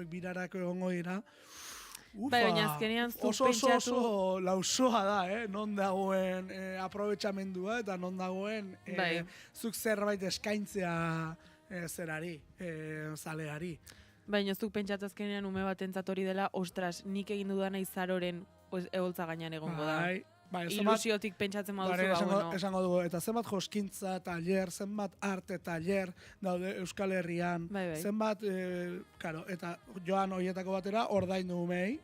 birarako egongo dira. Bai, baina azkenean zuk pentsatu... Oso lausoa da, non dagoen aprobetxamendua eta non dagoen zuk zerbait eskaintzea zerari, zaleari. Baina zuk pentsatu azkenean ume batentzat hori dela, ostras, nik egin dudana izaroren eholtza gainean egongo da. Ilusiotik pentsatzen baduzu esango dugu, eta zenbat joskintza taller, zenbat arte taller daude Euskal Herrian, zenbat, eta joan horietako batera ordaindu umei,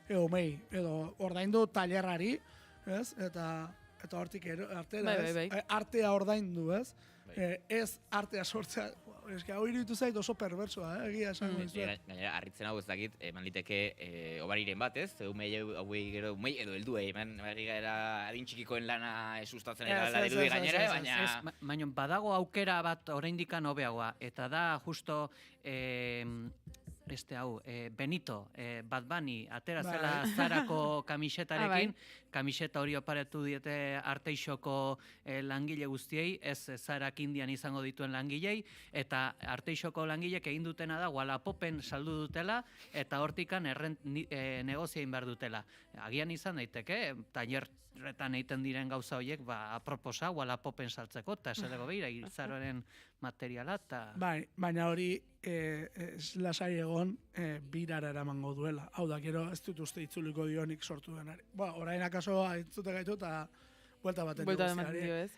edo ordaindu tallerrari, ez? Eta hortik artera, artea ordaindu, ez? Ez artea sortzea, eske hau iruditu zait oso perversoa, egia esango dizuet. Gainera, harritzen hau ez dakit, eman liteke obariren bat, ez? Umei hauei gero, umei edo helduei, eman gara adin txikikoen lana sustatzen era dirudi gainera, baina... Baina badago aukera bat oraindikan hobeagoa, eta da justo... Benito, Bad Bunny, atera zela Zarako kamisetarekin, kamiseta hori oparetu diete Arteixoko langile guztiei, ez Zarak Indian izango dituen langilei, eta Arteixoko langilek egin dutena da, Wallapop'en saldu dutela, eta hortikan negoziein behar dutela. Agian izan daiteke, tailerretan egiten diren gauza horiek, aproposa Wallapop'en saltzeko, eta esalego behira, izaroren materiala, eta... Baina hori lasai egon birara eramango duela. Hau da, gero ez dut uste itzuliko dionik sortu denari. Orain akaso aitzute gaitu eta buelta baten negoziari.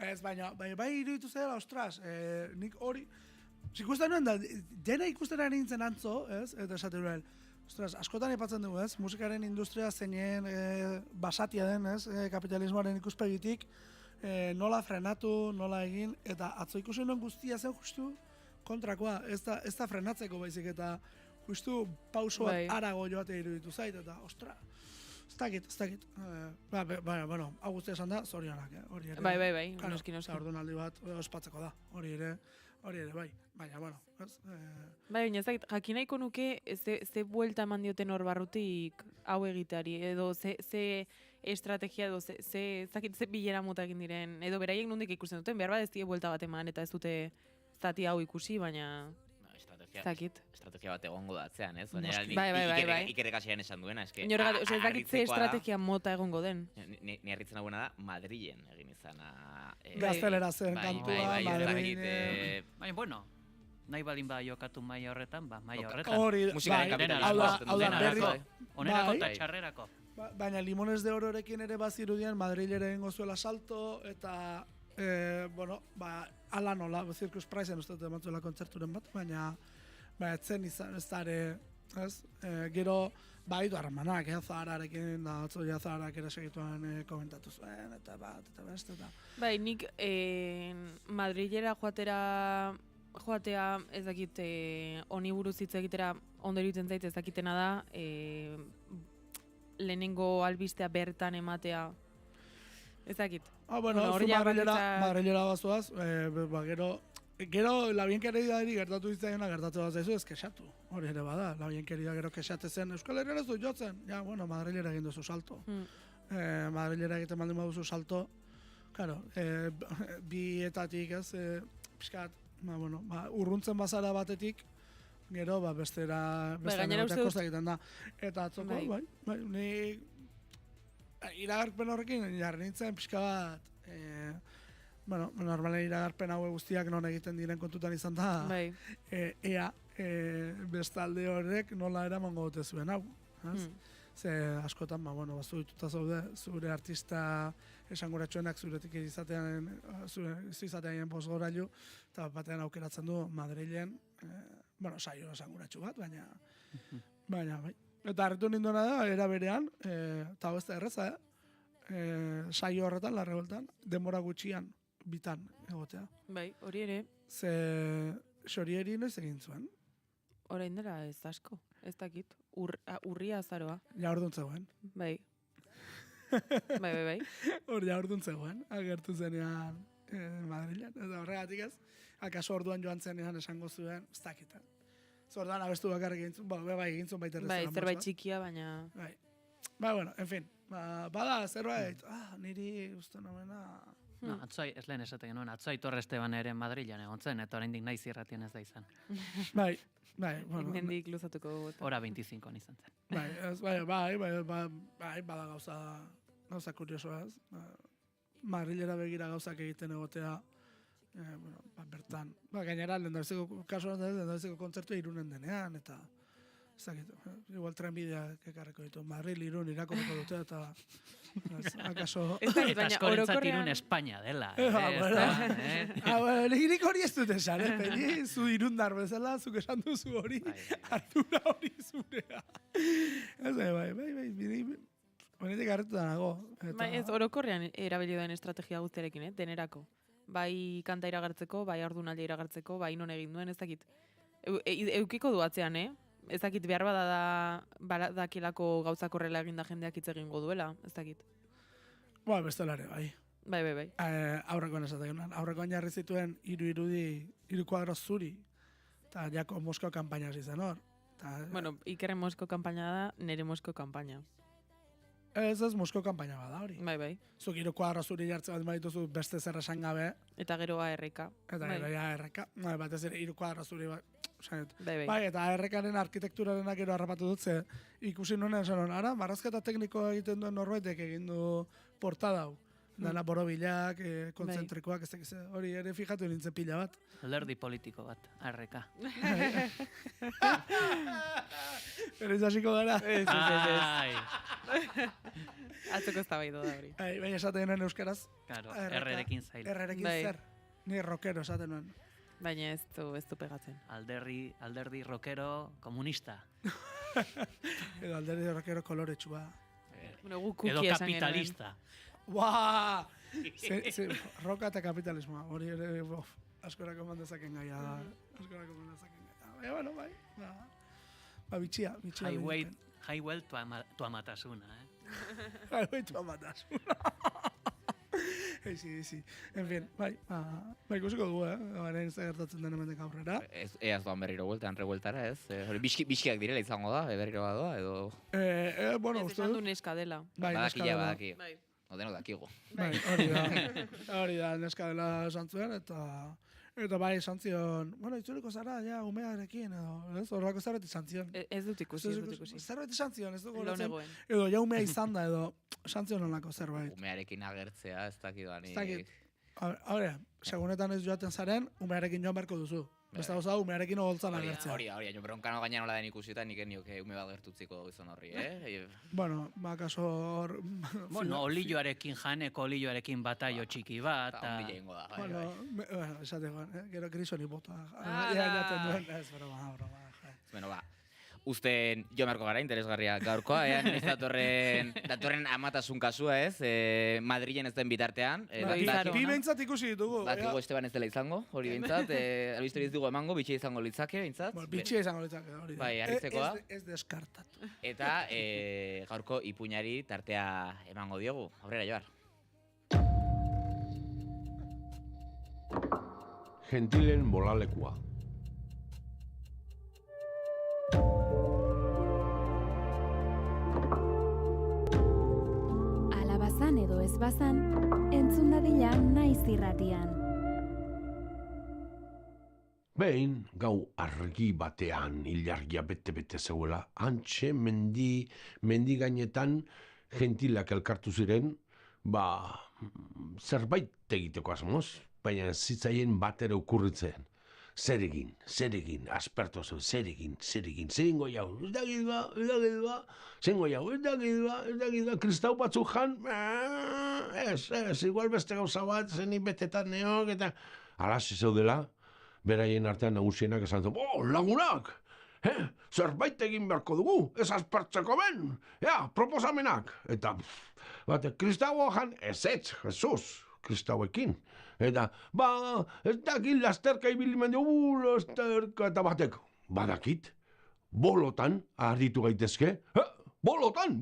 Ez, baina bai iruditu zela, ostras, nik hori... Ikusten nuen da, dena ikusten ari nintzen antzo, ez? Eta esate nuen, ostras, askotan ipatzen dugu, ez? Musikaren industria zeinen basatia den, ez? Kapitalismoaren ikuspegitik, nola frenatu, nola egin, eta atzo ikusi nuen guztia zen justu, kontrakoa, ez da frenatzeko baizik eta justu pauso bat arago joate iruditu zait, eta ostra, ez dakit. Bueno, hau guztia esan da, zorionak, hori ere. Bai, noski. Ordunaldi bat ospatzeko da, hori ere, bai. Baina, bueno, ez? Bai, baina ez dakit, jakinaiko nuke ze buelta eman dioten hor barrutik hau egiteari, edo ze estrategia, edo ze bilera mota egin diren, edo beraiek nondik ikusten duten, behar bat ez die buelta bat eman, eta ez dute zati hau ikusi, baina... Estrategia bat egongo da atzean, ez? Bai. Ikerrekasian esan duena, eske... Ez dakit ze estrategia mota egongo den. Ni harritzen hauena da, Madrilen egin izana... Gaztelera zen kantua, Madrilen... Baina, bueno, nahi balin ba jokatu maila horretan, maila horretan. Musikaren kapitalismoa. Onerako eta txarrerako. Baina Limones de Ororekin ere bazirudian Madrilera egingo zuela salto, eta... ala nola, Circus Priceen uste dut ematzuela kontzerturen bat, baina etzen izan ez da ere, ez? Gero, baitu harremanak, Zahararekin, da atzo Zaharak ere segituan komentatu zuen, eta beste, eta... Bai, nik Madrilera joatea ez dakit honi buruz hitz egitera ondo iruditzen zait ez dakitena da, lehenengo albistea bertan ematea, ez dakit. Madrilera bazoaz, gero labienkeridari gertatu ditzaiena gertatu bat zaizu ez kexatu. Hori ere bada, labienkerida gero kexate zen, Euskal Herrian ez du jotzen. Ja, bueno, Madrilera egin duzu salto. Madrilera egiten baldin baduzu salto, claro, bietatik ez, pixkat, urruntzen bazara batetik, gero, bestera kosta egiten da. Eta atzoko, ni... Iragarpen horrekin, jarri nintzen pixka bat, normalen iragarpen haue guztiak non egiten diren kontutan izan da, ea bestalde horrek nola eramango dute zuen hau. Ze askotan, bazudituta zaude, zure artista esanguratsuenak zuretik izatean bosgorailu, eta batean aukeratzen du Madrilen, saio esanguratsu bat, baina bai. Eta harritu ninduna da, era berean, eta ez da erreza, saio horretan, larreboltan, denbora gutxian, bitan egotea. Bai, hori ere. Ze xorieri noiz egin zuen? Orain dela ez asko, ez dakit. Urria azaroa. Ja orduan zegoen. Bai. Bai. Hor ja orduan zegoen, agertu zenean Madrilen. Eta horregatik ez, akaso orduan joan zenean esango zuen, ez dakitan. Zordan abestu bakarrik egintzun, egintzun baita errezera. Zerbait txikia, baina... Bueno, en fin, bada zerbait, niri uste nomena... Atzoi, ez lehen esaten genuen, Atzoi Torre Esteban ere Madrilen egon zen, eta oraindik naiz irratien ez da izan. Bai, Bai, bueno. Mendik luzatuko dugu. Hora 25 izan zen. Bada gauza kuriosoa, ez? Madrilera begira gauzak egiten egotea, bertan. Gainera, lehendabiziko kasuan, lehendabiziko kontzertua Irunen denean, eta igual trenbideak ekarreko ditu. Madril, Irun, irakorreko dute, eta akaso... Eta askorentzat Irun Espainia dela. Legirik hori ez dut esan, zu Irundar bezala, zuk esan duzu hori, ardura hori zurea. Honetik garretu da nago. Ez, orokorrean erabili den estrategia guztiarekin, denerako. Bai kanta iragartzeko, bai ordunaldia iragartzeko, bai non egin duen, ez dakit. Eukiko du atzean, Ez dakit behar badakilako gauzak horrela eginda jendeak hitz egingo duela, ez dakit. Bestelare, bai. Bai. Aurrekoan esaten, aurrekoan jarri zituen hiru kuadro zuri, eta jako Mosko kampaina izan hor. Bueno, Ikerren Mosko kampaina da, nire Mosko kampaina. Ez Mosko kampaina bada hori. Bai. Zuk hiru kuadro zuri jartzen bat badituzu beste zer esan gabe. Eta gero ARK. Eta gero ARK. Batez ere hiru kuadro zuri Bai, eta ARK-aren arkitekturarena gero harrapatu dut, ze ikusi nuen esan ara, marrazketa teknikoa egiten duen norbaitek egin du portada hau. Dana borobilak, kontzentrikoak, hori ere fijatu nintzen pila bat. Alderdi politiko bat, ARK. Pero ez hasiko gara. Ez. Atzoko ez da bai da hori. Bai, esaten nuen euskaraz. Claro, errerekin zail. Errerekin zer. Ni rockero esaten nuen. Baina ez du pegatzen. Alderdi rockero komunista. Edo alderdi rockero koloretsua. Edo kapitalista. Buah! Roka eta kapitalismoa. Hori ere, askorako mandezaken gaia da. Bueno, bai. Bitxia. Highway tu amatasuna, Highway tu amatasuna. Sí. En fin, bai ikusiko dugu, Baren ez gertatzen den hemendik aurrera. Ez doan berriro bueltan, rebueltara, ez? Hori biskiak direla izango da, berriro badoa, edo... Bueno, uste du neska dela. Badaki. Odeno dakigu. Bai, hori da, neska dela esan zuen, eta bai esan zion, bueno, itzuliko zara, ja, umearekin, edo, horrako zerbait esan zion. Ez dut ikusi. Zerbait esan zion, ez dugu horretzen, edo, ja umea izan da, edo, esan zion honako zerbait. Umearekin agertzea, ez dakidoani... Hore, segunetan ez joaten zaren, umearekin joan beharko duzu. Besta gauza, umearekin ogoltzan agertzea. Hori, bronkano gainean nola den ikusita, nik enioke ume bat gertutziko gizon horri, Bueno, kaso hor... Bueno, olioarekin janeko, olioarekin bataio txiki bat. Onbile ingo da, Bueno, esateko, gero krisoni bota. Jaten duen, ez, broma. Bueno, Usten jomerko gara, interesgarria gaurkoa, ez datorren amatasun kasua, ez? Madrilen ez den bitartean. Bi behintzat ikusi ditugu. Dakigu Esteban ez dela izango, hori behintzat. Albistori ez dugu emango, bitxia izango litzake, behintzat. Bitxia izango litzake, hori da. Bai, harritzekoa. Ez deskartatu. Eta gaurko ipuñari tartea emango diogu. Aurrera, Joar. Gentilen molalekua. Edo ez bazan, entzun dadila naiz irratian. Behin, gau argi batean ilargia bete-bete zeuela, hantxe mendi gainetan gentilak elkartu ziren, zerbait egiteko asmoz, baina zitzaien bat ere okurritzen. Zer egin, asperto zeu, zer egin, zeringo jau, ez dakit ba, kristau batzuk jan, ez, igual beste gauza bat, zenik betetan neok, eta alaxe zeudela, beraien artean nagusienak esan zuen, lagunak, zerbait egin beharko dugu, ez aspertzeko ben, proposamenak, eta, kristau jan, ez, Jesus, kristauekin. Eta, ez dakit lasterka ibilimen dugu, lasterka, eta batek, badakit, bolotan arditu gaitezke, bolotan,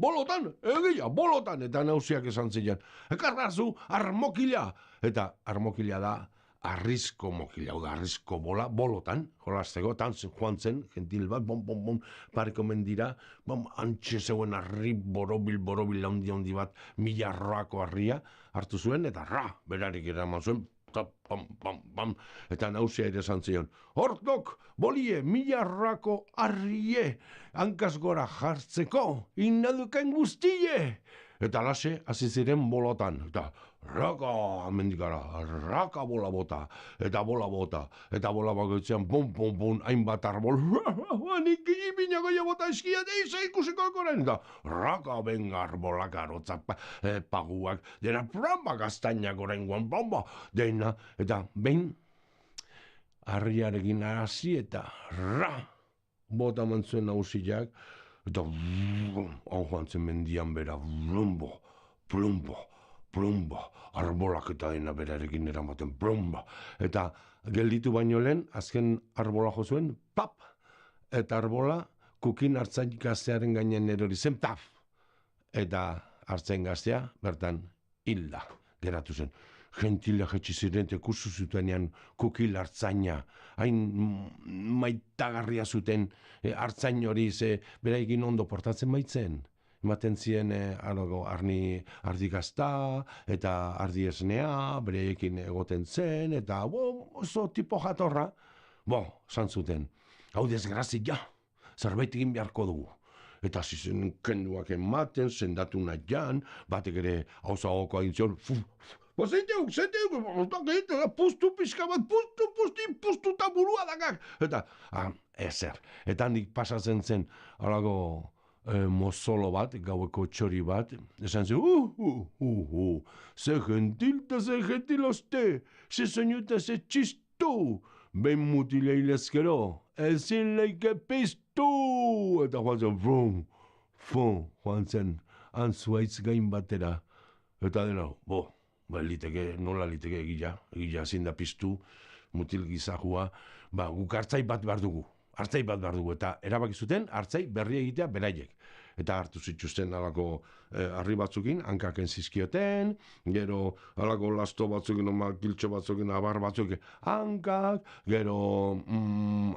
egia, bolotan, eta nausiak esan zilean, ekarrazu armokila, eta armokila da, arrizko mokila, arrizko bola, bolotan, jolazteko, tantzen joan zen, gentil bat, pareko mendira, antxe zeuen arri borobil handi bat, milarroako arria, hartu zuen, eta berarik eraman zuen, eta nauzea ere esan zion. Hortok, bolie, milarrako arrie, hankaz gora jartzeko, innaduken guztie. Eta lase, hasi ziren bolotan, eta raka, mendikara, raka bola bota, eta bola bota, eta bola bakoitzean, pum, hainbat arbol, nik ipinako jo bota eskia, deiza ikusiko ekoren, eta raka benga arbolak, arotzak, paguak, dena pramba gaztainak orengoan, bomba, dena, eta behin, harriarekin hasi eta bota mantzuen nausiak, eta hau joan zen mendian bera, plumbo, arbolak eta dena berarekin eramaten, plumba. Eta gelditu baino lehen, azken arbola jo zuen, pap! Eta arbola kukin hartzain gaztearen gainen erori zen, paf! Eta hartzain gaztea, bertan, hilda, geratu zen. Gentila jetxi ziren, ikusi zutenean kukil hartzaina, hain maitagarria zuten hartzain hori, ze beraikin ondo portatzen baitzen. Ematen ziren ardi gazta, eta ardi esnea, bereekin egoten zen, eta oso tipo jatorra, zan zuten. Hau desgrazia, zerbait egin beharko dugu. Eta zizen kenduak ematen, sendatu nahian, batek ere hauza goko egin zion, Zeiteu, puztu pixka bat, puztu eta burua dakak. Eta, ezer. Eta handik pasatzen zen, alago mozolo bat, gaueko txori bat, esan zen, ze gentil oste, ze soinuta ze txistu, ben mutileilezkero, ezin leike piztu. Eta joan zen, joan zen, antzuaitz gain batera. Eta dena, nola liteke egila zin da piztu, mutil gizahua, guk hartzai bat behar dugu, eta erabaki zuten hartzai berri egitea beraiek. Eta hartu zituzten alako harri batzukin, hankaken zizkioten, gero alako lasto batzukin, kiltxo batzukin, abar batzukin, hankak, gero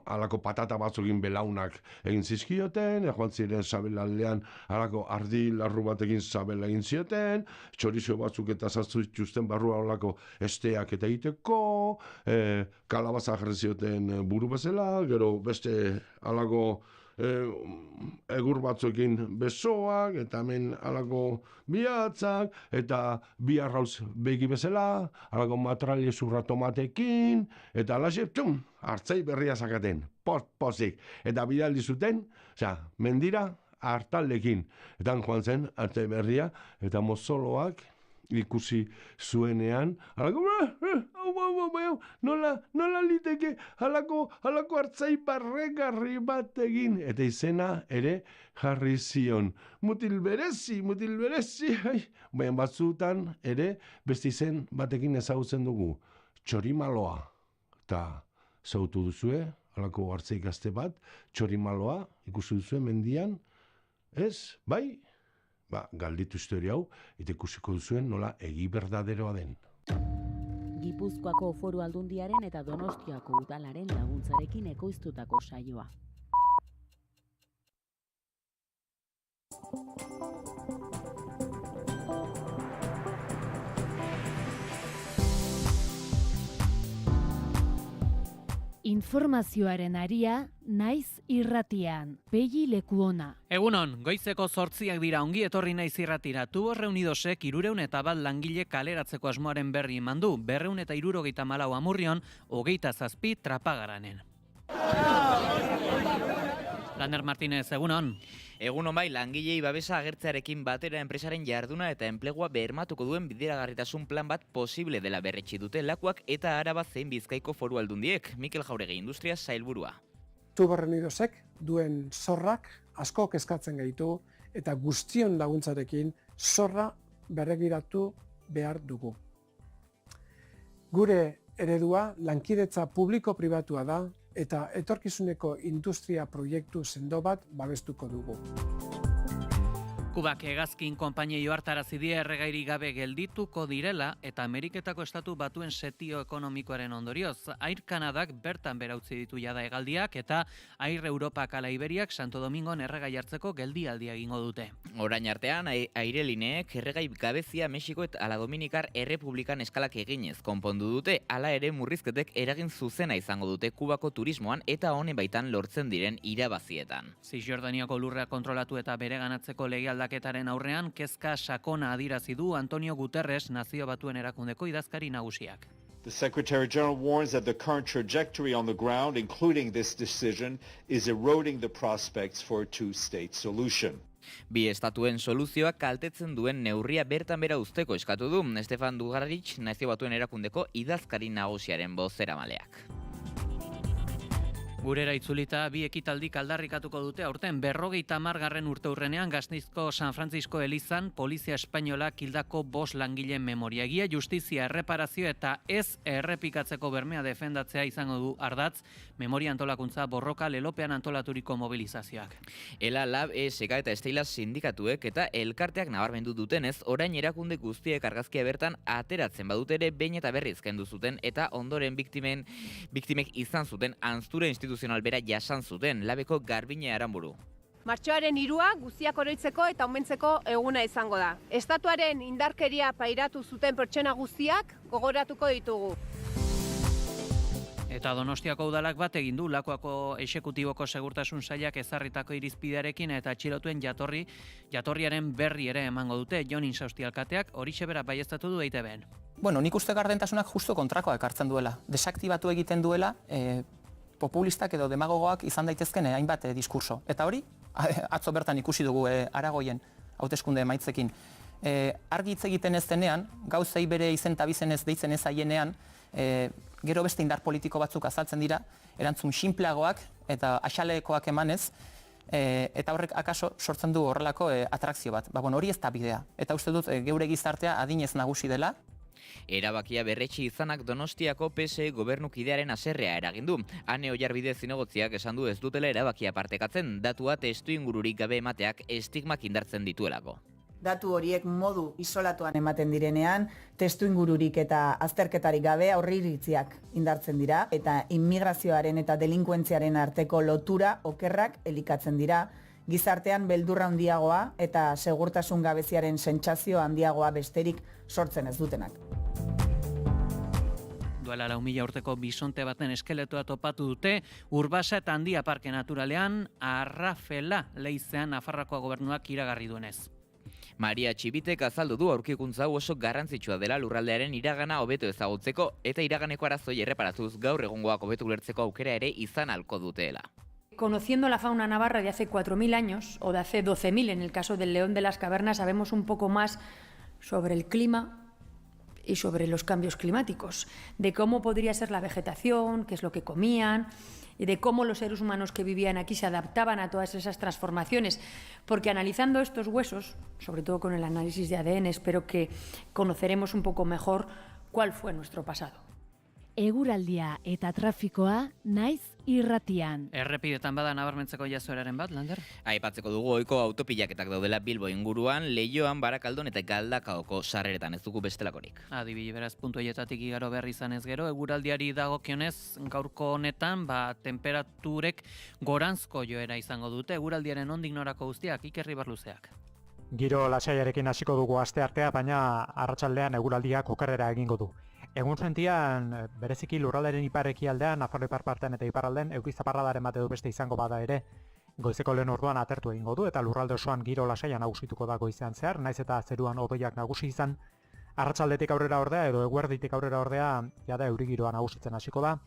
alako patata batzukin belaunak egin zizkioten, joan ziren sabelaldean alako ardi larru batekin sabela egin zioten, txorizo batzuk eta zaztu zituzten barrua alako esteak eta egiteko, kalabaza jarri zioten buru bezala, gero beste alako egur batzuekin besoak, eta hemen alako bihatzak, eta bi arrauz begi bezala, alako matralie zurra tomatekin, eta alaxe, hartzai berria zakaten, pozik, eta bidaldi zuten, mendira hartaldekin, eta joan zen hartzai berria, eta mozoloak ikusi zuenean, alako, nola liteke halako hartzai barregarri bat egin, eta izena ere jarri zion. Mutil berezi, baina batzutan ere beste izen batekin ezagutzen dugu. Txorimaloa, eta zautu duzue, halako hartzai gazte bat, txorimaloa, ikusi duzue mendian, ez, bai? Galditu historia hau, eta ikusiko duzuen nola egi berdaderoa den. Gipuzkoako Foru Aldundiaren eta Donostiako Udalaren laguntzarekin ekoiztutako saioa. Informazioaren aria, naiz irratian, Pegi Lekuona. Egunon, goizeko 8 dira, ongi etorri naiz irratira. Tubos Reunidosek 301 langile kaleratzeko asmoaren berri eman du, 274 Amurrion, 27 Trapagaranen. Lander Martínez, egunon. Egunon bai, langilei babesa agertzearekin batera enpresaren jarduna eta enplegua bermatuko duen bideragarritasun plan bat posible dela berretsi dute Lakuak eta Araba zein Bizkaiko Foru Aldundiek. Mikel Jauregi, Industria sailburua. Tubos Reunidosek duen zorrak asko kezkatzen gaitu eta guztion laguntzarekin zorra berregiratu behar dugu. Gure eredua lankidetza publiko-pribatua da, eta etorkizuneko industria proiektu sendo bat babestuko dugu. Kubak hegazkin konpainei ohartarazi die erregairi gabe geldituko direla eta Ameriketako Estatu Batuen setio ekonomikoaren ondorioz. Air Kanadak bertan bera utzi ditu jada hegaldiak eta Air Europak ala Iberiak Santo Domingon erregai hartzeko geldialdia egingo dute. Orain artean, airelineek erregai gabezia Mexiko eta ala Dominikar Errepublikan eskalak eginez konpondu dute, hala ere murrizketek eragin zuzena izango dute Kubako turismoan eta honen baitan lortzen diren irabazietan. Cisjordaniako lurra kontrolatu eta bereganatzeko legealdaketaren aurrean kezka sakona adirazi du Antonio Guterres Nazio Batuen erakundeko idazkari nagusiak. The Secretary General warns that the current trajectory on the ground, including this decision, is eroding the prospects for a two-state solution. Bi estatuen soluzioak kaltetzen duen neurria bertan bera uzteko eskatu du Stefan Dujarric Nazio Batuen erakundeko idazkari nagusiaren bozeramaleak. Gurera itzulita bi ekitaldik aldarrikatuko dute aurten 50. urteurrenean Gasteizko San Francisco elizan polizia espainolak hildako 5 langileen memoria. Egia, justizia, erreparazio eta ez errepikatzeko bermea defendatzea izango du ardatz memoria antolakuntza borroka lelopean antolaturiko mobilizazioak. Ela, Lab, ESK eta Estela sindikatuek eta elkarteak nabarmendu dutenez, orain erakunde guztiek argazkia bertan ateratzen badute ere behin eta berriz kendu zuten eta ondoren biktimek izan zuten anztura instituzional bera jasan zuten, Labeko Garbine Aranburu. Martxoaren 3 guztiak oroitzeko eta omentzeko eguna izango da. Estatuaren indarkeria pairatu zuten pertsona guztiak gogoratuko ditugu. Eta Donostiako udalak bat egin du Lakuako exekutiboko segurtasun sailak ezarritako irizpidearekin eta atxilotuen jatorriaren berri ere emango dute. Jon Insausti alkateak horixe bera baieztatu du EITB-en. Bueno, nik uste gardentasunak justo kontrakoa ekartzen duela. Desaktibatu egiten duela populistak edo demagogoak izan daitezken hainbat diskurso. Eta hori, atzo bertan ikusi dugu Aragoien hauteskunde emaitzekin. Argi hitz egiten ez denean, gauzei bere izen eta bizenez deitzen ez aienean, gero beste indar politiko batzuk azaltzen dira, erantzun sinpleagoak eta axalekoak emanez, eta horrek akaso sortzen du horrelako atrakzio bat. Hori ez da bidea. Eta uste dut geure gizartea adinez nagusi dela. Erabakia berretsi izanak Donostiako PSE gobernukidearen haserrea eragin du. Ane Oiarbide zinegotziak esan du ez dutela erabakia partekatzen, datua testu ingururik gabe emateak estigmak indartzen dituelako. Datu horiek modu isolatuan ematen direnean, testu ingururik eta azterketarik gabe aurreiritziak indartzen dira, eta immigrazioaren eta delinkuentziaren arteko lotura okerrak elikatzen dira, gizartean beldurra handiagoa eta segurtasun gabeziaren sentsazio handiagoa besterik sortzen ez dutenak. Duela 4.000 urteko bisonte baten eskeletoa topatu dute, Urbasa eta Handia Parke Naturalean Arrafela leizean Nafarroako gobernuak iragarri duenez. Maria Txibitek azaldu du aurkikuntza oso garrantzitsua dela lurraldearen iragana hobeto ezagutzeko eta iraganeko arazoi erreparatuz gaur egungoak hobeto ulertzeko aukera ere izan ahalko duteela. Conociendo la fauna navarra de hace 4.000 años, o de hace 12.000 en el caso del león de las cavernas, sabemos un poco más sobre el clima y sobre los cambios climáticos, de cómo podría ser la vegetación, qué es lo que comían, y de cómo los seres humanos que vivían aquí se adaptaban a todas esas transformaciones. Porque analizando estos huesos, sobre todo con el análisis de ADN, espero que conoceremos un poco mejor cuál fue nuestro pasado. Eguraldia eta trafikoa naiz irratian. Errepidetan bada nabarmentzeko jazoeraren bat, Lander? Aipatzeko dugu ohiko autopilaketak daudela Bilbo inguruan, Leioan, Barakaldon eta Galdakaoko sarreretan ez dugu bestelakorik. Adibide beraz puntu horietatik igaro behar izan ez gero, eguraldiari dagokionez gaurko honetan temperaturek goranzko joera izango dute, eguraldiaren ondik norako guztiak, Ikerri Barluzeak. Giro lasaiarekin hasiko dugu asteartea, baina arratsaldean eguraldiak okerrera egingo du. Egun sentian, bereziki lurralderen ipar-ekialdean, Nafarro ipar partean eta iparralden, eukizaparradaren bat edo beste izango bada ere, goizeko lehen orduan atertu egingo du, eta lurralde osoan giro lasaia nagusituko da goizean zehar, naiz eta zeruan odoiak nagusi izan, arratsaldetik aurrera ordea edo eguerditik aurrera ordea, jada euri giroa nagusitzen hasiko da.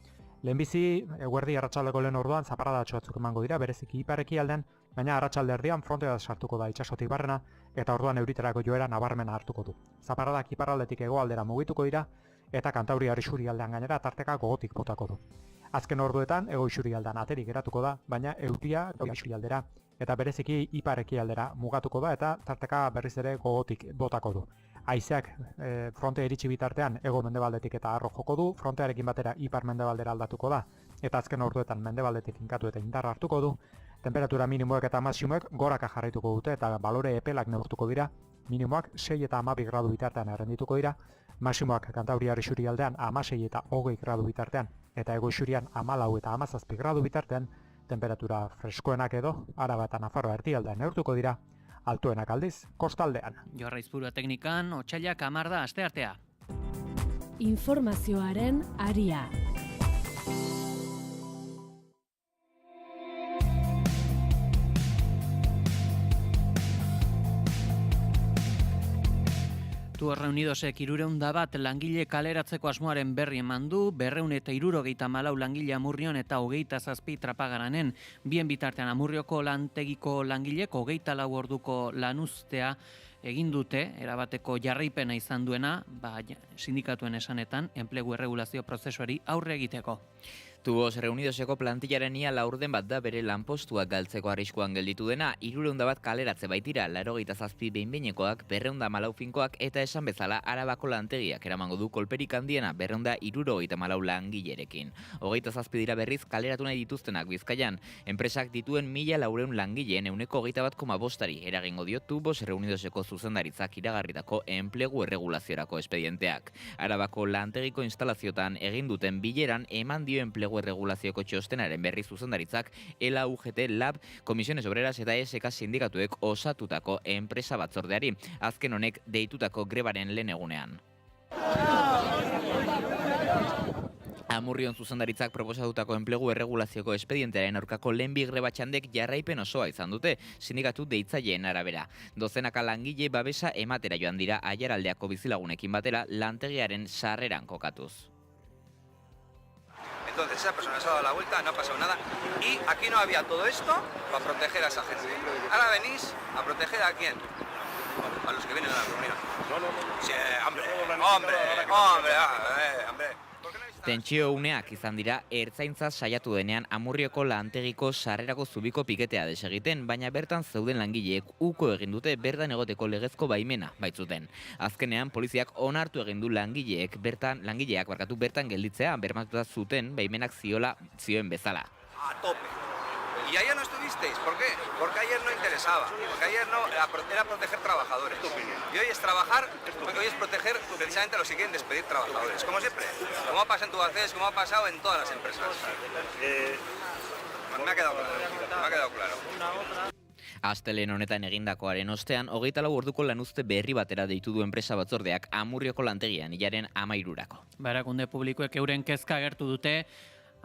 Lehenbizi, eguerdi arratsaldeko lehen orduan zaparradatxo batzuk emango dira, bereziki ipar-ekialdean, baina arratsalde erdian frontea sartuko da itsasotik barrena, eta orduan euriterako joera nabarmena hartuko du. Zaparradak iparraldetik hegoaldera mugituko dira, eta Kantauri isurialdean gainera tarteka gogotik botako du. Azken orduetan ego isurialdean ateri geratuko da, baina euria isurialdera eta bereziki ipar-ekialdera mugatuko da eta tarteka berriz ere gogotik botako du. Haizeak fronte iritsi bitartean ego mendebaldetik eta harro joko du, frontearekin batera ipar mendebaldera aldatuko da eta azken orduetan mendebaldetik finkatu eta indar hartuko du, Temperatura minimoek eta maximoek goraka jarraituko dute eta balore epelak neurtuko dira, minimoak 6 eta 12 gradu bitartean errendituko dira, maximoak Kantabriar isurialdean 16 eta 20 gradu bitartean, eta Hego Isurian 14 eta 17 gradu bitartean, temperatura freskoenak edo Araba eta Nafarroa erdialdean neurtuko dira, altuenak aldiz kostaldean. Jorra Izpurua teknikan, otsailak 10 da asteartea. Informazioaren aria. Tuor Reunidosek 301 langile kaleratzeko asmoaren berri eman du, 274 langile Amurrion eta 27 Trapagaranen. Bien bitartean Amurrioko lantegiko langilek 24 orduko lanuztea egin dute, erabateko jarraipena izan duena, sindikatuen esanetan, enplegu erregulazio prozesuari aurre egiteko. Tubos Reunidoseko plantillaren ia laurden bat da bere lanpostuak galtzeko arriskuan gelditu dena, 300 kaleratze baitira, 87 behin-behinekoak, 214 finkoak eta esan bezala Arabako lantegiak eramango du kolperik handiena 274 langilerekin. 27 dira berriz kaleratu nahi dituztenak Bizkaian. Enpresak dituen 1400 langileen 21,5%ari eragingo dio Tubos Reunidoseko zuzendaritzak iragarritako enplegu erregulaziorako espedienteak. Arabako lantegiko instalaziotan egin duten bileran eman dio enplegu erregulazioko txostenaren berri zuzendaritzak ELA, UGT, LAB, Komisiones Obreras eta SK sindikatuek osatutako enpresa batzordeari, azken honek deitutako grebaren lehen egunean. Amurrion zuzendaritzak proposatutako enplegu erregulazioko espedientearen aurkako lehen bi greba txandek jarraipen osoa izan dute, sindikatu deitzaileen arabera. Dozenaka langile babesa ematera joan dira Aiaraldeako bizilagunekin batera lantegiaren sarreran kokatuz. Entonces esa persona se ha dado la vuelta, no ha pasado nada y aquí no había todo esto para proteger a esa gente. Ahora venís a proteger ¿a quién? A los que vienen a la reunión. Sí, hombre. Tentsio uneak izan dira ertzaintza saiatu denean Amurrioko lantegiko sarrerako zubiko piketea desegiten, baina bertan zeuden langileek uko egin dute bertan egoteko legezko baimena baitzuten. Azkenean poliziak onartu egin du langileak bertan gelditzea bermatuta zuten baimenak zioen bezala. A tope. Y ayer no estuvisteis, ¿por qué? Porque ayer no interesaba, porque ayer no era proteger trabajadores. Y hoy es trabajar, hoy es proteger precisamente a los que quieren despedir trabajadores, como siempre. Como ha pasado en Tubacex, como ha pasado en todas las empresas. Me ha quedado claro. Astelehen honetan egindakoaren ostean, 24 orduko lanuzte berri batera deitu du enpresa batzordeak Amurrioko lantegian hilaren 13. Barakunde publikoek euren kezka agertu dute,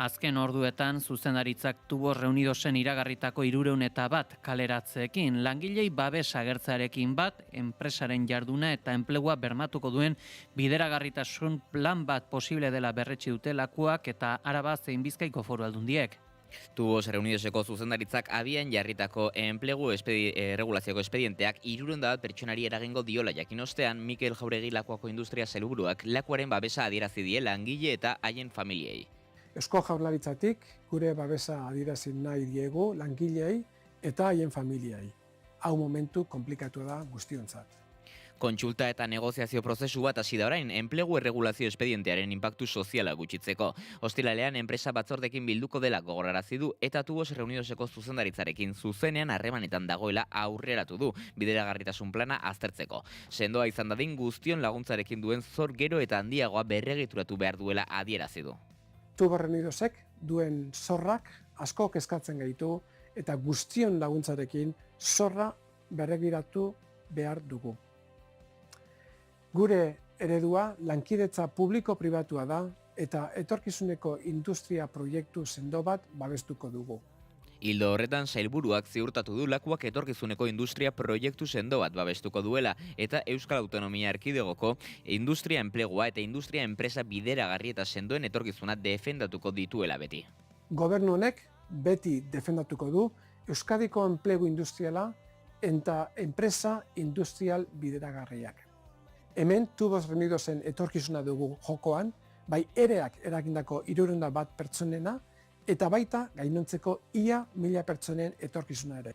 azken orduetan zuzendaritzak Tubos Reunidosen iragarritako 301 kaleratzeekin, langilei babes agertzearekin bat, enpresaren jarduna eta enplegua bermatuko duen bideragarritasun plan bat posible dela berretsi dute Lakuak eta Araba zein Bizkaiko Foru Aldundiek. Tubos Reunidoseko zuzendaritzak abian jarritako enplegu erregulazioko espedienteak 300 pertsonari eragingo diola jakin ostean, Mikel Jauregi Lakuako industria sailburuak Lakuaren babesa adierazi die langile eta haien familiei. Eusko Jaurlaritzatik gure babesa adierazi nahi diegu langilei eta haien familiei. Hau momentu komplikatu da guztiontzat. Kontsulta eta negoziazio prozesu bat hasi da orain enplegu erregulazio espedientearen inpaktu soziala gutxitzeko. Ostiralean enpresa batzordekin bilduko dela gogorarazi du eta Tubos Reunidoseko zuzendaritzarekin zuzenean harremanetan dagoela aurreratu du bideragarritasun plana aztertzeko. Sendoa izan dadin guztion laguntzarekin duen zor gero eta handiagoa berregituratu behar duela adierazi du. Tubos Reunidosek duen zorrak asko kezkatzen gaitu eta guztion laguntzarekin zorra berregiratu behar dugu. Gure eredua lankidetza publiko-pribatua da eta etorkizuneko industria proiektu sendo bat babestuko dugu. Ildo horretan sailburuak ziurtatu du Lakuak etorkizuneko industria proiektu sendo bat babestuko duela eta Euskal Autonomia Erkidegoko industria enplegua eta industria enpresa bideragarri eta sendoen etorkizuna defendatuko dituela beti. Gobernu honek beti defendatuko du Euskadiko enplegu industriala eta enpresa industrial bideragarriak. Hemen Tubos Reunidosen etorkizuna dugu jokoan, bai ereak eragindako 301 pertsonena, eta baita gainontzeko ia 1000 pertsonen etorkizuna ere.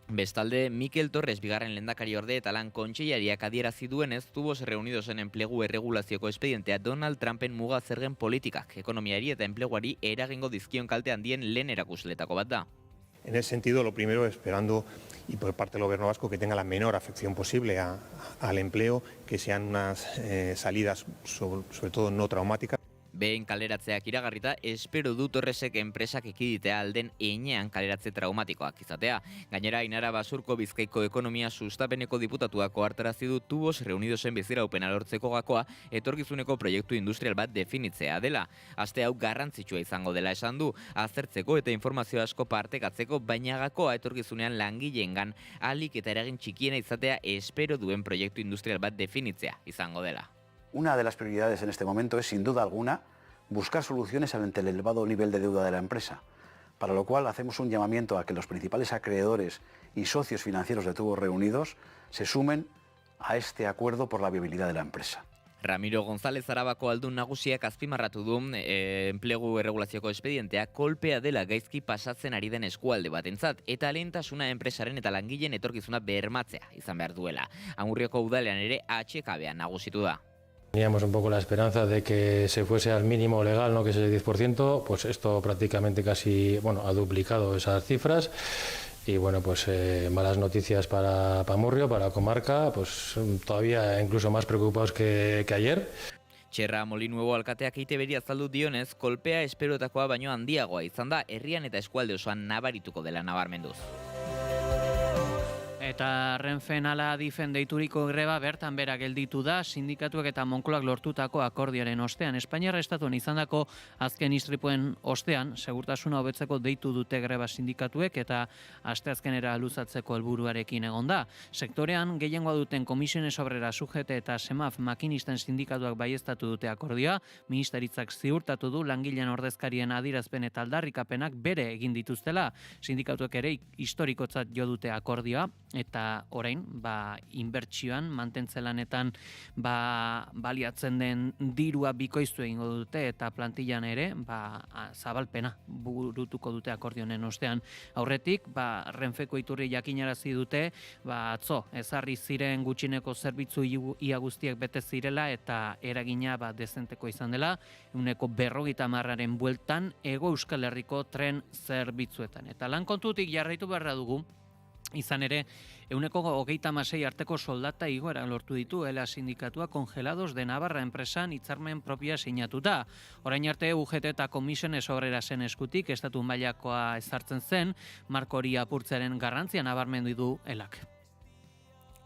Bestalde, Mikel Torres bigarren lehendakari orde eta lan kontseilariak adierazi duenez Tubos Reunidosen enplegu erregulazioko espedientea Donald Trumpen muga zergen politikak, ekonomiari eta enpleguari eragingo dizkion kalte handien lehen erakusletako bat da. En ese sentido, lo primero, esperando y por parte del Gobierno vasco que tenga la menor afección posible al empleo, que sean unas salidas sobre todo no traumáticas. Behin kaleratzeak iragarrita, espero dut Torresek enpresak ekiditea alden einean kaleratze traumatikoak izatea. Gainera, Ainara Basurko Bizkaiko ekonomia sustapeneko diputatuak ohartarazi du Tubos Reunidosen biziraupena lortzeko gakoa etorkizuneko proiektu industrial bat definitzea dela. Aste hau garrantzitsua izango dela esan du, aztertzeko eta informazio asko partekatzeko, baina gakoa etorkizunean langileengan ahalik eta eragin txikiena izatea espero duen proiektu industrial bat definitzea izango dela. Una de las prioridades en este momento es, sin duda alguna, buscar soluciones ante el elevado nivel de deuda de la empresa, para lo cual hacemos un llamamiento a que los principales acreedores y socios financieros de Tubos Reunidos se sumen a este acuerdo por la viabilidad de la empresa. Ramiro González Arabako aldun nagusiak azpimarratu du enplegu erregulazioko espedientea kolpea dela gaizki pasatzen ari den eskualde batentzat eta lehentasuna enpresaren eta langileen etorkizuna bermatzea izan behar duela. Amurrioko udalean ere atsekabean nagusitu da. Teníamos un poco la esperanza de que se fuese al mínimo legal, ¿no? Que es el 10%, pues esto prácticamente casi, ha duplicado esas cifras. Y bueno, pues malas noticias para Amurrio, para la comarca, pues todavía incluso más preocupados que ayer. Txerra Molinuego alkateak ITBri azaldu dionez, kolpea esperotakoa baino handiagoa izan da, herrian eta eskualde osoan nabarituko dela nabarmenduz. Eta Renfen ala Adifen deituriko greba bertan bera gelditu da, sindikatuak eta Moncloak lortutako akordioaren ostean. Espainiar estatuan izandako azken istripuen ostean, segurtasuna hobetzeko deitu dute greba sindikatuek eta asteazkenera luzatzeko helburuarekin egon da. Sektorean gehiengoa duten Komisiones Obrera SUGT eta SEMAF makinisten sindikatuak baieztatu dute akordioa, ministeritzak ziurtatu du langileen ordezkarien adierazpen eta aldarrikapenak bere egin dituztela. Sindikatuek ere historikotzat jo dute akordioa, eta orain, inbertsioan, mantentzelanetan baliatzen den dirua bikoiztu egingo dute eta plantillan ere, zabalpena burutuko dute akordionen ostean. Aurretik, Renfeko iturri jakinarazi dute, atzo, ezarri ziren gutxineko zerbitzu ia guztiak bete zirela eta eragina dezenteko izan dela, 50%aren bueltan Hego Euskal Herriko tren zerbitzuetan. Eta lan kontutik jarraitu beharra dugu, izan ere, 26% arteko soldata igoera lortu ditu ELA sindikatua Congelados de Navarra enpresan hitzarmen propia sinatuta. Orain arte UGT eta Komisiones Obrera zen eskutik estatu mailakoa ezartzen zen, marko hori apurtzearen garrantzia nabarmendu du ELAk.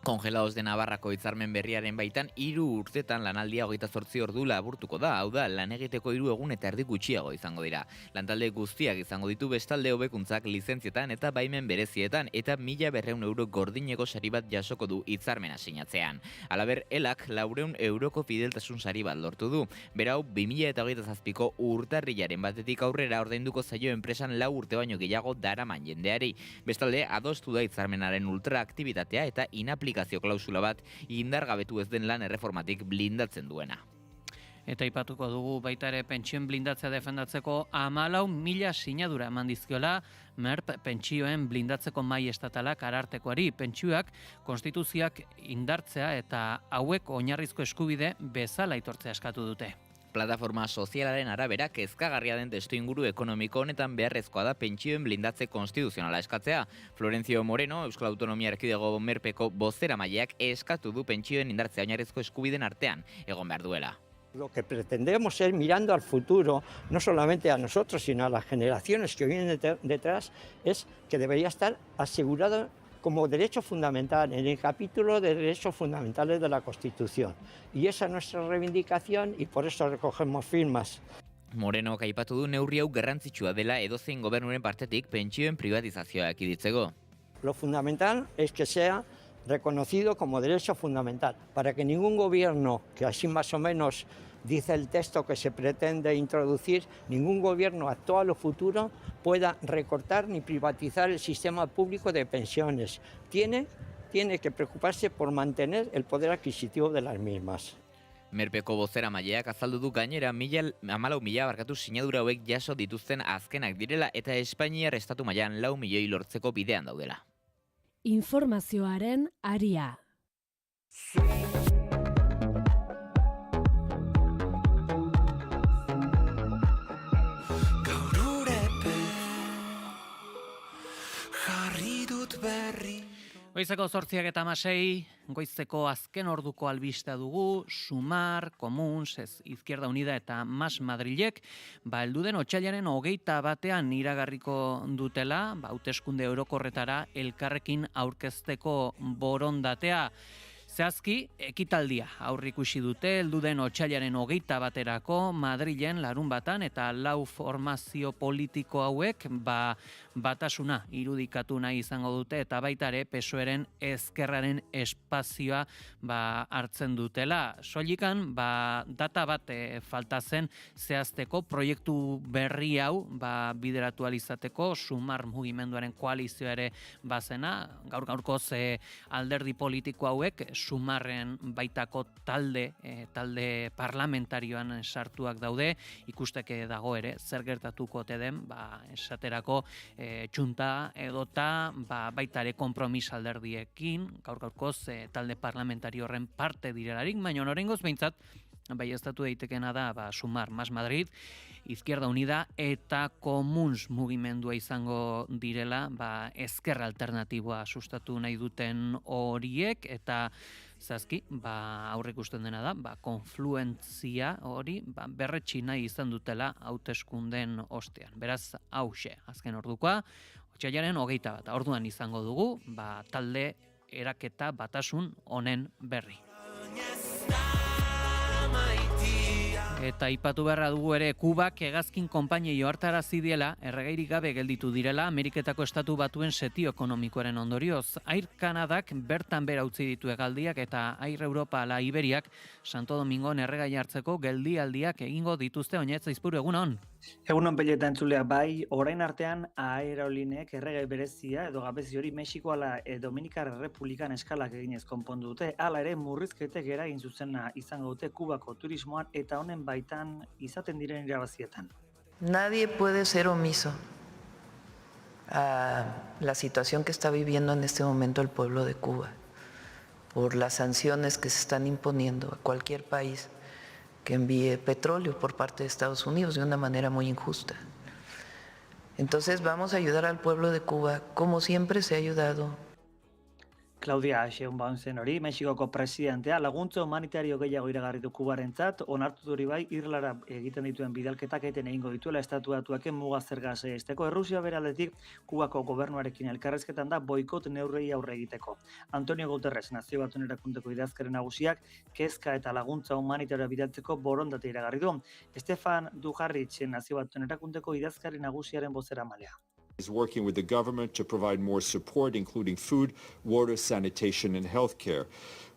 Congelados de Navarrako hitzarmen berriaren baitan 3 urtetan lanaldia 28 ordu laburtuko da, hau da, lan egiteko 3 egun eta erdi gutxiago izango dira. Lantalde guztiak izango ditu bestalde hobekuntzak lizentzietan eta baimen berezietan eta 1.200 euro gordineko sari bat jasoko du hitzarmena sinatzean. Halaber, ELAk 400 euroko fideltasun sari bat lortu du. Berau, 2027ko urtarrilaren batetik aurrera ordainduko zaio enpresan 4 urte baino gehiago daraman jendeari. Bestalde, adostu da hitzarmenaren ultraaktibitatea eta inaplikazio klausula bat indargabetu ez den lan erreformatik blindatzen duena. Eta aipatuko dugu baita ere pentsioen blindatzea defendatzeko 14.000 sinadura eman dizkiola MERP pentsioen blindatzeko mahai estatalak arartekoari. Pentsioak konstituzioak indartzea eta hauek oinarrizko eskubide bezala aitortzea eskatu dute. Plataforma sozialaren arabera kezkagarria den testuinguru ekonomiko honetan beharrezkoa da pentsioen blindatze konstituzionala eskatzea. Florencio Moreno, Euskal Autonomia Erkidego MERPeko bozeramaileak eskatu du pentsioen indartzea oinarrizko eskubideen artean egon behar duela. Lo que pretendemos es, mirando al futuro, no solamente a nosotros, sino a las generaciones que vienen detrás, es que debería estar asegurado como derecho fundamental en el capítulo de derechos fundamentales de la Constitución. Y esa es nuestra reivindicación y por eso recogemos firmas. Moreno aipatu du neurri hau garrantzitsua dela edozein gobernuren partetik pentsioen privatizazioa ekiditzeko. Lo fundamental es que sea reconocido como derecho fundamental, para que ningún gobierno, que así más o menos dice el texto que se pretende introducir, ningún gobierno actual o futuro pueda recortar ni privatizar el sistema público de pensiones. Tiene que preocuparse por mantener el poder adquisitivo de las mismas. MERPeko bozeramaileak azaldu du gainera 14.000 sinadura hauek jaso dituzten azkenak direla eta Espainiar estatu mailan 4 milioi lortzeko bidean daudela. Informazioaren aria. Goizeko 8:16, goizeko azken orduko albistea dugu, Sumar, Comuns, Izquierda Unida eta Mas Madrilek, heldu den otsailaren 21 iragarriko dutela, hauteskunde orokorretara elkarrekin aurkezteko borondatea. Zehazki, ekitaldia aurrikusi dute, heldu den otsailaren 21 Madrilen larunbatan eta 4 formazio politiko hauek batasuna irudikatu nahi izango dute eta baita ere PSOEren ezkerraren espazioa hartzen dutela. Soilikan data bat falta zen zehazteko proiektu berri hau bideratu alizateko Sumar mugimenduaren koalizioa ere bazena, gaurkoz alderdi politiko hauek Sumarren baitako talde parlamentarioan sartuak daude, ikusteke dago ere zer gertatuko ote den, esaterako txunta edota baita ere konpromis alderdiekin, gaurkoz talde parlamentario horren parte direlarik, baina oraingoz behintzat baieztatu daitekena da Sumar, Mas Madrid, Izquierda Unida eta Comuns mugimendua izango direla, ezker alternatiboa sustatu nahi duten horiek, eta zazki, aurrikusten dena da, konfluentzia hori berretsi nahi izan dutela hauteskunden ostean. Beraz, hauxe, azken ordukoa, otsailaren 21, orduan izango dugu, talde eraketa batasun honen berri. Eta aipatu beharra dugu ere, Kubak hegazkin konpainiei ohartarazi diela, erregairik gabe gelditu direla Ameriketako Estatu Batuen setio ekonomikoaren ondorioz. Air Kanadak bertan bera utzi ditu hegaldiak eta Air Europa ala Iberiak Santo Domingon erregai hartzeko geldialdiak egingo dituzte. Oinetz Aizpuru, egunon? Egunon Peleta entzuleak, orain artean aerolinek erregai berezia edo gabezi hori Mexiko ala Dominikar Republikan eskalak eginez konpondu dute. Hala ere murrizketek eragin zuzena izango dute Kubako turismoan eta honen baitan izaten diren irabazietan. Nadie puede ser omiso a la situación que está viviendo en este momento el pueblo de Cuba por las sanciones que se están imponiendo a cualquier país que envíe petróleo por parte de Estados Unidos de una manera muy injusta. Entonces vamos a ayudar al pueblo de Cuba como siempre se ha ayudado. Claudia Sheinbaum zen hori, Mexikoko presidentea, laguntza humanitario gehiago iragarri du Kubarentzat, onartu duri bai Irlara egiten dituen bidalketak eten egingo dituela Estatu Batuaken muga zerga saihesteko. Errusia bere aldetik Kubako gobernuarekin elkarrezketan da boikot neurriei aurre egiteko. Antonio Guterres, Nazio Batuen Erakundeko idazkari nagusiak, kezka eta laguntza humanitarioa bidaltzeko borondate iragarri du. Stefan Dujarric, Nazio Batuen Erakundeko idazkari nagusiaren bozeramalea. Is working with the government to provide more support, including food, water, sanitation, and healthcare.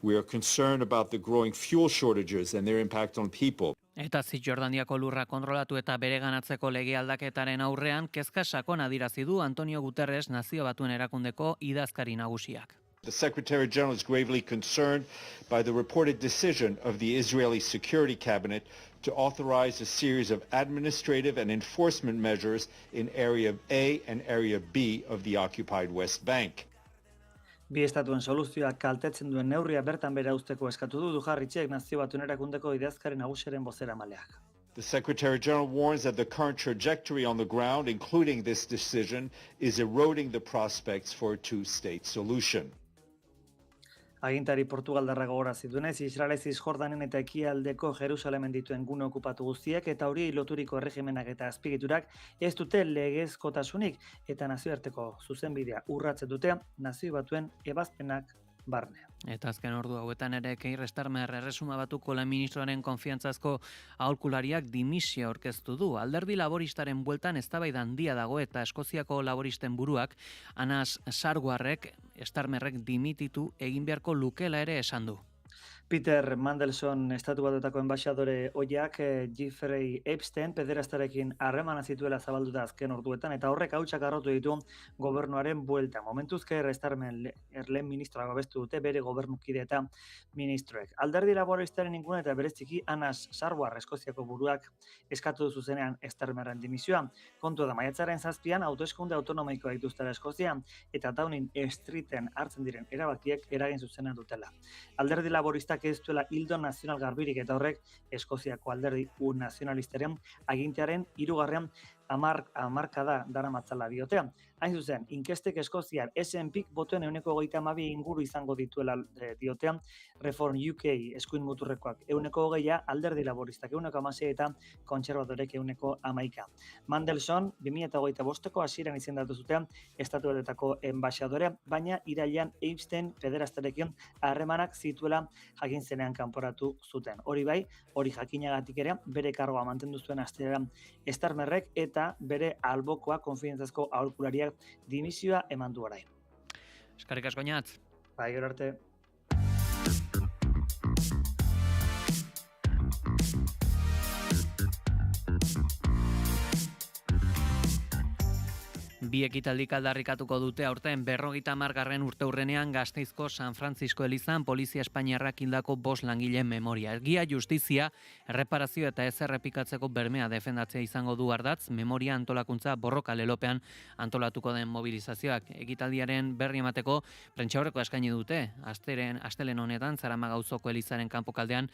We are concerned about the growing fuel shortages and their impact on people. Eta Zisjordaniako lurra kontrolatu eta bereganatzeko lege aldaketaren aurrean, kezka sakon adirazi du Antonio Guterres Nazio Batuen Erakundeko idazkari nagusiak. The Secretary General is gravely concerned by the reported decision of the Israeli Security Cabinet to authorize a series of administrative and enforcement measures in Area A and Area B of the occupied West Bank. Bi estatuen soluzioak kaltetzen duen neurria bertan bera usteko eskatu du Dujarritzek Nazio Batuen Erakundeko idazkari nagusiaren bozeramaleak. The Secretary General warns that the current trajectory on the ground, including this decision, is eroding the prospects for a two-state solution. Agintari Portugaldarra gogorarazi duenez, Israel Zisjordanen eta ekialdeko Jerusalemen dituen gune okupatu guztiek eta hori loturiko erregimenak eta azpigiturak ez dute legezkotasunik eta nazioarteko zuzenbidea urratzen dute Nazio Batuen ebazpenak barne. Eta azken ordu hauetan ere Keir Starmer Erresuma Batuko lan ministroaren konfiantzazko aholkulariak dimisioa aurkeztu du. Alderdi laboristaren bueltan eztabaida handia dago eta Eskoziako laboristen buruak Anas Sarwarrek Starmerrek dimititu egin beharko lukela ere esan du. Peter Mandelson, Estatu Batuetako enbaxadore ohiak, Jeffrey Epstein pederaztarekin harremana zituela zabalduta azken orduetan eta horrek hautsak arrotu ditu gobernuaren buelta. Momentuz Keir Starmer lehen ministroa babestu dute bere gobernukide eta ministroek. Alderdi laboristaren ingune eta bereziki Anas Sarwar Eskoziako buruak eskatu zuzenean Starmerren dimisioa. Kontu da maiatzaren 7an hauteskunde autonomikoa dituztela Eskozia eta Downing Streeten hartzen diren erabakiek eragin zuzena dutela. Alderdi laborista ez duela hildo nazional garbirik eta horrek Eskoziako alderdi nazionalistaren agintearen 3. hamarkada daramatzala diotea. Hain zuzen, inkestek Eskozian S&Pk botoen 22% inguru izango dituela diotea, Reform UK eskuin muturrekoak 20%, Alderdi Laboristak 16% eta Kontserbadorek 11%. Mandelson 2025ko hasieran izendatu zuten Estatu Batuetako enbaxadorea, baina irailean Epstein pederaztarekin harremanak zituela jakin zenean kanporatu zuten. Hori bai, hori jakinagatik ere bere kargoa mantendu zuen astelehenean Starmerrek eta bere albokoa konfidentzazko aholkulariak dimisioa eman du orain. Eskerrik asko Oñatz. Bai, gero arte. Bi ekitaldik aldarrikatuko dute aurten 50. urteurrenean Gasteizko San Francisco elizan polizia espainiarrak hildako 5 langileen memoria. Egia, justizia, erreparazio eta ez errepikatzeko bermea defendatzea izango du ardatz, memoria antolakuntza borroka lelopean antolatuko den mobilizazioak. Ekitaldiaren berri emateko prentsaurrekoa eskaini dute. Astelen honetan Zaramaga auzoko elizaren kanpokaldean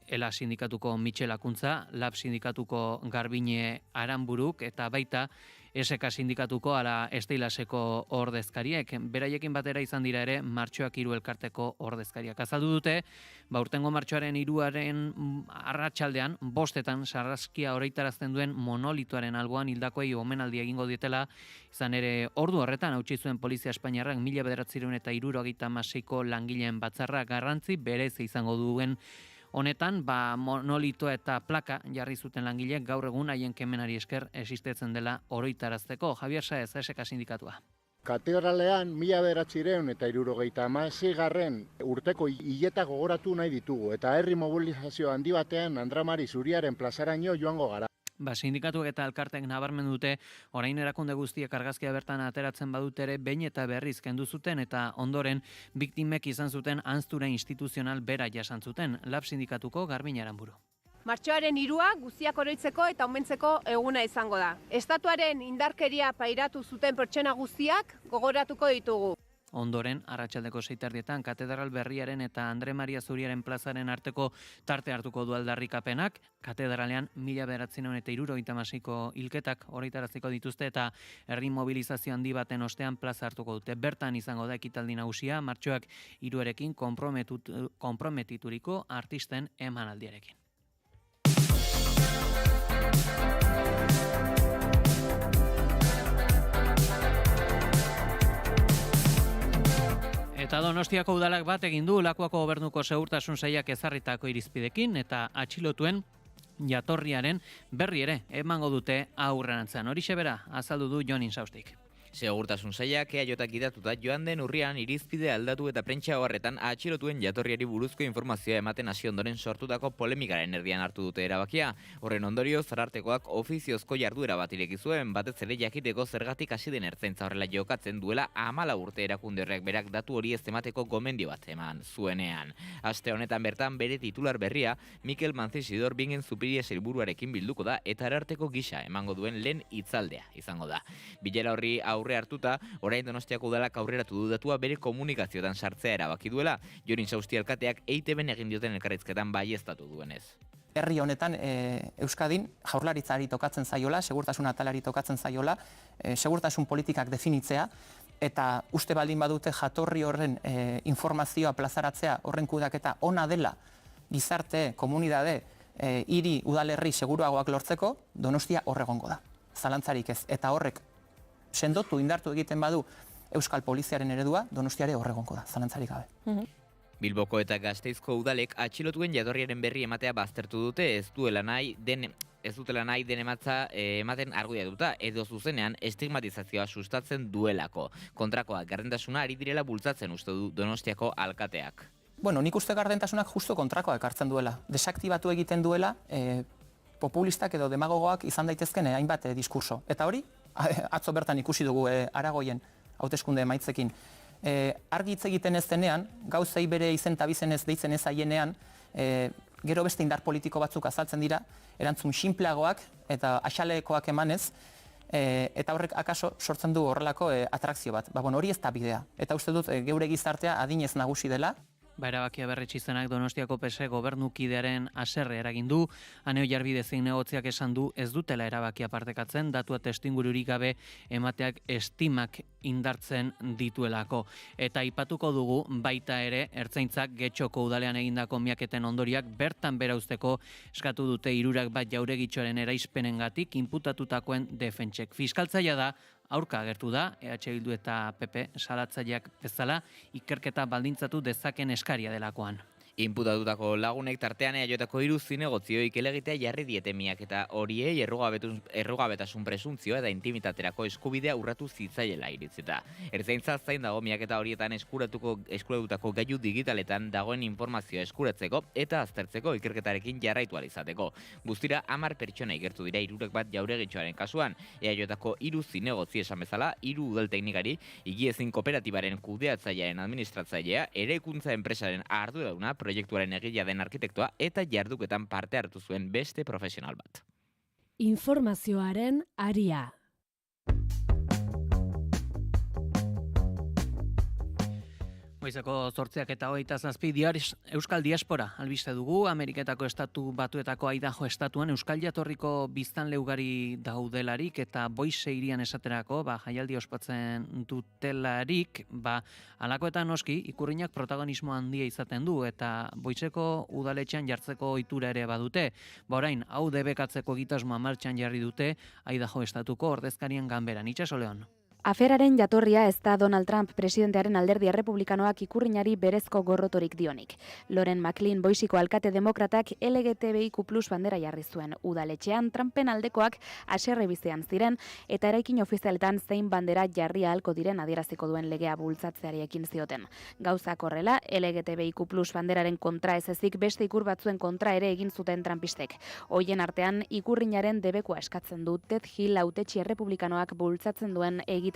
ELA sindikatuko Michel Akuntza, LAB sindikatuko Garbine Aranburuk eta baita SK sindikatuko ala Esteilaseko ordezkariek. Beraiekin batera izan dira ere Martxoak 3 elkarteko ordezkariak. Azaldu dute, urtengo martxoaren 3 arratsaldean 5 sarraskia oraitarazten duen monolitoaren alboan hildakoei omenaldi egingo dietela, izan ere ordu horretan hautsi zuen polizia espainiarrak 1976ko langileen batzarra garrantzi berez izango duen. Honetan, monolito eta plaka jarri zuten langileek gaur egun haien kemenari esker existitzen dela oroitarazteko. Javier Saez, SK sindikatua. Katedralean 1976 urteko hileta gogoratu nahi ditugu eta herri mobilizazio handi batean Andramari Zuriaren plazaraino joango gara. Sindikatuek eta elkartek nabarmen dute, orain erakunde guztiek argazkia bertan ateratzen badut ere behin eta berriz kendu zuten eta ondoren biktimek izan zuten hanztura instituzional bera jasan zuten. LAB sindikatuko Garbine Aranburu. Martxoaren 3 guztiak oroitzeko eta omentzeko eguna izango da. Estatuaren indarkeria pairatu zuten pertsona guztiak gogoratuko ditugu. Ondoren, arratsaldeko 6:00 katedral berriaren eta Andre Maria Zuriaren plazaren arteko tarte hartuko du aldarrikapenak. Katedralean 1976ko hilketak oroitaraziko dituzte eta herri mobilizazio handi baten ostean plaza hartuko dute. Bertan izango da ekitaldi nagusia, Martxoak 3 konprometituriko artisten emanaldiarekin. Eta Donostiako udalak bat egin du Lakuako Gobernuko Segurtasun Sailak ezarritako irizpidekin eta atxilotuen jatorriaren berri ere emango dute aurrerantzean. Horixe bera azaldu du Jon Insaustik. Segurtasun Sailak EAJak idatuta joan den urrian irizpide aldatu eta prentsa horretan atxilotuen jatorriari buruzko informazioa ematen hasi ondoren sortutako polemikaren erdian hartu dute erabakia. Horren ondorio Arartekoak ofiziozko jarduera bat ireki zuen, batez ere jakiteko zergatik hasi den ertzaintza horrela jokatzen duela 14 urte erakunde horrek berak datu hori ez emateko gomendio bat eman zuenean. Aste honetan bertan bere titular berria Mikel Manzisidor Bingen Zupiria sailburuarekin bilduko da eta Ararteko gisa emango duen lehen hitzaldea izango da. Bilera horri aurre hartuta, orain Donostiako udalak aurreratu du datua bere komunikazioetan sartzea erabaki duela, Jon Insausti alkateak EITBn egin dioten elkarrizketan baieztatu duenez. Herri honetan Euskadin jaurlaritzari tokatzen zaiola, segurtasun atalari tokatzen zaiola, segurtasun politikak definitzea, eta uste baldin badute jatorri horren informazioa plazaratzea horren kudeaketa ona dela gizarte, komunidade, hiri udalerri seguruagoak lortzeko, Donostia horregongo da. Zalantzarik ez, eta horrek sendotu indartu egiten badu Euskal Poliziaren eredua, Donostiare horregonko da, zalantzarik gabe. Bilboko eta Gasteizko udalek atxilotuen jatorriaren berri ematea baztertu dute, ez dutela nahi den ematen argudiatuta edo zuzenean estigmatizazioa sustatzen duelako. Kontrakoa, gardentasuna ari direla bultzatzen uste du Donostiako alkateak. Bueno, nik uste gardentasunak justo kontrakoa ekartzen duela. Desaktibatu egiten duela populistak edo demagogoak izan daitezken hainbat diskurso. Eta hori, atzo bertan ikusi dugu Aragoien hauteskunde emaitzekin. Argi hitz egiten ez denean, gauzei bere izen eta bizenez deitzen ez aienean, gero beste indar politiko batzuk azaltzen dira, erantzun sinpleagoak eta axalekoak emanez, eta horrek akaso sortzen du horrelako atrakzio bat. Hori ez da bidea. Eta uste dut geure gizartea adinez nagusi dela, Erabakia berretsi zenak Donostiako PSE gobernukidearen haserre eragin du. Ane Oiarbide zein negotziak esan du ez dutela erabakia partekatzen, datua testuingururik gabe emateak estimak indartzen dituelako. Eta aipatuko dugu baita ere Ertzaintzak Getxoko udalean egindako miaketen ondoriak bertan bera uzteko eskatu dute 3 bat jauregitxoaren eraispenengatik inputatutakoen defentsek. Fiskaltzaia da aurka agertu da, EH Bildu eta PP salatzaileak bezala ikerketa baldintzatu dezaken eskaria delakoan. Inputatutako lagunek tartean EAJko 3 zinegotzioi elegitea jarri diete miaketa horiei errugabetasun presuntzioa eta intimitaterako eskubidea urratu zitzaiela iritzita. Ertzaintza zain dago miaketa horietan eskuratutako gailu digitaletan dagoen informazioa eskuratzeko eta aztertzeko ikerketarekin jarraitu ahal izateko. Guztira 10 pertsona ikertu dira 3 bat jauregitxoaren kasuan. EAJko 3 zinegotzi esan bezala, 3 udal teknikari, Higiezin kooperatibaren kudeatzailearen administratzailea, eraikuntza enpresaren arduraduna, proiektuaren egilea den arkitektoa eta jarduketan parte hartu zuen beste profesional bat. Informazioaren aria. Goizeko 8:27 Euskal Diaspora albiste dugu. Ameriketako estatu batuetako Idaho estatuan euskal jatorriko biztanle ugari daudelarik eta Boise hirian esaterako jaialdi ospatzen dutelarik, halakoetan noski ikurrinak protagonismo handia izaten du eta Boiseko udaletxean jartzeko ohitura ere badute. Orain hau debekatzeko egitasmoa martxan jarri dute Idaho estatuko ordezkarien ganberan. Itxaso Leon. Aferaren jatorria ez da Donald Trump presidentearen alderdi errepublikanoak ikurrinari berezko gorrotorik dionik. Loren McLean Boiseko alkate demokratak LGTBIQ+ bandera jarri zuen udaletxean Trumpen aldekoak haserre bizian ziren eta eraikin ofizialetan zein bandera jarri ahalko diren adieraziko duen legea bultzatzeari ekin zioten. Gauzak horrela, LGTBIQ+ banderaren kontra ez ezik beste ikur batzuen kontra ere egin zuten trumpistek. Hoien artean ikurrinaren debekua eskatzen du Ted Hill hautetsi errepublikanoak bultzatzen duen egitasmoak.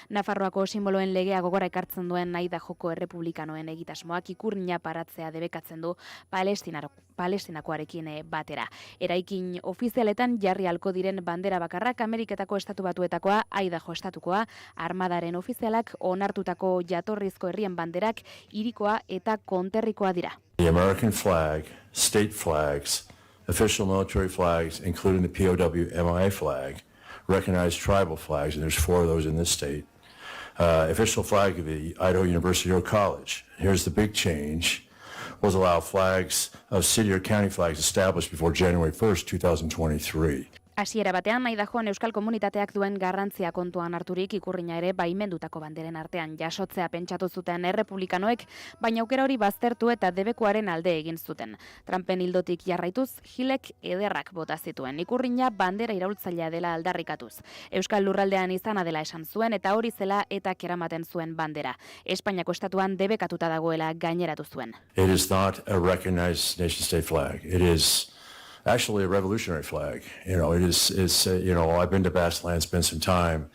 Nafarroako simboloen legea gogora ekartzen duen Idahoko errepublikanoen egitasmoak ikurrina paratzea debekatzen du Palestinakoarekin batera. Eraikin ofizialetan jarri halko diren bandera bakarrak Ameriketako estatu batuetakoa, Idaho estatukoa, armadaren ofizialak onartutako jatorrizko herrien banderak hirikoa eta konterrikoa dira. The American flag, state flags, official military flags, including the POW MIA flag, recognized tribal flags, and there's 4 of those in this state. Official flag of the Idaho University or College. Here's the big change, was allow flags of city or county flags established before January 1st, 2023. Hasiera batean, Idahoan euskal komunitateak duen garrantzia kontuan harturik ikurrina ere baimendutako banderen artean jasotzea pentsatu zuten errepublikanoek, baina aukera hori baztertu eta debekuaren alde egin zuten. Trumpen ildotik jarraituz, Hillek ederrak bota zituen. Ikurrina bandera iraultzailea dela aldarrikatuz. Euskal lurraldean izana dela esan zuen eta hori zela eta keramaten zuen bandera. Espainiako estatuan debekatuta dagoela gaineratu zuen. It is not a recognized nation-state flag. It is actually a revolutionary flag. I've been to Basque Land, spent some time,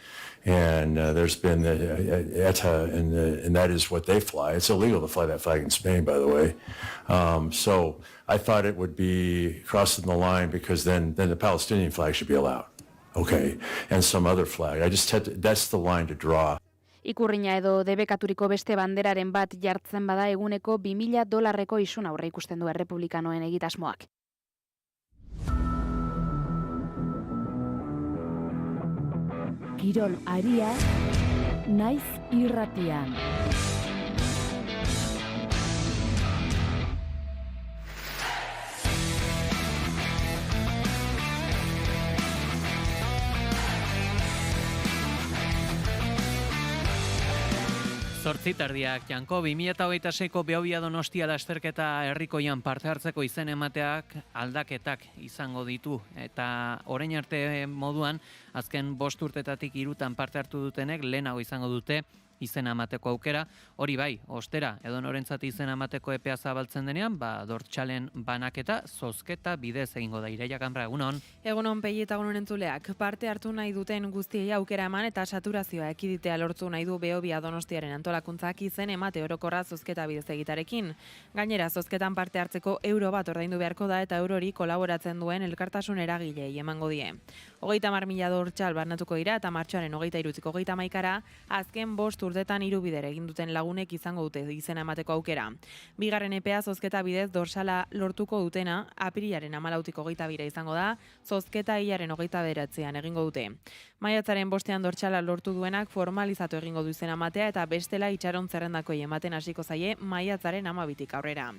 and there's been the ETA, and that is what they fly. It's illegal to fly that flag in Spain, by the way. So I thought it would be crossing the line because then the Palestinian flag should be allowed. Okay, and some other flag. That's the line to draw. Ikurrina edo debekaturiko beste banderaren bat jartzen bada eguneko $2,000 isun aurre ikusten du errepublikanoen egitasmoak. Kirol aria, naiz irratian. Zortzitardiak, Janko, 2026ko Behobia Donostia lasterketa herrikoian parte hartzeko izen emateak aldaketak izango ditu. Eta orain arte moduan, azken 5 urtetatik 3 parte hartu dutenek lehenago izango dute izena emateko aukera. Hori bai, ostera, edonorentzat izena emateko epea zabaltzen denean, dortxalen banaketa, zozketa bidez egingo da. Ireia Kanbra, egunon? Egunon Pei eta egunon entzuleak. Parte hartu nahi duten guztiei aukera eman eta saturazioa ekiditea lortu nahi du Behobia Donostiaren antolakuntzak izen emate orokorra zozketa bidez egitarekin. Gainera, zozketan parte hartzeko euro bat ordaindu beharko da eta eurori kolaboratzen duen elkartasun eragilei emango die. 30.000 dortxal barnatuko dira eta martxoaren 23-ko 31-ra azken 5 urtetan 3 bider egin duten lagunek izango dute izena emateko aukera. Bigarren epea zozketa bidez dorsala lortuko dutena apirilaren 14tik 22 izango da, zozketa hilaren 29ean egingo dute. Maiatzaren 5ean dorsala lortu duenak formalizatu egingo du izena ematea eta bestela itxaron zerrendakoi ematen hasiko zaie maiatzaren 12tik aurrera.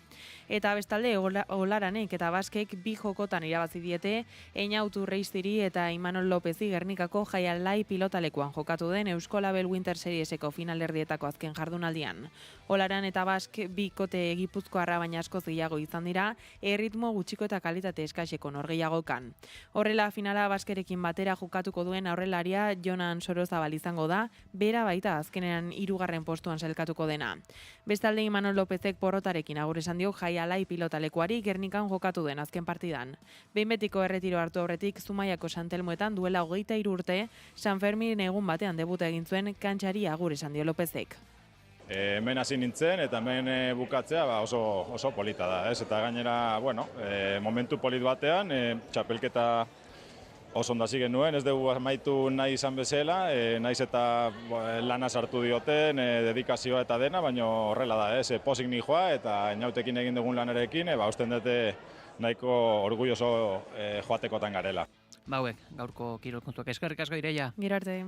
Eta bestalde Olaranek eta Baskek 2 jokotan irabazi diete Eñautu Reistiri eta Imanol Lopezi Gernikako Jaialai pilotalekuan jokatu den Eusko Label Winter Serieseko finalerdietako azken jardunaldian. Olaran eta Bask 2 kote gipuzkoarra baina askoz gehiago izan dira, erritmo gutxiko eta kalitate eskaseko norgehiagokan. Horrela finala Baskerekin batera jokatuko duen aurrelaria Jonan Sorozabal izango da, bera baita azkenean 3. postuan sailkatuko dena. Bestalde Imanol Lopezek porrotarekin agur esan dio Jaialai pilotalekuari Gernikan jokatu den azken partidan. Behin betiko erretiro hartu aurretik Zumaiako Santelmoetan duela 23 urte San Fermin egun batean debuta egin zuen kantxari agur esan dio Lopezek. Hemen hasi nintzen eta hemen bukatzea oso polita da, ez? Eta gainera, momentu polit batean, txapelketa oso ondo hasi genuen, ez dugu amaitu nahi izan bezala, naiz eta lana sartu dioten, dedikazioa eta dena, baina horrela da, ez? Pozik nijoa eta Eñautekin egin dugun lanarekin, usten dute nahiko orgulloso joatekotan garela. Bauek, gaurko kirol kontuak. Eskerrik asko Ireia. Gero arte.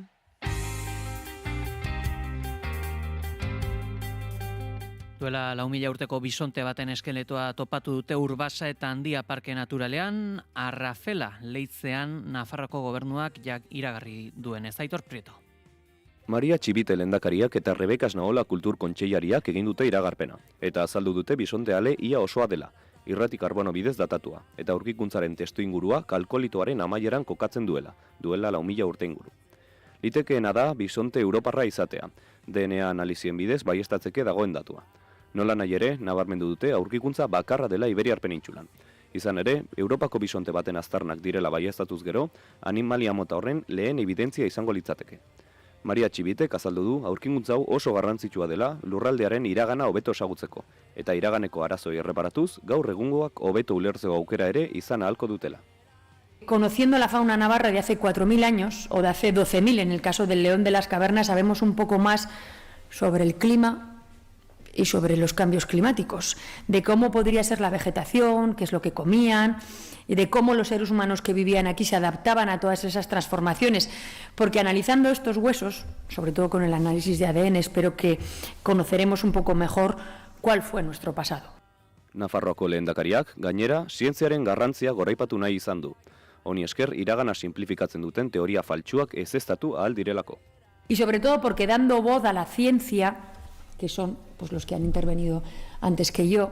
Duela 4.000 urteko bisonte baten eskeletoa topatu dute Urbasa eta Handia Parke Naturalean, Arrafela leitzean Nafarroko gobernuak iragarri duenez. Aitor Prieto. Maria Txibite lehendakariak eta Rebekas Naola Kultur Kontseilariak egin dute iragarpena, eta azaldu dute bisonte ale ia osoa dela, irrati karbono bidez datatua, eta aurkikuntzaren testuingurua kalkolitoaren amaieran kokatzen duela 4.000 urte inguru. Litekeena da bisonte europarra izatea, DNA analizien bidez baiestatzeke dagoen datua. Nola nahi ere, nabarmendu dute aurkikuntza bakarra dela Iberiar penintsulan. Izan ere, Europako bisonte baten aztarnak direla baiestatuz gero, animalia mota horren lehen evidentzia izango litzateke. Maria Txibitek azaldu du aurkikuntza hau oso garrantzitsua dela lurraldearen iragana hobeto ezagutzeko, eta iraganeko arazoi erreparatuz gaur egungoak hobeto ulertzeko aukera ere izan ahalko dutela. Conociendo la fauna navarra de hace 4.000 años, o de hace 12.000 en el caso del león de las cavernas, sabemos un poco más sobre el clima y sobre los cambios climáticos, de cómo podría ser la vegetación, qué es lo que comían, y de cómo los seres humanos que vivían aquí se adaptaban a todas esas transformaciones. Porque analizando estos huesos, sobre todo con el análisis de ADN, espero que conoceremos un poco mejor cuál fue nuestro pasado. Nafarroako lehendakariak, gainera, zientziaren garrantzia goraipatu nahi izan du. Honi esker, iragana simplifikatzen duten teoria faltsuak ezeztatu ahal direlako. Y sobre todo porque dando voz a la ciencia, que son pues, los que han intervenido antes que yo,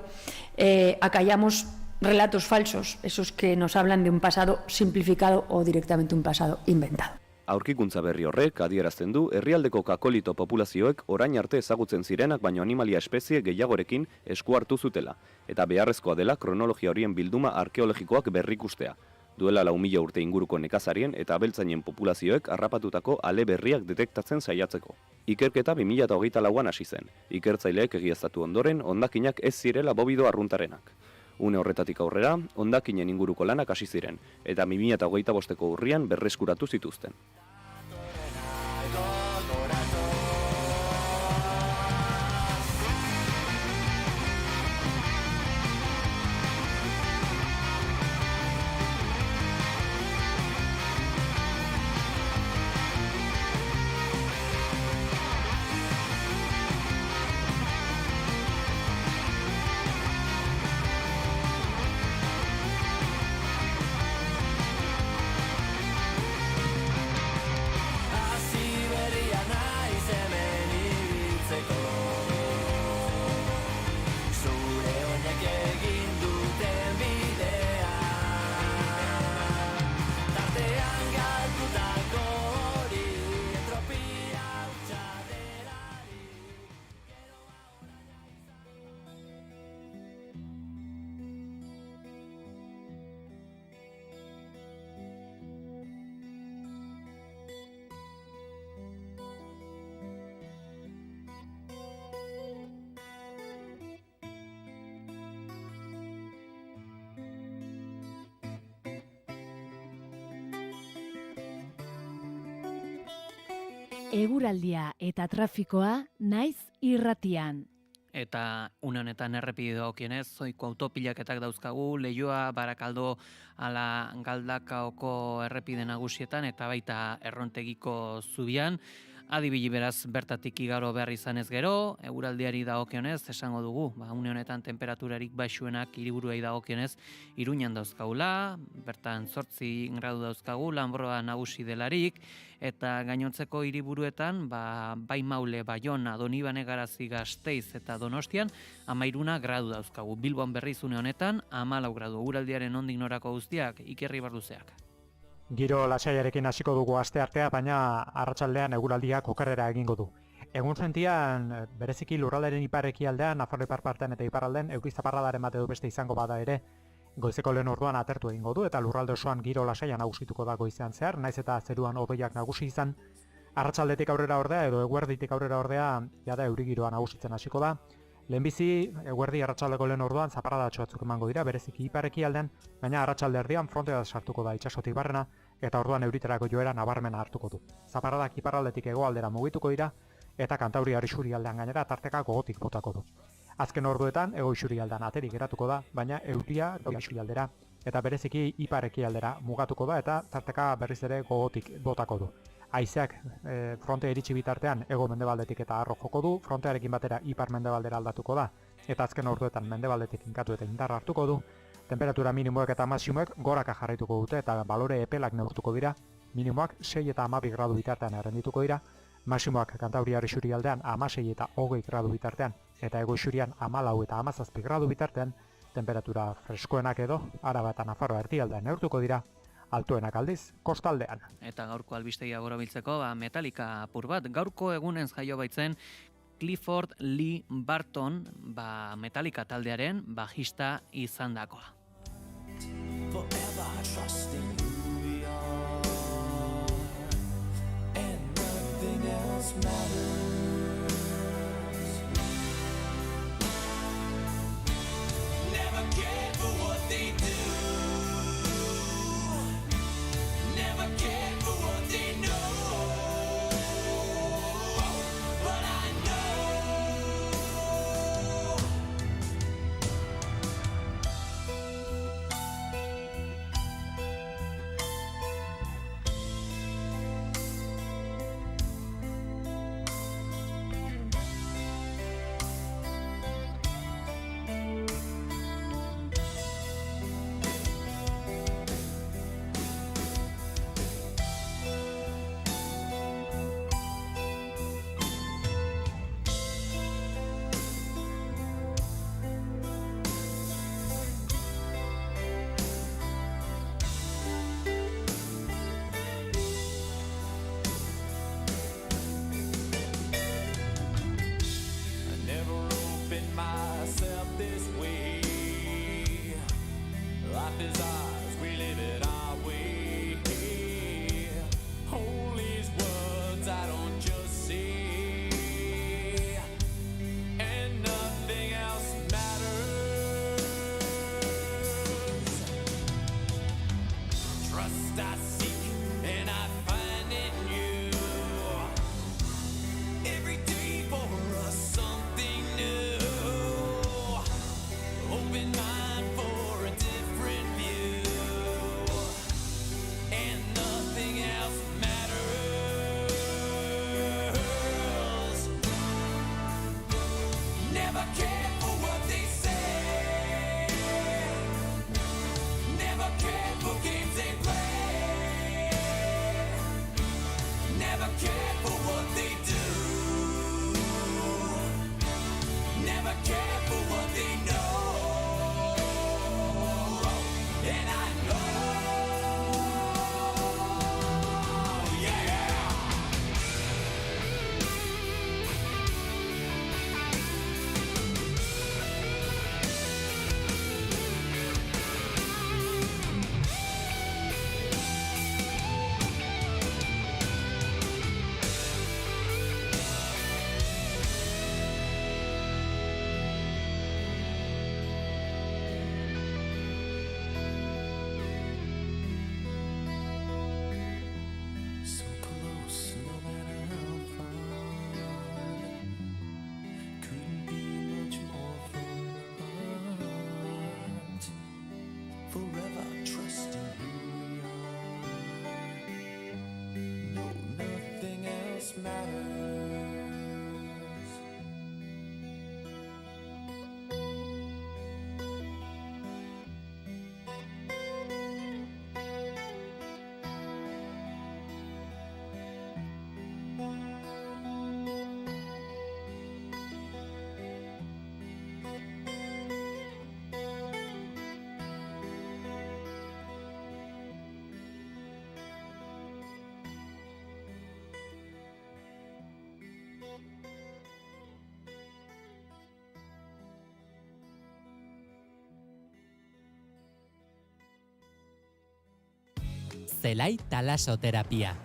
acallamos relatos falsos, esos que nos hablan de un pasado simplificado o directamente un pasado inventado. Aurkikuntza berri horrek adierazten du herrialdeko kakolito populazioek orain arte ezagutzen zirenak baino animalia espezie gehiagorekin esku hartu zutela, eta beharrezkoa dela kronologia horien bilduma arkeologikoak berrikustea. Duela 4.000 urte inguruko nekazarien eta abeltzainen populazioek harrapatutako ale berriak detektatzen saiatzeko. Ikerketa 2024an hasi zen. Ikertzaileek egiaztatu ondoren hondakinak ez zirela bobido arruntarenak. Une horretatik aurrera, hondakinen inguruko lanak hasi ziren, eta 2025ko urrian berreskuratu zituzten. eguraldia eta trafikoa naiz irratian. Eta une honetan errepide dagokienez, zoiko autopilaketak dauzkagu, Leioa, Barakaldo, ala Galdakaoko errepide nagusietan eta baita Errontegiko zubian. Adibili beraz bertatik igaro behar izanez gero, eguraldiari dagokionez esango dugu, une honetan temperaturarik baixuenak hiriburuei dagokionez Iruñan dauzkagula, bertan 8 gradu dauzkagu, Lanbroa nagusi delarik, eta gainontzeko hiriburuetan bai Maule, Baiona, Donibane, Garazi, Gasteiz eta Donostian 13 gradu dauzkagu. Bilbon berriz une honetan 14 gradu. Eguraldiaren nondik norako guztiak, Ikerri Barduzeak. Giro lasaiarekin hasiko dugu asteartea, baina arratsaldean eguraldiak okerrera egingo du. Egun sentian, bereziki lurralderen ipar-ekialdean, Nafarro ipar partean eta iparralden, euri zaparradaren bat edo beste izango bada ere, goizeko lehen orduan atertu egingo du, eta lurralde osoan giro lasaia nagusituko da goizean zehar, naiz eta zeruan hodeiak nagusi izan, arratsaldetik aurrera ordea edo eguerditik aurrera ordea, jada euri giroa nagusitzen hasiko da. Lehenbizi, eguerdi arratsaldeko lehen orduan zaparradatxo batzuk emango dira, bereziki ipar-ekialdean, baina arratsalde erdian frontea sartuko da itsasotik barrena, eta orduan euriterako joera nabarmena hartuko du. Zaparradak iparraldetik hegoaldera mugituko dira, eta Kantauriar isurialdean gainera tarteka gogotik botako du. Azken orduetan, hego isurialdean aterik geratuko da, baina euria isurialdera, eta bereziki ipar-ekialdera mugatuko da, eta tarteka berriz ere gogotik botako du. Haizeak frontea iritsi bitartean hego mendebaldetik eta harro joko du, frontearekin batera ipar mendebaldera aldatuko da, eta azken orduetan mendebaldetik inkatu eta indarra hartuko du. Temperatura minimoek eta maximoek goraka jarraituko dute eta balore epelak neurtuko dira, minimoak 6 eta 12 gradu bitartean errendituko dira, maximoak Kantauriar isurialdean 16 eta 20 gradu bitartean, eta hego isurian 14 eta 17 gradu bitartean, temperatura freskoenak edo Araba eta Nafarroa erdialdean neurtuko dira, altuenak aldiz, kostaldean. Eta gaurko albistegia borobiltzeko, Metallica apur bat, gaurko egunez jaio baitzen Clifford Lee Barton, Metallica taldearen bajista izandakoa. forever trusting who we are. No, nothing else matters. Zelai talasoterapia.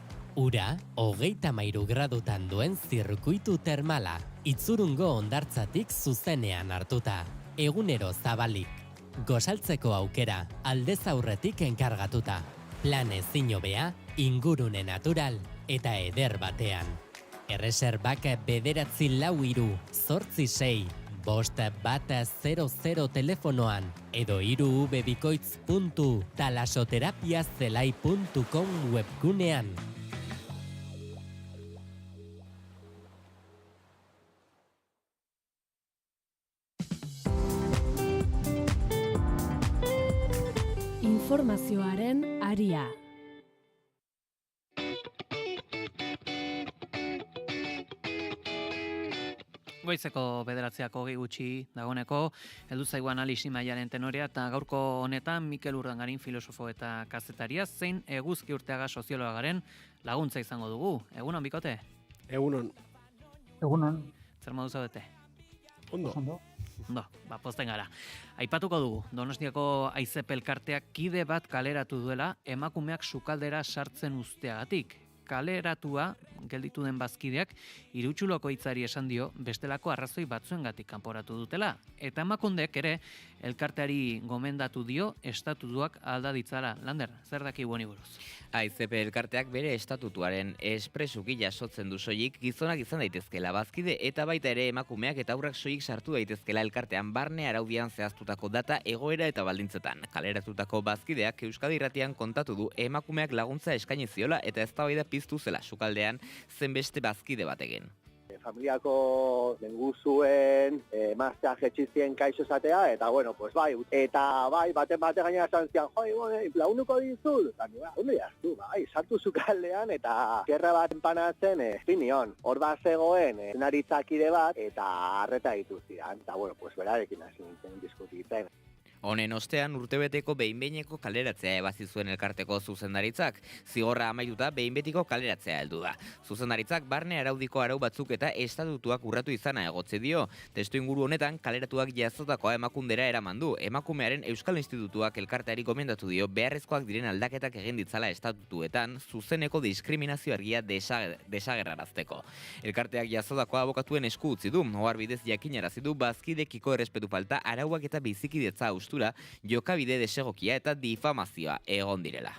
Ura, 33 gradutan duen zirkuitu termala. Itzurungo hondartzatik zuzenean hartuta. Egunero zabalik. Gosaltzeko aukera, aldez aurretik enkargatuta. Plan ezin hobea, ingurune natural eta eder batean. Erreserbak 943 5-1-00 telefonoan edo 3wbikoitz.talasoterapiazelai.com webgunean. Informazioaren aria. Goizeko 9:00 gutxi dagoneko, heldu zaigu analisi mailaren tenorea eta gaurko honetan Mikel Urdangarin filosofo eta kazetaria zein Eguzki Urteaga soziologaren laguntza izango dugu. Egunon, bikote? Egunon. Zer modu zaudete? Ondo. Ondo, pozten gara. Aipatuko dugu, Donostiako Aizepelkarteak kide bat kaleratu duela emakumeak sukaldera sartzen usteagatik. Kaleratua gelditu den bazkideak Irutxuloko hitzari esan dio bestelako arrazoi batzuengatik kanporatu dutela. Eta emakundek ere elkarteari gomendatu dio estatutuak alda ditzala. Lander, zer daki honi buruz? AIZP elkarteak bere estatutuaren espresuki jasotzen du soilik gizonak izan daitezkela bazkide eta baita ere emakumeak eta haurrak soilik sartu daitezkela elkartean barne araudian zehaztutako data, egoera eta baldintzetan. Kaleratutako bazkideak Euskadi Irratian kontatu du emakumeak laguntza eskaini ziola eta eztabaida piztu zela sukaldean zenbeste bazkide batekin. Familiako lenguzuen, emaztea jetxizien kaixo esatea, eta bueno, pues bai, eta bai, baten gainera esan zian, lagunuko dizut, eta nire, ondo jaztu, bai, sartu zukaldean, eta gerra bat enpanatzen, finion, hor bat zegoen, naritzakide bat, eta arreta dituztian, eta bueno, pues berarekin hasi nintzen diskutitzen. Honen ostean urtebeteko behin-behineko kaleratzea ebazi zuen elkarteko zuzendaritzak. Zigorra amaituta behin-betiko kaleratzea heldu da. Zuzendaritzak barne araudiko arau batzuk eta estatutuak urratu izana egotze dio. Testuinguru honetan kaleratuak jazotakoa emakundera eraman du. Emakumearen Euskal Institutuak elkarteari gomendatu dio beharrezkoak diren aldaketak egin ditzala estatutuetan zuzeneko diskriminazio argia desagerrarazteko. Elkarteak jazotakoa abokatuen esku utzi du. Ohar bidez jakinarazi du bazkidekiko errespetu falta, arauak eta bizikidetza jokabide desegokia eta difamazioa egon direla.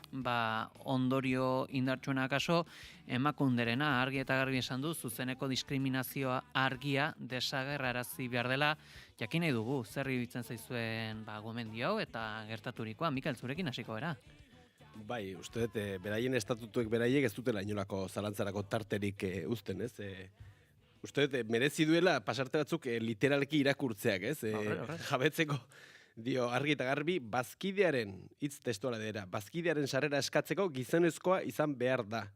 Ondorio indartsuena kaso, emakunderena argi eta garbi esan du zuzeneko diskriminazioa argia desagerrarazi behar dela. Jakin nahi dugu, zer iruditzen zaizuen gomendio hau eta gertaturikoa. Mikel, zurekin hasiko era? Bai, uste dut, beraien estatutuek beraiek ez dutela inolako zalantzarako tarterik uzten, ez? Uste dut, merezi duela pasarte batzuk literalki irakurtzeak, ez? Jabetzeko. Dio, argi eta garbi, bazkidearen, hitz testuala dira, bazkidearen sarrera eskatzeko gizonezkoa izan behar da.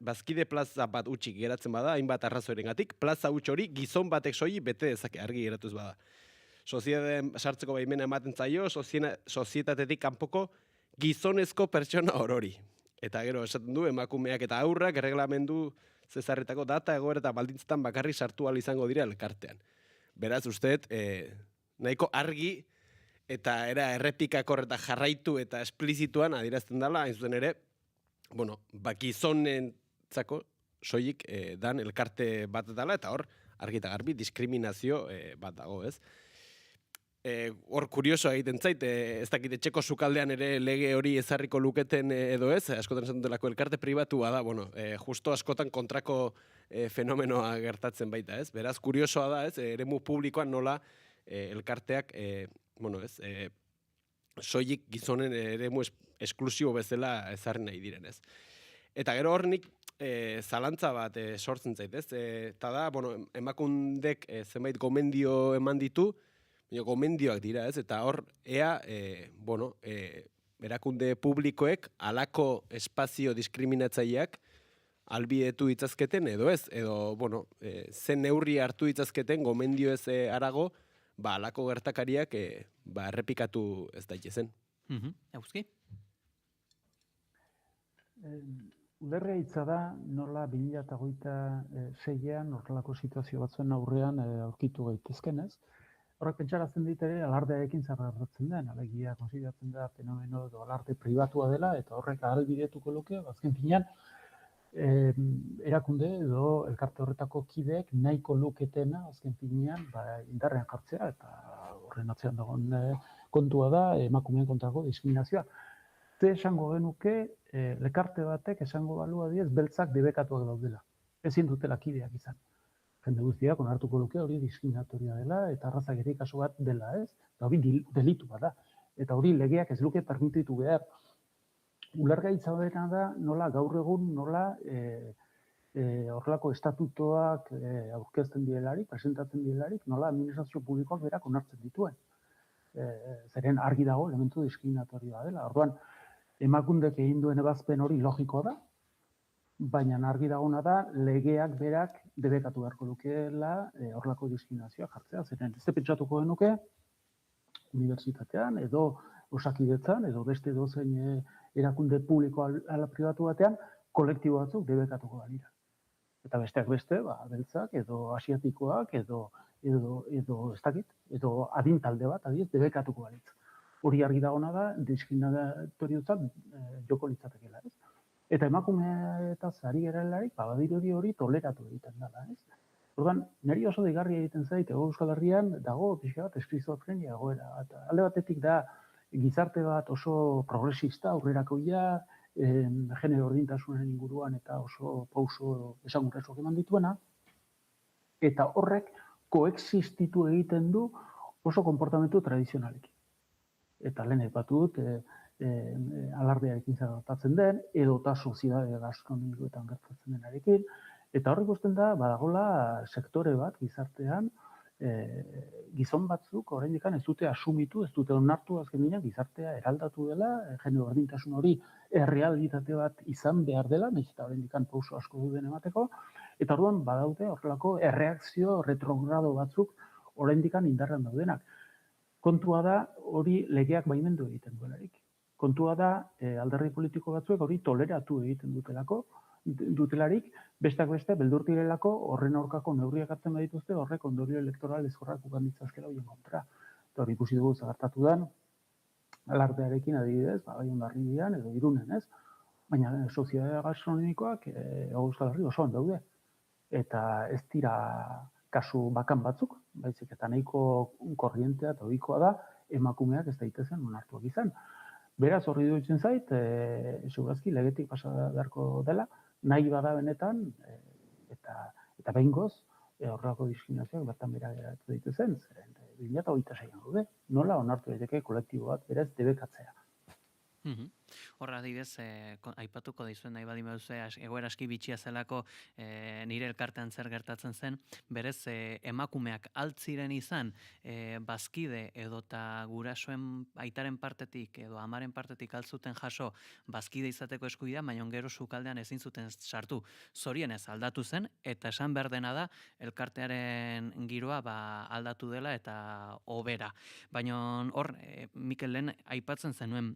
Bazkide plaza bat utxik geratzen bada, hainbat arrazoirengatik, plaza huts hori gizon batek soi bete dezake, argi geratuz bada. Sozietatean sartzeko baimena ematen zaio, sozietatetik kanpoko gizonezko pertsona orori. Eta gero esaten du, emakumeak eta aurrak erreglamendu zezarretako data egoera eta baldintzetan bakarrik sartu ahal izango dira elkartean. Beraz, usteet, nahiko argi eta era errepikakor eta jarraitu eta esplizituan adierazten dela, hain zuzen ere, gizonentzako soilik dan elkarte bat dela, eta hor, argi eta garbi, diskriminazio bat dago, ez? Hor kurioso egiten zait, ez dakit etxeko sukaldean ere lege hori ezarriko luketen edo ez, askotan esan delako elkarte pribatua da, justo askotan kontrako fenomenoa gertatzen baita, ez? Beraz, kuriosoa da, ez? Eremu publikoan nola elkarteak soilik gizonen eremu esklusibo bezala ezarri nahi direnez. Eta gero hor nik zalantza bat sortzen zait, ez? Eta da, emakundek zenbait gomendio eman ditu, gomendioak dira, ez? Eta hor, erakunde publikoek halako espazio diskriminatzaileak albidetu ditzazketen edo ez, edo, zen neurri hartu ditzazketen gomendio ez arago, halako gertakariak errepikatu ez daitezen. Eguzki? Ulerria hitza da nola 2026an horrelako situazio batzuen aurrean aurkitu gaitezkenez. Horrek pentsarazten dit ere alardearekin zer gertatzen den, alegia konsideratzen da fenomeno edo alarde pribatua dela eta horrek ahalbidetuko luke azken finean erakunde edo elkarte horretako kideek nahiko luketena azken finean indarrean jartzea eta horren atzean dagoen kontua da emakumeen kontrako diskriminazioa. Esango genuke elkarte batek esango balu adibidez beltzak debekatuak daudela. Ezin dutela kideak izan. Jende guztiak onartuko luke hori diskriminatoria dela eta arrazakeri kasu bat dela, ez? Eta hori delitu bat da. Eta hori legeak ez luke permititu behar. Ulergaitza dena da nola gaur egun nola horrelako estatutoak aurkezten direlarik, presentatzen direlarik, nola administrazio publikoak berak onartzen dituen. Zeren argi dago elementu diskriminatorioa dela. Orduan, emakundek egin duen ebazpen hori logikoa da, baina argi dagona da legeak berak debekatu beharko lukeela horrelako diskriminazioa jartzea. Zeren ez pentsatuko genuke unibertsitatean edo osakidetzan edo beste edozein erakunde publiko ala pribatu batean kolektibo batzuk debekatuko balira. Eta besteak beste, beltzak edo asiatikoak edo ez dakit, edo adintalde bat, adiez, debekatuko balitz. Hori argi dagona da, diskriminatoriotzat joko litzatekeela, ez? Eta emakumeetaz ari gerelarik, badirudi hori toleratu egiten dela, ez? Orduan, niri oso deigarria egiten zait, Euskal Herrian dago pixka bat eskizofrenia egoera. Alde batetik da, gizarte bat oso progresista, aurrerakoia, genero berdintasunaren inguruan eta oso pauso esangurrezkoak eman dituena, eta horrek koexistitu egiten du oso konportamentu tradizionalekin. Eta lehen aipatu dut, alardearekin gertatzen den, edota soziedade gastronomikoetan gertatzen denarekin, eta horrek ikusten da, badagola sektore bat gizartean, gizon batzuk oraindik ez dute asumitu, ez dute onartu azken finean gizartea eraldatu dela, genero berdintasun hori errealitate bat izan behar dela, nahiz eta oraindik pauso asko duen emateko, eta orduan badaude horrelako erreakzio retrogrado batzuk oraindik indarrean daudenak. Kontua da hori legeak baimendu egiten duelarik. Kontua da alderdi politiko batzuek hori toleratu egiten dutelarik, besteak beste beldurtirelako horren aurkako neurriak hartzen badituzte horrek ondorio elektoral ezkorrak ukan ditzazkela horien kontra. Eta hori ikusi dugu zagartatu den, alardearekin adibidez, bai Hondarribian edo Irunen, ez? Baina soziedade gastronomikoak Euskal Herri osoan daude. Eta ez dira kasu bakan batzuk, baizik eta nahiko korrientea eta ohikoa da emakumeak ez daitezen onartuak izan. Beraz, horri duitzen zait, segurazki legetik pasa beharko dela, nahi bada benetan, eta behingoz, horrelako diskriminazioak bertan bera geratu daitezen, zeren 2026an gaude, nola onartu daiteke kolektibo bat berez debekatzea. Horra adibidez, aipatuko dizuen nahi badin baduzu egoera aski bitxia zelako nire elkartean zer gertatzen zen, berez emakumeak altziren izan bazkide edota gurasoen aitaren partetik edo amaren partetik altzuten jaso bazkide izateko eskubidea, baina gero sukaldean ezin zuten sartu. Zorienez aldatu zen eta esan behar dena da elkartearen giroa aldatu dela eta hobera. Baina hor, Mikel lehen aipatzen zenuen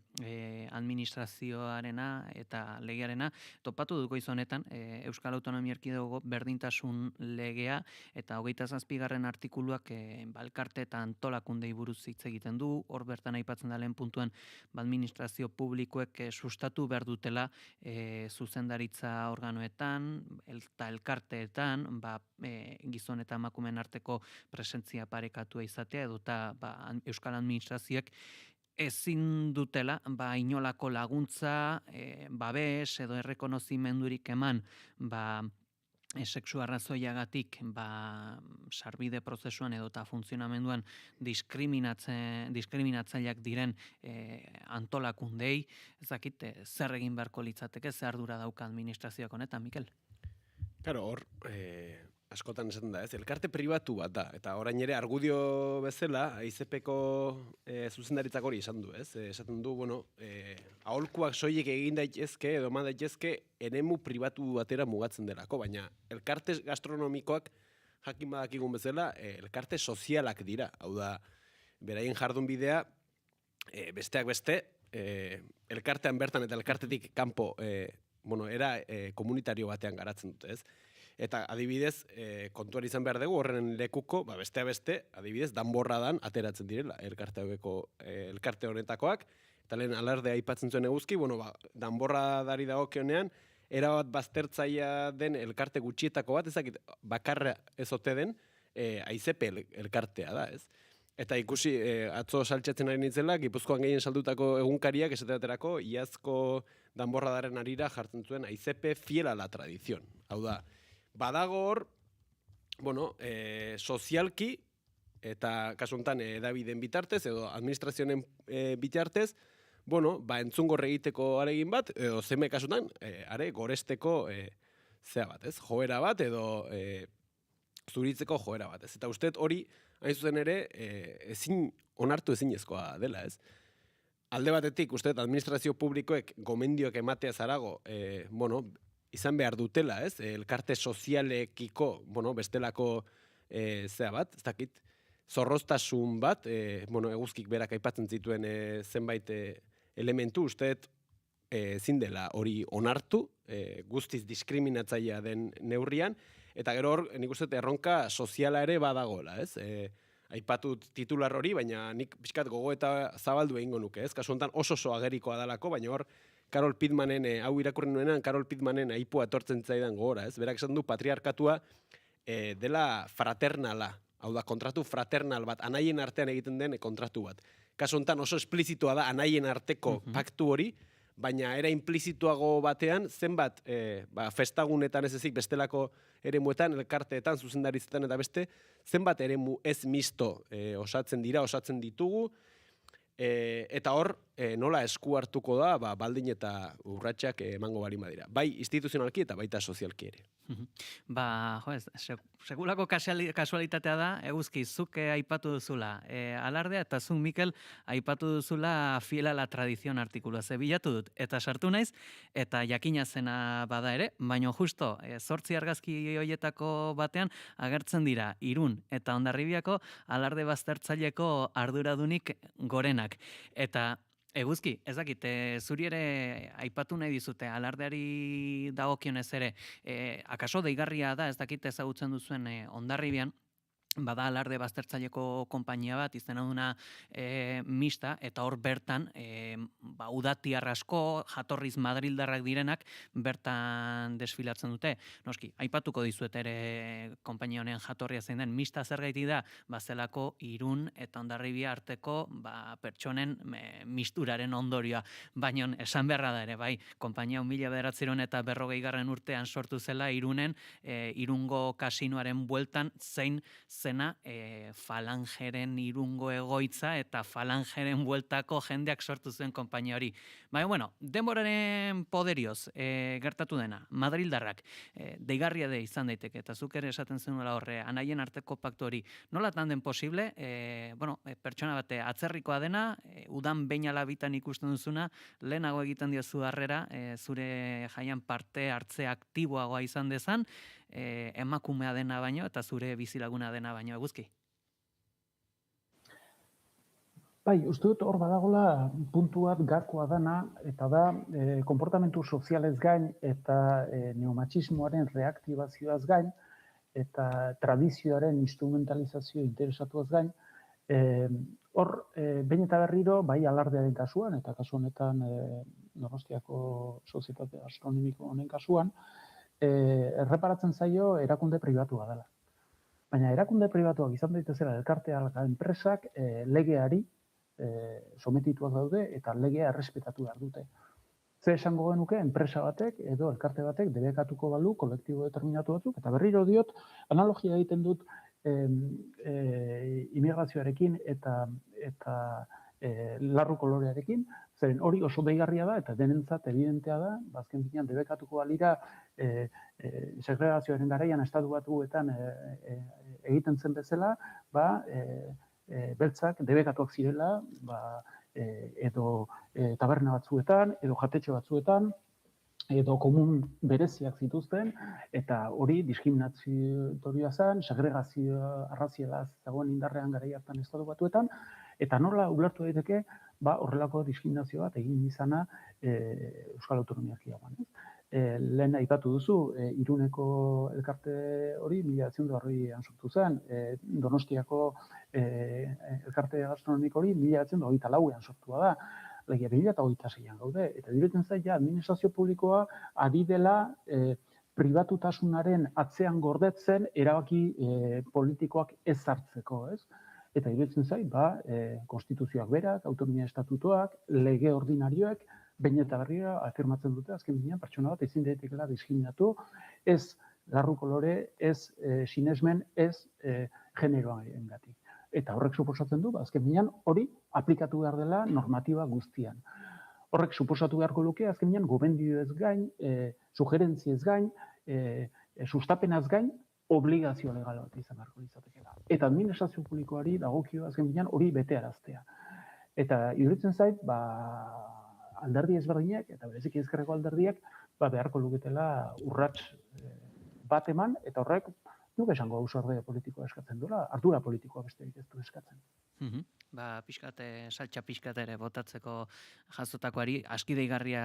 administrazioarena eta legearena, topatu duko izonetan Euskal Autonomia Erkidegoko berdintasun legea eta 27. artikuluak elkarte eta antolakundei buruz hitz egiten du, hor bertan aipatzen da lehen puntuen administrazio publikoek sustatu behar dutela zuzendaritza organoetan eta elkarteetan gizon eta emakumeen arteko presentzia parekatua izatea edota Euskal Administrazioek ezin dutela inolako laguntza, babes edo errekonozimendurik eman sexu arrazoiagatik sarbide prozesuan edota funtzionamenduan diskriminatzaileak diren antolakundei, ez dakit zer egin beharko litzateke, zer ardura dauka administrazioak honetan, Mikel? Claro, hor, askotan esaten da, ez? Elkarte pribatu bat da, eta orain ere argudio bezala, AIZPko zuzendaritzak hori esan du, ez? Esaten du, bueno, aholkuak soilik egin daitezke, edo eman daitezke, eremu pribatu batera mugatzen delako, baina elkarte gastronomikoak jakin badakigun bezala, elkarte sozialak dira, hau da, beraien jardunbidea, besteak beste, elkartean bertan eta elkartetik kanpo, era komunitario batean garatzen dute, ez? Eta adibidez, kontuan izan behar dugu, horren lekuko, bestea beste, adibidez, danborradan ateratzen direla elkarte honetakoak, eta lehen alardea aipatzen zuen eguzki, danborradari dagokionean, erabat baztertzaia den elkarte gutxietako bat, ezakit bakarra ez ote den, AIZP elkartea da, ez? Eta ikusi, atzo saltxatzen ari nintzela, Gipuzkoan gehien saldutako egunkariak, esaterako, iazko danborradaren arira jartzen zuen AIZP fiel a la tradizion. Hau da, badago hor, sozialki, eta kasu honetan edabideen bitartez, edo administrazioen bitartez, entzungor egiteko aregin bat, edo zeme kasutan, goresteko joera bat, edo zuritzeko joera bat, ez? Eta uste hori, hain zuzen ere, onartu ezinezkoa dela, ez? Alde batetik, uste administrazio publikoek gomendioak ematea zarago, izan behar dutela, ez? Elkarte sozialekiko, bestelako bat, ez dakit, zorroztasun bat, eguzkik berak aipatzen zituen zenbait elementu, usteet ezin dela hori onartu, guztiz diskriminatzailea den neurrian, eta gero hor, nik uste erronka soziala ere badagoela, ez? Aipatut titular hori, baina nik pixkat gogo eta zabaldu egingo nuke, ez? Kasu honetan oso agerikoa dalako, baina hor, Karol Pittmanen, hau irakurri nuenean, Karol Pittmanen aipua etortzen zaidan gogora, ez? Berak esan du patriarkatua dela fraternala, hau da, kontratu fraternal bat, anaien artean egiten den kontratu bat. Kasu honetan oso esplizitoa da anaien arteko paktu hori, baina era implizituago batean, zenbat festagunetan ez ezik bestelako eremuetan, elkarteetan, zuzendaritzetan eta beste, zenbat eremu ez misto osatzen ditugu, eta hor, nola esku hartuko da, baldin eta urratsak emango bali madira. Bai instituzionalki eta baita sozialki ere. Segulako kasualitatea da, eguzki, zuk aipatu duzula alardea, eta zuk, Mikel, aipatu duzula fiela la tradizion artikulua. Bilatu dut, eta sartu naiz, eta jakina zena bada ere, baina justo, 8 argazki hoietako batean agertzen dira Irun eta Hondarribiako alarde baztertzaileko arduradunik gorenak. Eta eguzki, ez dakit, zuri ere aipatu nahi dizute, alardeari dagokionez ere, akaso deigarria da, ez dakit ezagutzen duzuen Hondarribian, bada alarde baztertzaileko konpainia bat, izena duna mixta, eta hor bertan, udatiar asko, jatorriz madrildarrak direnak, bertan desfilatzen dute. Noski, aipatuko dizuet ere konpainia honen jatorria zein den, mixta zergaiti da, bazelako Irun eta Hondarribia arteko pertsonen misturaren ondorioa. Baina esan beharra da ere, bai, konpainia 1940 urtean sortu zela Irunen, Irungo kasinoaren bueltan zein zena falangeren Irungo egoitza eta falangeren bueltako jendeak sortu zuen konpainia hori. Baina, denboraren poderioz gertatu dena, madrildarrak, deigarria de izan daiteke, eta zuk ere esaten zenuela horre, anaien arteko paktu hori, nolatan den posible, pertsona bate atzerrikoa dena, udan behin alabitan ikusten duzuna, lehenago egiten diozu harrera, zure jaian parte hartze aktiboagoa izan dezan, emakumea dena baino eta zure bizilaguna dena baino, eguzki? Bai, uste dut hor badagola puntu bat gakoa dana, eta da konportamentu sozialez gain eta neomatxismoaren reaktibazioaz gain, eta tradizioaren instrumentalizazio interesatuaz gain, hor, behin eta berriro, bai alardearen kasuan, eta kasu honetan Donostiako sozietate astronomiko honen kasuan, erreparatzen zaio erakunde pribatua dela. Baina erakunde pribatuak izan daitezela elkarteak eta enpresak legeari sometituak daude eta legea errespetatu behar dute. Ze esango genuke enpresa batek edo elkarte batek debekatuko balu kolektibo determinatu batzuk, eta berriro diot, analogia egiten dut immigrazioarekin eta larru kolorearekin, zeren hori oso deigarria da eta denentzat evidentea da, azken finean debekatuko balira segregazioaren garaian estatu batuetan egiten zen bezala, beltzak debekatuak zirela, edo taberna batzuetan, edo jatetxe batzuetan, edo komun bereziak zituzten, eta hori diskriminatorioa zen, segregazio arraziala zegoen indarrean garai hartan estatu batuetan, eta nola ulertu daiteke horrelako diskriminazio bat egin izana Euskal Autonomia Erkidegoan. Lehen aipatu duzu, Iruneko elkarte hori 1940an sortu zen, Donostiako elkarte gastronomiko hori 1924an sortua da, legia 2026an gaude, eta diretzen zait administrazio publikoa ari dela pribatutasunaren atzean gordetzen erabaki politikoak ez hartzeko, ez? Eta iruditzen zait, konstituzioak berak, autonomia estatutuak, lege ordinarioek, behin eta berriro afirmatzen dute, azken binean, pertsona bat ezin daitekela diskriminatu, ez larru kolore, ez sinesmen, ez generoarengatik. Eta horrek suposatzen du, azken binean, hori aplikatu behar dela normatiba guztian. Horrek suposatu beharko luke, azken binean, gomendioez gain, sugerentziez gain, sustapenaz gain, obligazio legal bat izan beharko litzatekeela. Eta administrazio publikoari dagokio azken binean hori betearaztea. Eta iruditzen zait, alderdi ezberdinek, eta bereziki ezkerreko alderdiek, beharko luketela urrats bat eman, eta horrek, nuk esango ausorde politikoa eskatzen duela, ardura politikoa besterik ez du eskatzen. Saltxa pixkat ere botatzeko jasotakoari, aski deigarria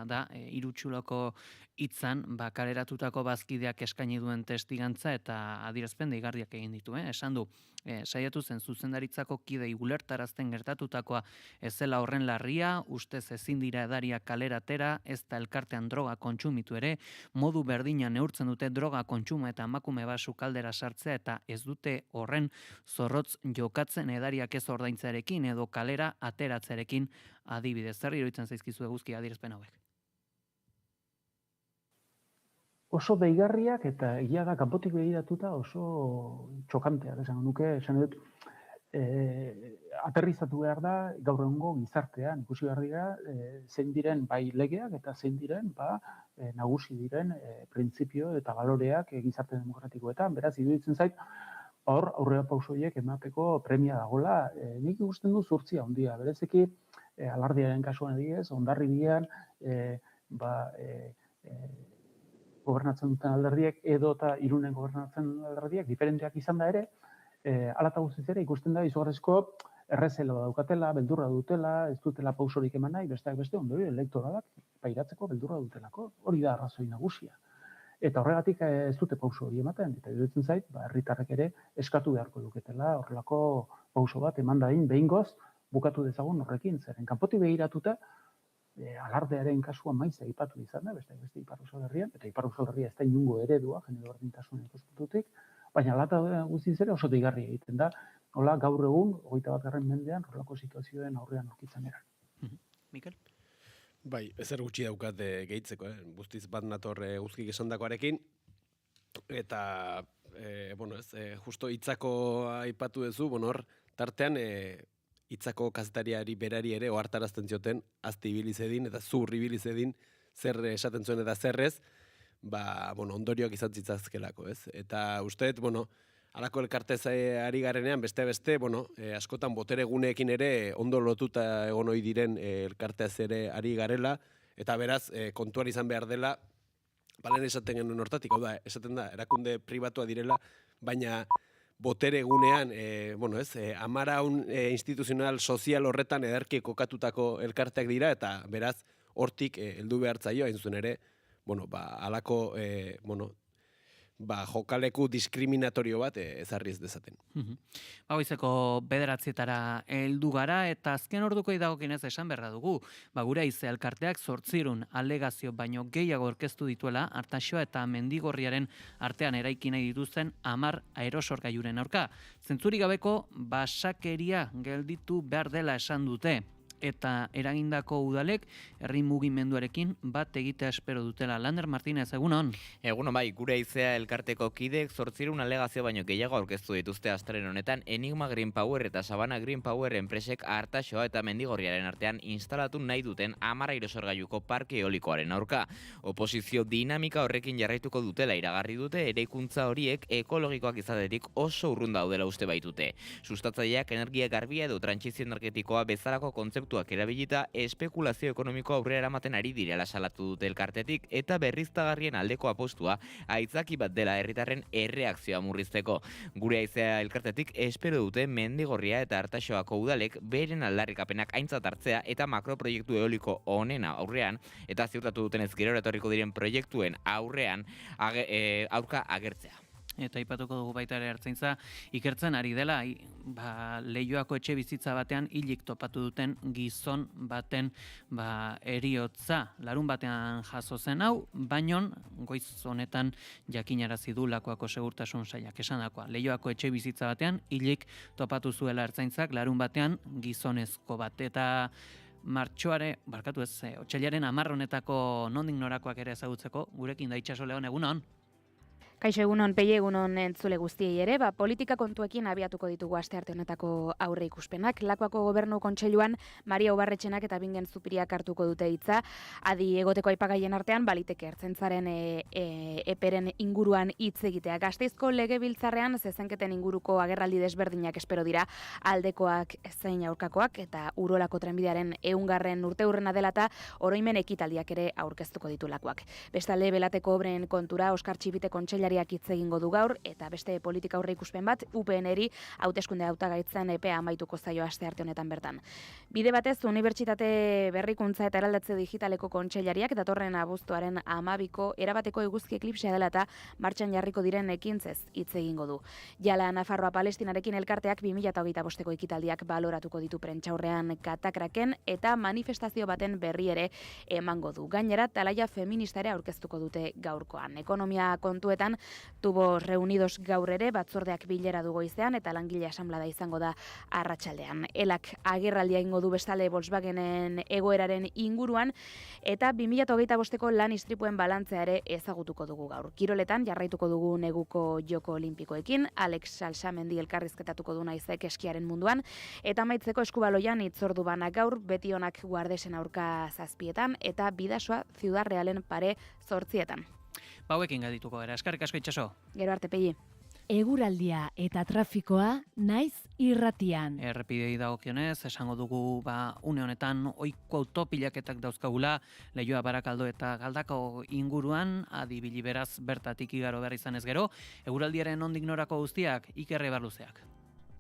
da, irutsuloko hitzan, kaleratutako bazkideak eskaini duen testigantza eta adierazpen deigarriak egin ditu. Esan du, saiatu zen zuzendaritzako kidei ulertarazten gertatutakoa ez zela horren larria, ustez ezin dira edariak kaleratera, ez da elkartean droga kontsumitu ere, modu berdina neurtzen dute droga kontsuma eta emakume basu kaldera sartzea eta ez dute horren zorrotz jokatzen edariak ez ordaintzarekin edo kalera ateratzarekin adibidez. Zer iruditzen zaizkizu eguzki adierazpen hauek? Oso deigarriak eta egia da kanpotik begiratuta oso txokanteak esango nuke, esan dut aterrizatu behar da gaur egungo gizartean, ikusi behar dira zein diren bai legeak eta zein diren nagusi diren printzipio eta baloreak gizarte demokratikoetan, beraz iruditzen zait hor aurrera pausoiek emateko premia dagoela, nik ikusten du zurtzia handia, bereziki alardiaren kasuan adibidez, Hondarribian gobernatzen duten alderdiek edo eta Irunen gobernatzen alderdiek diferenteak izan da ere, hala eta guztiz ere ikusten da izugarrizko errezelo daukatela, beldurra dutela, ez dutela pausorik eman nahi, besteak beste ondorio elektoralak pairatzeko beldurra dutelako, hori da arrazoi nagusia. Eta horregatik ez dute pauso hori ematen, eta iruditzen zait, herritarrek ere eskatu beharko luketela, horrelako pauso bat eman dadin behingoz bukatu dezagun horrekin, zeren kanpotik begiratuta, alardearen kasuan maiz aipatu izan da, beste Ipar Euskal Herrian, eta Ipar Euskal Herria ez da inungo eredua, genero berdintasun ikuspuntutik, baina lata guztiz ere oso deigarri egiten da, hola gaur egun, 21. mendean, horrelako situazioen aurrean aurkitzen gara. Mikel? Bai, ezer gutxi daukat gehitzeko, guztiz bat nator guzkik esandakoarekin, eta, justo hitzako aipatu duzu, hor, tartean, hitzako kazetariari berari ere ohartarazten zioten azte ibili zedin eta zur ibili zedin zer esaten zuen eta zerrez, ondorioak izan zitzazkelako, ez? Eta usteet, halako elkartez ari garenean, beste, askotan botere guneekin ere ondo lotuta egon ohi diren elkarteaz ere ari garela, eta beraz, kontuan izan behar dela, balen esaten genuen hortatik, hau da, esaten da, erakunde pribatua direla, baina botere gunean, amaraun instituzional sozial horretan ederki kokatutako elkarteak dira, eta beraz, hortik heldu behartzaio, hain zuen ere, halako, jokaleku diskriminatorio bat ezarri ez dezaten. Goizeko 9:00 heldu gara, eta azken orduko dagokienez esan berra dugu. Gure Haize elkarteak 800 alegazio baino gehiago aurkeztu dituela Artaxoa eta Mendigorriaren artean eraiki nahi dituzten 10 aerosorgailuren aurka. Zentzurik gabeko basakeria gelditu behar dela esan dute. eta eragindako udalek herri mugimenduarekin bat egitea espero dutela. Lander Martínez, egunon? Egunon bai, gure haizea elkarteko kideek 800 alegazio baino gehiago aurkeztu dituzte astelehen honetan Enigma Green Power eta Sabana Green Power enpresek Artaxoa eta Mendigorriaren artean instalatu nahi duten 10 aerosorgailuko parke eolikoaren aurka. Oposizio dinamika horrekin jarraituko dutela iragarri dute, eraikuntza horiek ekologikoak izatetik oso urrun daudela uste baitute. Sustatzaileak energia garbia edo trantsizio energetikoa bezalako kontzeptuak erabilita espekulazio ekonomiko aurrera eramaten ari direla salatu dute elkartetik eta berriztagarrien aldeko apostua aitzaki bat dela herritarren erreakzioa murrizteko. Gure haizea elkartetik espero dute Mendigorria eta Artaxoako udalek beren aldarrikapenak aintzat hartzea eta makroproiektu eoliko honena aurrean eta ziurtatu dutenez gero etorriko diren proiektuen aurrean aurka agertzea. Eta aipatuko dugu baita ere Ertzaintza ikertzen ari dela, Leioako etxe bizitza batean hilik topatu duten gizon baten eriotza. Larun batean jaso zen hau, baino goiz honetan jakinarazi du Lakuako segurtasun sailak esandakoa. Leioako etxe bizitza batean hilik topatu zuela Ertzaintzak larun batean gizonezko bat eta otsailaren 10 honetako nondik norakoak ere ezagutzeko gurekin da Itxaso Leon, egunon. Kaixo egunon, peie egunon entzule guztiei ere, politika kontuekin abiatuko ditugu astearte honetako aurre ikuspenak. Lakuako gobernu kontseiluan Maria Ubarretxenak eta Bingen Zupiriak hartuko dute hitza. Adi egoteko aipagaien artean baliteke Ertzaintzaren eperen inguruan hitz egitea. Gasteizko legebiltzarrean zezenketen inguruko agerraldi desberdinak espero dira, aldekoak zein aurkakoak eta Urolako trenbidearen 100. urteurrena dela eta oroimen ekitaldiak ere aurkeztuko ditu Lakuak. Bestalde belateko obren kontura Oskar Txibite kontseilariak hitz egingo du gaur eta beste politika aurre ikuspen bat UPNri hauteskunde hautagaitzen epea amaituko zaio astearte honetan bertan. Bide batez Unibertsitate Berrikuntza eta Eraldatze Digitaleko kontseilariak datorren abuztuaren 12ko erabateko eguzki eklipsea dela eta martxan jarriko diren ekintzez hitz egingo du. Jala Nafarroa Palestinarekin elkarteak 2025ko ekitaldiak baloratuko ditu prentsaurrean katakraken eta manifestazio baten berri ere emango du. Gainera talaia feminista ere aurkeztuko dute gaurkoan. Ekonomia kontuetan Tubos Reunidos gaur ere batzordeak bilera du goizean eta langile asanblada izango da arratsaldean. Elak agerraldia egingo du bestalde Volkswagenen egoeraren inguruan eta 2025ko lan istripuen balantzea ere ezagutuko dugu gaur. Kiroletan jarraituko dugu neguko Joko Olimpikoekin, Alex Salsamendi elkarrizketatuko du naizek eskiaren munduan eta amaitzeko eskubaloian hitzordu bana gaur Betionak Guardesen aurka 7 eta Bidasoa Ciudad Realen pare 8. Hauekin gadituko gara, eskerrik asko Itxaso. Gero arte peie. Eguraldia eta trafikoa naiz irratian. Errepidei dagokionez, esango dugu une honetan ohiko autopilaketak dauzkagula Leioa, Barakaldo eta Galdako inguruan, adibili beraz bertatik igaro behar izanez gero, eguraldiaren nondik norako guztiak Ikerre Barluzeak.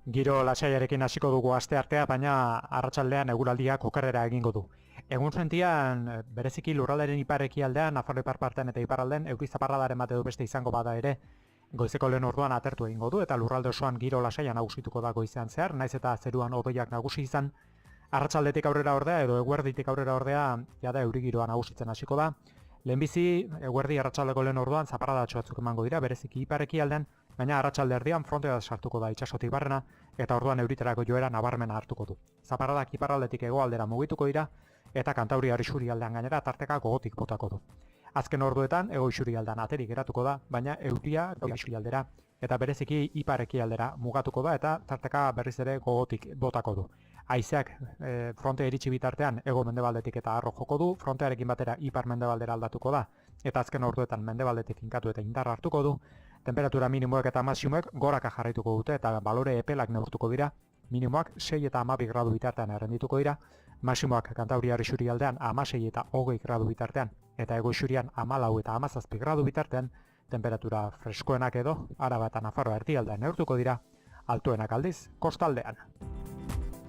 Giro lasaiarekin hasiko dugu asteartea, baina arratsaldean eguraldiak okerrera egingo du. Egun sentian, bereziki lurraldaren iparekialdean, Nafarro ipar partean eta iparralden, eukizaparradaren bat edo beste izango bada ere, goizeko lehen orduan atertu egingo du, eta lurralde osoan giro lasaia nagusituko da goizean zehar, naiz eta zeruan hodeiak nagusi izan, arratsaldetik aurrera ordea edo eguerditik aurrera ordea, jada euri giroa nagusitzen hasiko da. Lehenbizi, eguerdi arratsaldeko lehen orduan zaparradatxo batzuk emango dira, bereziki iparekialdean, baina arratsalde erdian frontea sartuko da itsasotik barrena, eta orduan euriterako joera nabarmena hartuko du. Zaparradak iparraldetik hegoaldera mugituko dira, eta Kantauriar isurialdean gainera tarteka gogotik botako du. Azken orduetan hego isurialdean aterik geratuko da, baina euria isurialdera eta bereziki iparekialdera mugatuko da eta tarteka berriz ere gogotik botako du. Haizeak frontea iritsi bitartean hego mendebaldetik eta harro joko du, frontearekin batera ipar mendebaldera aldatuko da eta azken orduetan mendebaldetik finkatu eta indar hartuko du. Temperatura minimoek eta maximoek goraka jarraituko dute eta balore epelak neurtuko dira. Minimoak 6 eta 12 gradu bitartean errendituko dira, maximoak Kantauriar isurialdean 16 eta 20 gradu bitartean, eta hego isurian 14 eta 17 gradu bitartean, temperatura freskoenak edo, Araba eta Nafarroa erdialdean neurtuko dira, altuenak aldiz, kostaldean.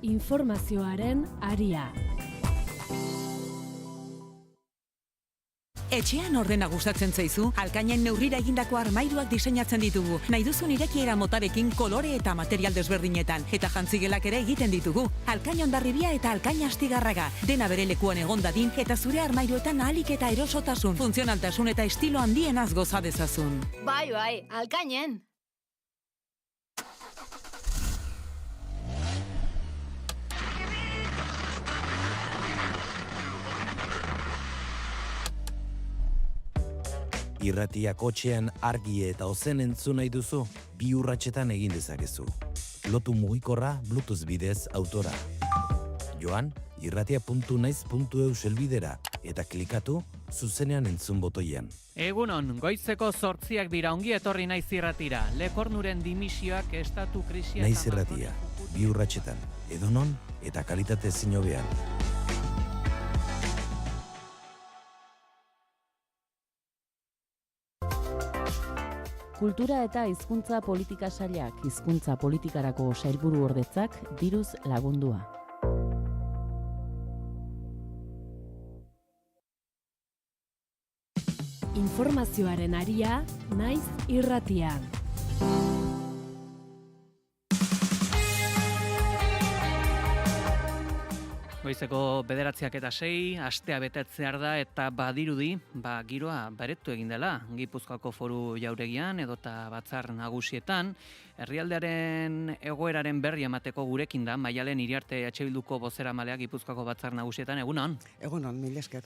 Informazioaren aria. Etxean ordena gustatzen zaizu, Alkainen neurrira egindako armairuak diseinatzen ditugu. Nahi duzun irekiera motarekin kolore eta material desberdinetan. Eta jantzigelak ere egiten ditugu. Alkain Hondarribia eta Alkain Astigarraga. Dena bere lekuan egon dadin eta zure armairuetan ahalik eta erosotasun, funtzionaltasun eta estilo handienaz goza dezazun. Bai, Alkainen! Irratia kotxean argi eta ozen entzun nahi duzu, 2 urratsetan egin dezakezu. Lotu mugikorra Bluetooth bidez autora. Joan, irratia.naiz.eu selbidera eta klikatu zuzenean entzun botoian. Egunon, goizeko 8 dira, ongi etorri Naiz Irratira. Lekornuren dimisioak estatu krisia... Naiz Irratia, 2 urratsetan, edonon eta kalitate ezin hobean. Kultura eta hizkuntza politika sailak, hizkuntza politikarako sailburu ordetzak diruz lagundua. Informazioaren aria, Naiz Irratia. Goizeko 9:06, astea betetzear da eta badirudi, giroa baretu egin dela, Gipuzkoako Foru Jauregian edota batzar nagusietan, herrialdearen egoeraren berri emateko gurekin da, Maialen Iriarte Bilduko bozeramaleak Gipuzkoako batzar nagusietan, egunon? Egunon, mil esker.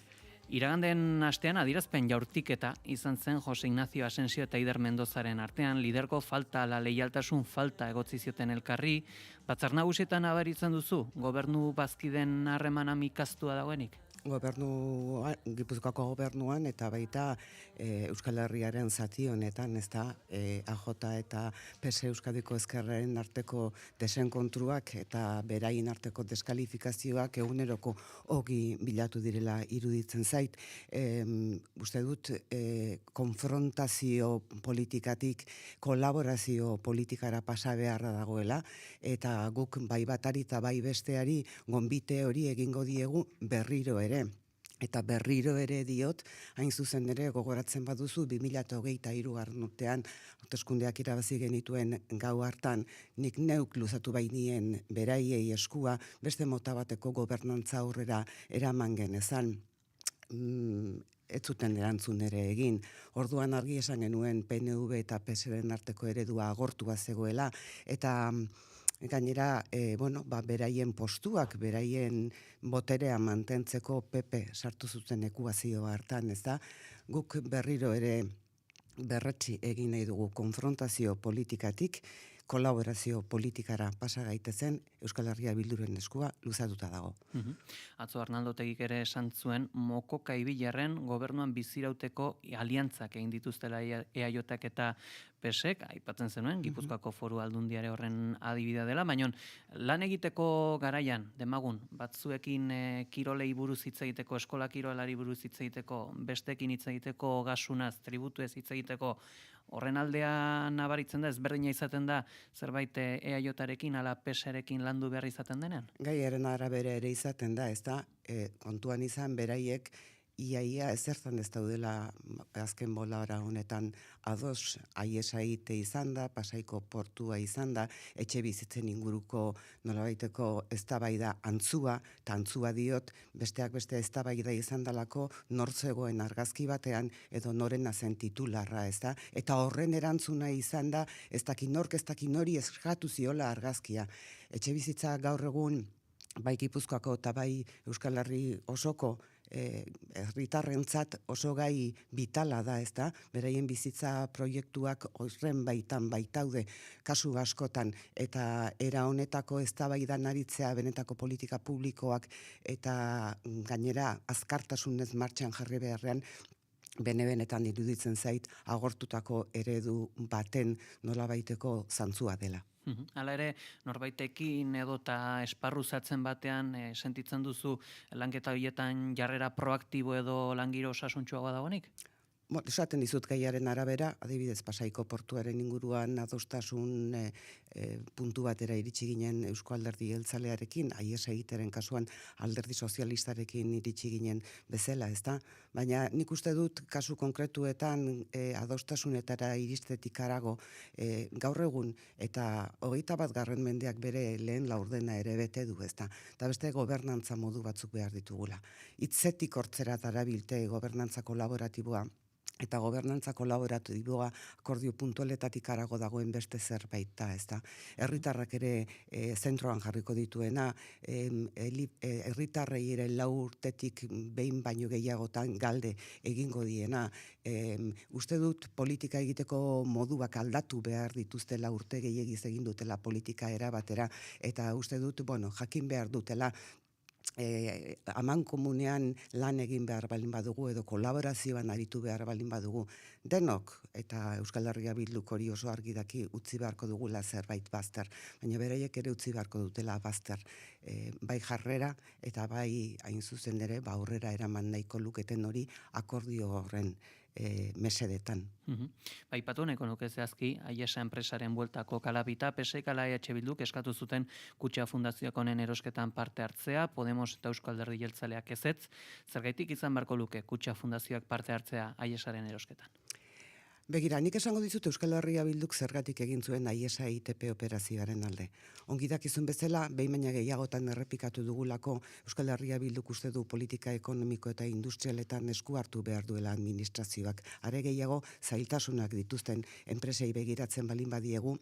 Iraganden astean adierazpen jaurtiketa izan zen Jose Ignacio Asensio eta Ider Mendozaren artean, lidergo falta, ala leialtasun falta egotzi zioten elkarri. Batzar nagusietan abaritzen duzu, gobernu bazkiden harremana mikaztua dagoenik? Gipuzkoako gobernuan eta baita Euskal Herriaren zati honetan, ez da, AJ eta PS Euskadiko Ezkerraren arteko desenkontruak eta beraien arteko deskalifikazioak eguneroko ogi bilatu direla iruditzen zait. Uste dut, konfrontazio politikatik kolaborazio politikara pasa beharra dagoela, eta guk bai batari eta bai besteari gonbite hori egingo diegu berriro ere. Eta berriro ere diot, hain zuzen ere gogoratzen baduzu 2023 urtean hauteskundeak irabazi genituen gau hartan, nik neuk luzatu bainien beraiei eskua beste mota bateko gobernantza aurrera eraman genezan. Ez zuten erantzun ere egin. Orduan argi esan genuen PNV eta PSren arteko eredua agortua zegoela, eta gainera, beraien postuak, beraien boterea mantentzeko PP sartu zuten ekuazio hartan, ez da? Guk berriro ere berretsi egin nahi dugu konfrontazio politikatik, kolaborazio politikara pasa gaitezen Euskal Herria Bilduren eskua luzatuta dago. Atzo Arnaldo Otegik ere esan zuen mokoka ibilarren gobernuan bizirauteko aliantzak egin dituztela EAJak eta PSek, aipatzen zenuen, Gipuzkoako Foru Aldundiare horren adibidea dela, baina lan egiteko garaian, demagun, batzuekin kirolei buruz hitz egiteko, eskola kirolari buruz hitz egiteko, bestekin hitz egiteko gasunaz, tributuez hitz egiteko, horren aldea nabaritzen da, ezberdina izaten da, zerbait EAJarekin ala PSarekin landu behar izaten denean? Gaiaren arabera ere izaten da, ez da, kontuan izan beraiek iaia ezertan ez daudela azken bolara honetan ados, aiesaite izan da, Pasaiko portua izan da, etxe bizitzen inguruko nolabaiteko eztabaida antzua, eta antzua diot, besteak beste eztabaida izan dalako nortzegoen argazki batean edo norena zen titularra, ez da? Eta horren erantzuna izan da, ez dakin nork, ez dakin hori eskatu ziola argazkia. Etxe bizitza gaur egun, bai Gipuzkoako eta bai Euskal Herri osoko herritarrentzat oso gai vitala da, ez da? Beraien bizitza proiektuak horren baitan baitaude kasu askotan, eta era honetako eztabaidan aritzea benetako politika publikoak eta gainera azkartasunez martxan jarri beharrean benetan iruditzen zait agortutako eredu baten nolabaiteko zantzua dela. Hala ere, norbaitekin edota esparruzatzen batean sentitzen duzu lanketa horietan jarrera proaktibo edo langiro osasuntsuagoa dagoenik? Esaten dizut gaiaren arabera, adibidez Pasaiko portuaren inguruan adostasun puntu batera iritsi ginen Eusko Alderdi Jeltzalearekin, aiesa egiteren kasuan Alderdi Sozialistarekin iritsi ginen bezala, ezta? Baina nik uste dut kasu konkretuetan adostasunetara iristetik harago gaur egun eta 21. mendeak bere lehen laurdena ere bete du, ezta? Eta beste gobernantza modu batzuk behar ditugula. Hitzetik hortzera darabilte gobernantza kolaboratiboa eta gobernantza kolaboratiboa akordio puntualetatik harago dagoen beste zerbait da, ez da. Herritarrak ere zentroan jarriko dituena, herritarrei ere 4 urtetik behin baino gehiagotan galde egingo diena. Uste dut politika egiteko moduak aldatu behar dituztela, urte gehiagiz egin dutela politika erabatera, eta uste dut, jakin behar dutela, aman komunean lan egin behar balin badugu edo kolaborazioan aritu behar balin badugu denok, eta Euskal Herria Bilduk hori oso argi daki, utzi beharko dugula zerbait bazter, baina beraiek ere utzi beharko dutela bazter, bai jarrera eta bai hain zuzen ere aurrera eraman nahiko luketen hori akordio horren mesedetan. Aipatu nahiko nuke zehazki, Aiesa enpresaren bueltako kalapita, PSek ala EH Bilduk eskatu zuten Kutxa Fundazioak honen erosketan parte hartzea, Podemos eta Eusko Alderdi Jeltzaleak ezetz, zergaitik izan beharko luke Kutxa Fundazioak parte hartzea Aiesaren erosketan? Begira, nik esango dizut Euskal Herria Bilduk zergatik egin zuen Aiesa ITP operazioaren alde. Ongi dakizun bezala, behin baina gehiagotan errepikatu dugulako Euskal Herria Bilduk uste du politika ekonomiko eta industrialetan esku hartu behar duela administrazioak. Are gehiago, zailtasunak dituzten enpresei begiratzen balin badiegu,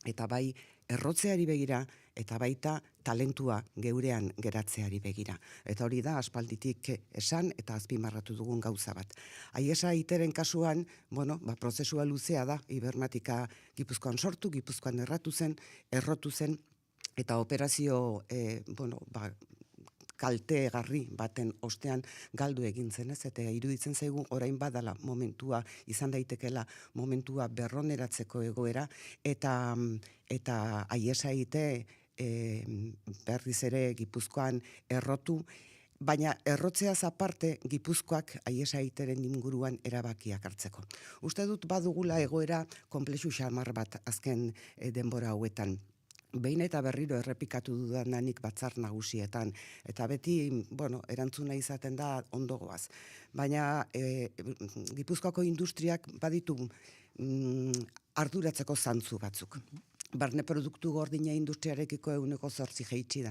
eta bai errotzeari begira, eta baita talentua geurean geratzeari begira. Eta hori da aspalditik esan eta azpimarratu dugun gauza bat. Aiesa iteren kasuan, prozesua luzea da, Ibermatika Gipuzkoan sortu, Gipuzkoan errotu zen, eta operazio, kaltegarri baten ostean galdu egin zenez, eta iruditzen zaigu orain badala momentua, izan daitekela momentua berroneratzeko egoera, eta Aiesa ite berriz ere Gipuzkoan errotu, baina errotzeaz aparte Gipuzkoak Aiesa iteren inguruan erabakiak hartzeko. Uste dut badugula egoera konplexu xamar bat azken denbora hauetan. Behin eta berriro errepikatu dudanik batzar nagusietan, eta beti, erantzuna izaten da ondogoaz. Baina Gipuzkoako industriak baditu arduratzeko zantzu batzuk. Barne produktu gordina industriarekiko 8% jaitsi da,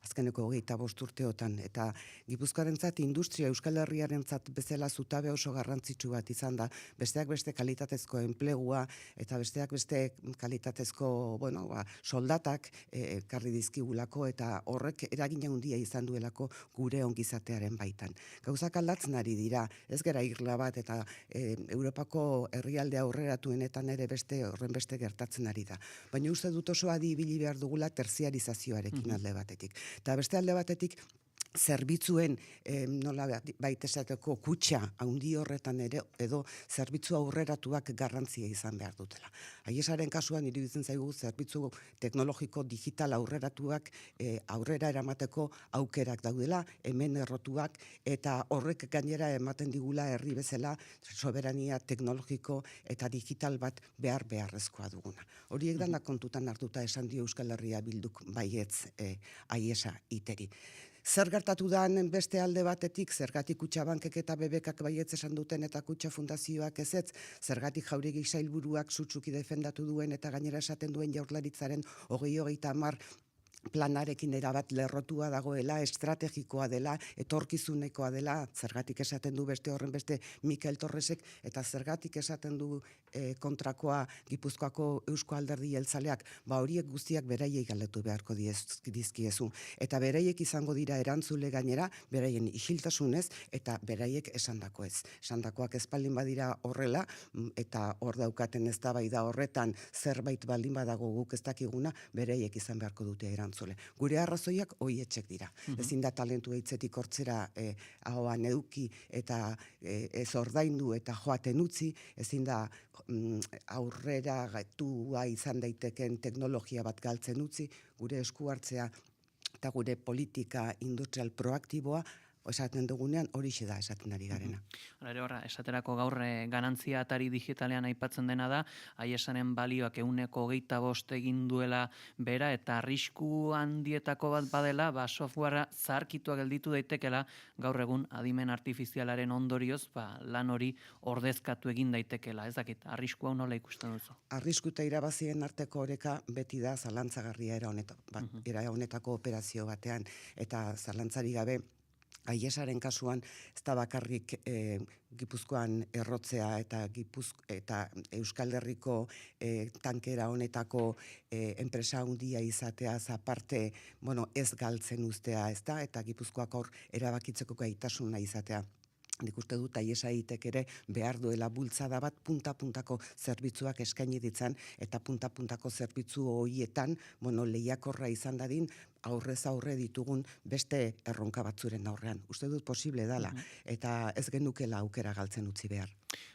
azkeneko 25 urteotan, eta Gipuzkoarentzat industria Euskal Herriarentzat bezala zutabe oso garrantzitsu bat izan da, besteak beste kalitatezko enplegua, eta besteak beste kalitatezko soldatak karri dizkigulako, eta horrek eragina handia izan duelako gure ongizatearen baitan. Gauzak aldatzen ari dira, ez gera irla bat, eta Europako herrialde aurreratuenetan ere horren beste gertatzen ari da. Baina uste dut oso adi ibili behar dugula terziarizazioarekin alde batetik. Eta beste alde batetik, zerbitzuen nola baitesateko kutxa handi horretan ere edo zerbitzu aurreratuak garrantzia izan behar dutela. Aiesaren kasuan iruditzen zaigu zerbitzu teknologiko digital aurreratuak aurrera eramateko aukerak daudela, hemen errotuak, eta horrek gainera ematen digula herri bezala soberania teknologiko eta digital bat beharrezkoa duguna. Horiek dana kontutan hartuta esan dio Euskal Herria Bilduk baietz Aiesa iteri. Zer gertatu da beste alde batetik, zergatik Kutxabankek eta BBKak baietz esan duten eta Kutxa Fundazioak ezetz, zergatik Jauregi sailburuak sutsuki defendatu duen eta gainera esaten duen Jaurlaritzaren 2030 planarekin erabat lerrotua dagoela, estrategikoa dela, etorkizunekoa dela, zergatik esaten du beste horren beste Mikel Torresek, eta zergatik esaten du kontrakoa Gipuzkoako Eusko Alderdi Jeltzaleak, horiek guztiak beraiek galdetu beharko dizkiezu. Eta beraiek izango dira erantzule gainera, beraien isiltasunez, eta beraiek esandakoez. Esandakoak espaldin badira horrela, eta hor daukaten eztabaida horretan zerbait baldin badago guk ez dakiguna, beraiek izan beharko dute erantzule. Gure arrazoiak hoietxek dira. Ezin da talentu eitzetik hortzera ahoan eduki eta ez ordaindu eta joaten utzi, ezin da aurrera gaitua izan daiteken teknologia bat galtzen utzi, gure esku hartzea eta gure politika industrial proaktiboa esaten dugunean horixe da esaten ari garena. Esaterako gaur ganantzia atari digitalean aipatzen dena da, Aiesaren balioak 125 egin duela bera, eta arrisku handietako bat badela, softwarea zaharkitua gelditu daitekela, gaur egun adimen artifizialaren ondorioz, lan hori ordezkatu egin daitekela. Ez dakit, arrisku hau nola ikusten duzu? Arrisku eta irabazien arteko oreka beti da zalantzagarria era honetako operazio batean, eta zalantzari gabe Aiesaren kasuan, ez da bakarrik Gipuzkoan errotzea eta Euskal Herriko tankera honetako enpresa handia izateaz aparte, ez galtzen uztea, ez da, eta Gipuzkoak hor erabakitzeko gaitasuna izatea. Nik uste dut Aiesaitek ere behar duela bultzada bat punta-puntako zerbitzuak eskaini ditzan eta punta-puntako zerbitzu horietan, lehiakorra izan dadin, aurrez aurre ditugun beste erronka batzuren aurrean. Uste dut posible dela eta ez genukela aukera galtzen utzi behar.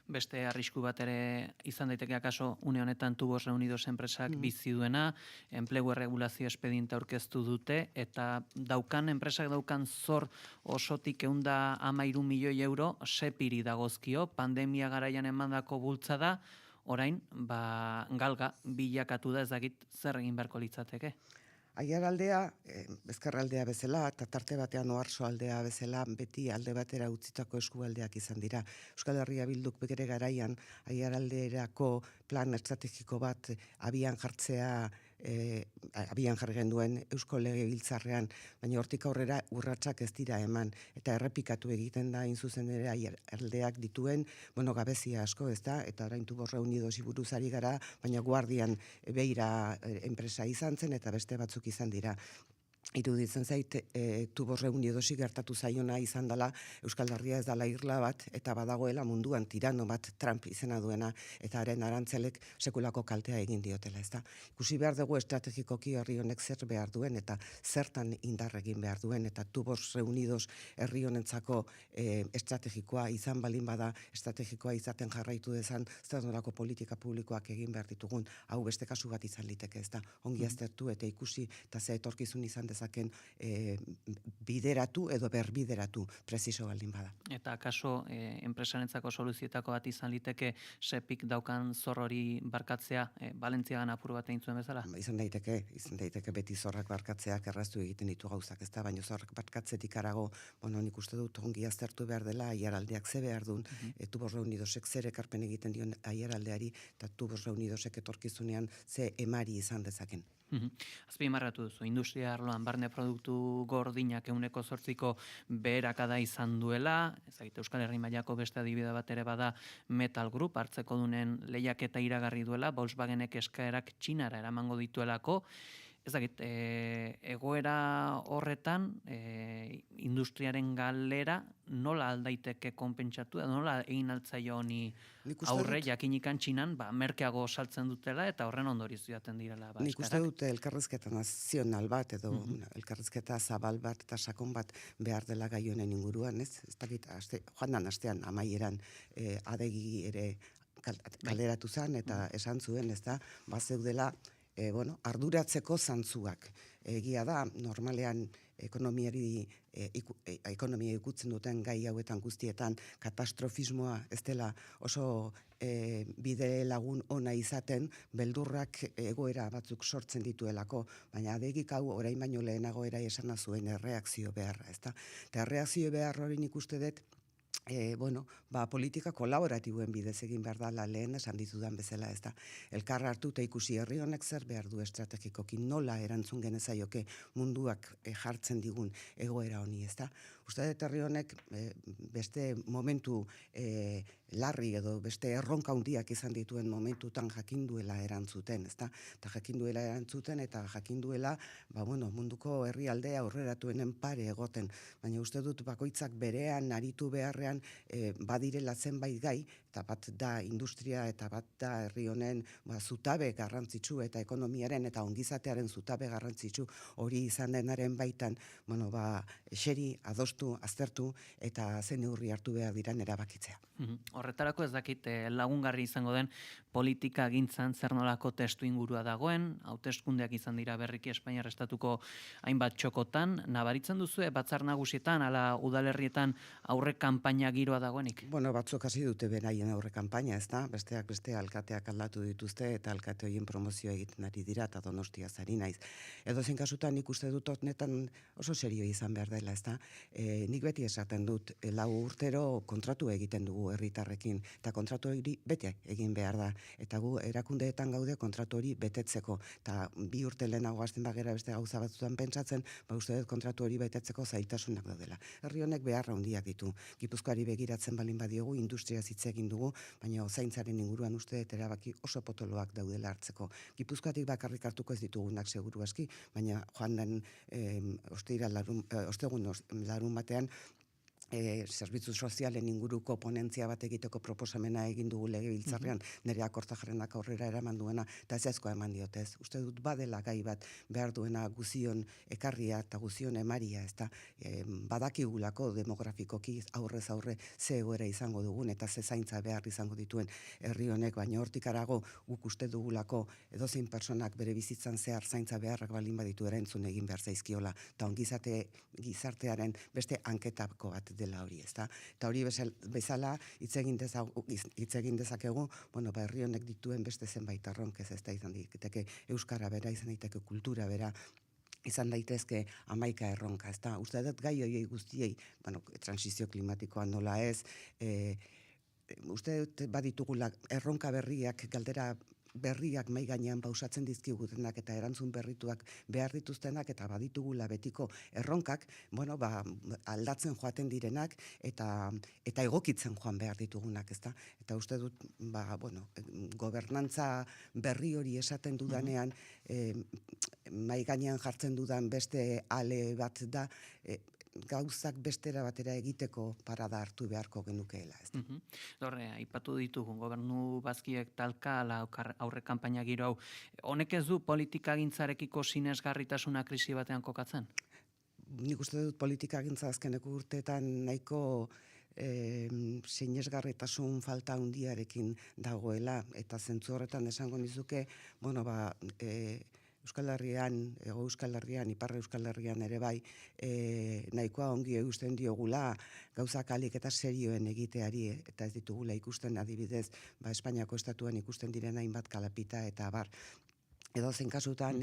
Beste arrisku bat ere izan daiteke akaso une honetan Tubos Reunidos enpresak bizi duena, enplegu erregulazio espediente aurkeztu dute eta enpresak daukan zor osotik 113 milioi euro sepiri dagozkio, pandemia garaian emandako bultzada, orain galga bilakatu da, ez dakit zer egin beharko litzateke. Aiaraldea, ezkerraldea bezala, eta tarte batean oarsoaldea bezala, beti alde batera utzitako eskualdeak izan dira. Euskal Herria Bilduk bere garaian aiaralderako plan estrategiko bat abian jarri genuen Eusko Legebiltzarrean, baina hortik aurrera urratsak ez dira eman, eta errepikatu egiten da zuzen ere aiaraldeak dituen, gabezia asko ez da, eta orain Tubos Reunidos buruz ari gara, baina Guardian Beira enpresa izan zen, eta beste batzuk izan dira. Iruditzen zait, Tubos Reunidosi gertatu zaiona izan dela Euskal Herria ez dela irla bat, eta badagoela munduan tirano bat Trump izena duena, eta haren arantzelek sekulako kaltea egin diotela, ezta. Ikusi behar dugu estrategikoki herri honek zer behar duen, eta zertan indar egin behar duen, eta Tubos Reunidos herri honentzako estrategikoa izan balin bada, estrategikoa izaten jarraitu dezan, zer nolako politika publikoak egin behar ditugun, hau beste kasu bat izan liteke, ezta. Ongi aztertu eta ikusi, eta ze etorkizun izan dezaken bideratu edo berbideratu presiso baldin bada. Eta akaso enpresarentzako soluzietako bat izan liteke sepik daukan zor hori barkatzea Valentziagan apur bat egin zuen bezala? Izan daiteke beti zorrak barkatzeak erraztu egiten ditu gauzak, ezta, baina zorrak barkatzetik arago, nik uste dut ongi aztertu behar dela aiaraldeak ze behar duen, Tubos Reunidosek zer ekarpen egiten dion aiaraldeari, eta Tubos Reunidosek etorkizunean ze emari izan dezaken. Azpimarratu duzu, industria arloan barne produktu gordinak 8% beherakada izan duela, ezagite Euskal Herri mailako beste adibide bat ere bada Metal Group, hartzeko dunen lehiaketa iragarri duela, Volkswagenek eskaerak Txinara eramango dituelako. Ez dakit, egoera horretan, industriaren galera nola aldaiteke konpentsatu, nola egin altzaio honi aurre, jakinikan Txinan, merkeago saltzen dutela eta horren ondoriz joaten direla. Nik uste dut elkarrizketa nazional bat, edo elkarrizketa zabal bat eta sakon bat behar dela gai honen inguruan, ez? Ez dakit, joan astean amaieran adegi ere kaleratu zen eta esan zuen, ez da, bazeudela, arduratzeko zantzuak. Egia da, normalean ekonomia ikutzen duten gai hauetan guztietan katastrofismoa ez dela oso bide lagun ona izaten, beldurrak egoera batzuk sortzen dituelako, baina adegik hau orain baino lehenago era esana zuen erreakzio beharra, ezta? Eta erreakzio behar hori nik uste dut politika kolaboratiboen bidez egin behar da lehen esan ditudan bezala, ez da. Elkarra hartu eta ikusi herri honek zer behar du estrategikoki, nola erantzun genezaioke munduak jartzen digun egoera honi, ez da. Uste dut herri honek beste momentu larri edo beste erronka handiak izan dituen momentutan jakinduela erantzuten, ez da. Eta jakinduela erantzuten eta jakinduela munduko herrialdea aurreratuenen pare egoten, baina uste dut bakoitzak berean aritu beharrean badirela zenbait gai, eta bat da industria eta bat da herri honen zutabe garrantzitsu eta ekonomiaren eta ongizatearen zutabe garrantzitsu hori izan denaren baitan, eseri, adostu, aztertu eta zen neurri hartu behar diran erabakitzea. Horretarako ez dakit lagungarri izango den politika gintzan zer nolako testu ingurua dagoen, hauteskundeak izan dira berriki Espainiar estatuko hainbat txokotan, nabaritzen duzu batzar nagusietan, ala udalerrietan aurre kanpaina giroa dagoenik? Batzuk hasi dute beraien haien aurre kanpaina, ez da? Besteak beste alkateak aldatu dituzte eta alkate horien promozioa egiten ari dira eta Donostia zari naiz. Edozein kasutan nik uste dut honetan oso serio izan behar dela, ez da? Nik beti esaten dut, 4 urtero kontratu egiten dugu herritarrekin eta kontratu hori bete egin behar da. Eta gu erakundeetan gaude kontratu hori betetzeko. Eta 2 urte lehenago hasten bagera beste gauza batzutan pentsatzen, uste dut kontratu hori betetzeko zailtasunak daudela. Herri honek beharra handiak ditu. Gipuzkoari begiratzen balin badiogu, industria hitz egin dugu, baina zaintzaren inguruan uste dut erabaki oso potoloak daudela hartzeko. Gipuzkoatik bakarrik hartuko ez ditugunak seguru aski, baina joan den ostegun larun batean zerbitzu sozialen inguruko ponentzia bat egiteko proposamena egin dugu legebiltzarrean, Nerea Kortajarrenak aurrera eraman duena, eta ezezkoa eman diotez. Uste dut badela gai bat behar duena guzion ekarria eta guzion emaria, ez da, badakigulako demografikoki aurrez aurre ze egoera izango dugun eta ze zaintza behar izango dituen herri honek, baina hortik harago guk uste dugulako edozein pertsonak bere bizitzan zehar zaintza beharrak balin baditu erantzun egin behar zaizkiola, eta gizartearen beste hanketako bat dela hori, ezta? Eta hori bezala hitz egin dezakegu, herri honek dituen beste zenbait erronkez, ez da izan daiteke euskara bera, izan daiteke kultura bera, izan daitezke 11 erronka, ezta? Uste dut gai horiei guztiei, transizio klimatikoa nola ez, uste dut baditugula erronka berriak, galdera berriak mai gainean pausatzen dizkigutenak eta erantzun berrituak behar dituztenak eta baditugula betiko erronkak, aldatzen joaten direnak eta egokitzen joan behar ditugunak, ezta? Eta uste dut, gobernantza berri hori esaten dudanean, mai gainean jartzen dudan beste ale bat da, gauzak bestera batera egiteko parada hartu beharko genukeela, ez da. Aipatu ditugu, gobernu bazkiek talka aurre kanpaina giro hau. Honek ez du politikagintzarekiko sinesgarritasuna krisi batean kokatzen? Nik uste dut politikagintza azkeneko urteetan nahiko sinesgarritasun falta handiarekin dagoela, eta zentzu horretan esango nizuke, Euskal Herrian, Euskal Herrian, Ipar Euskal Herrian ere bai, nahikoa ongi eusten diogula gauzak alik eta serioen egiteari, eta ez ditugula ikusten adibidez, Espainiako estatuan ikusten diren hainbat kalapita eta bar. Edozein kasutan,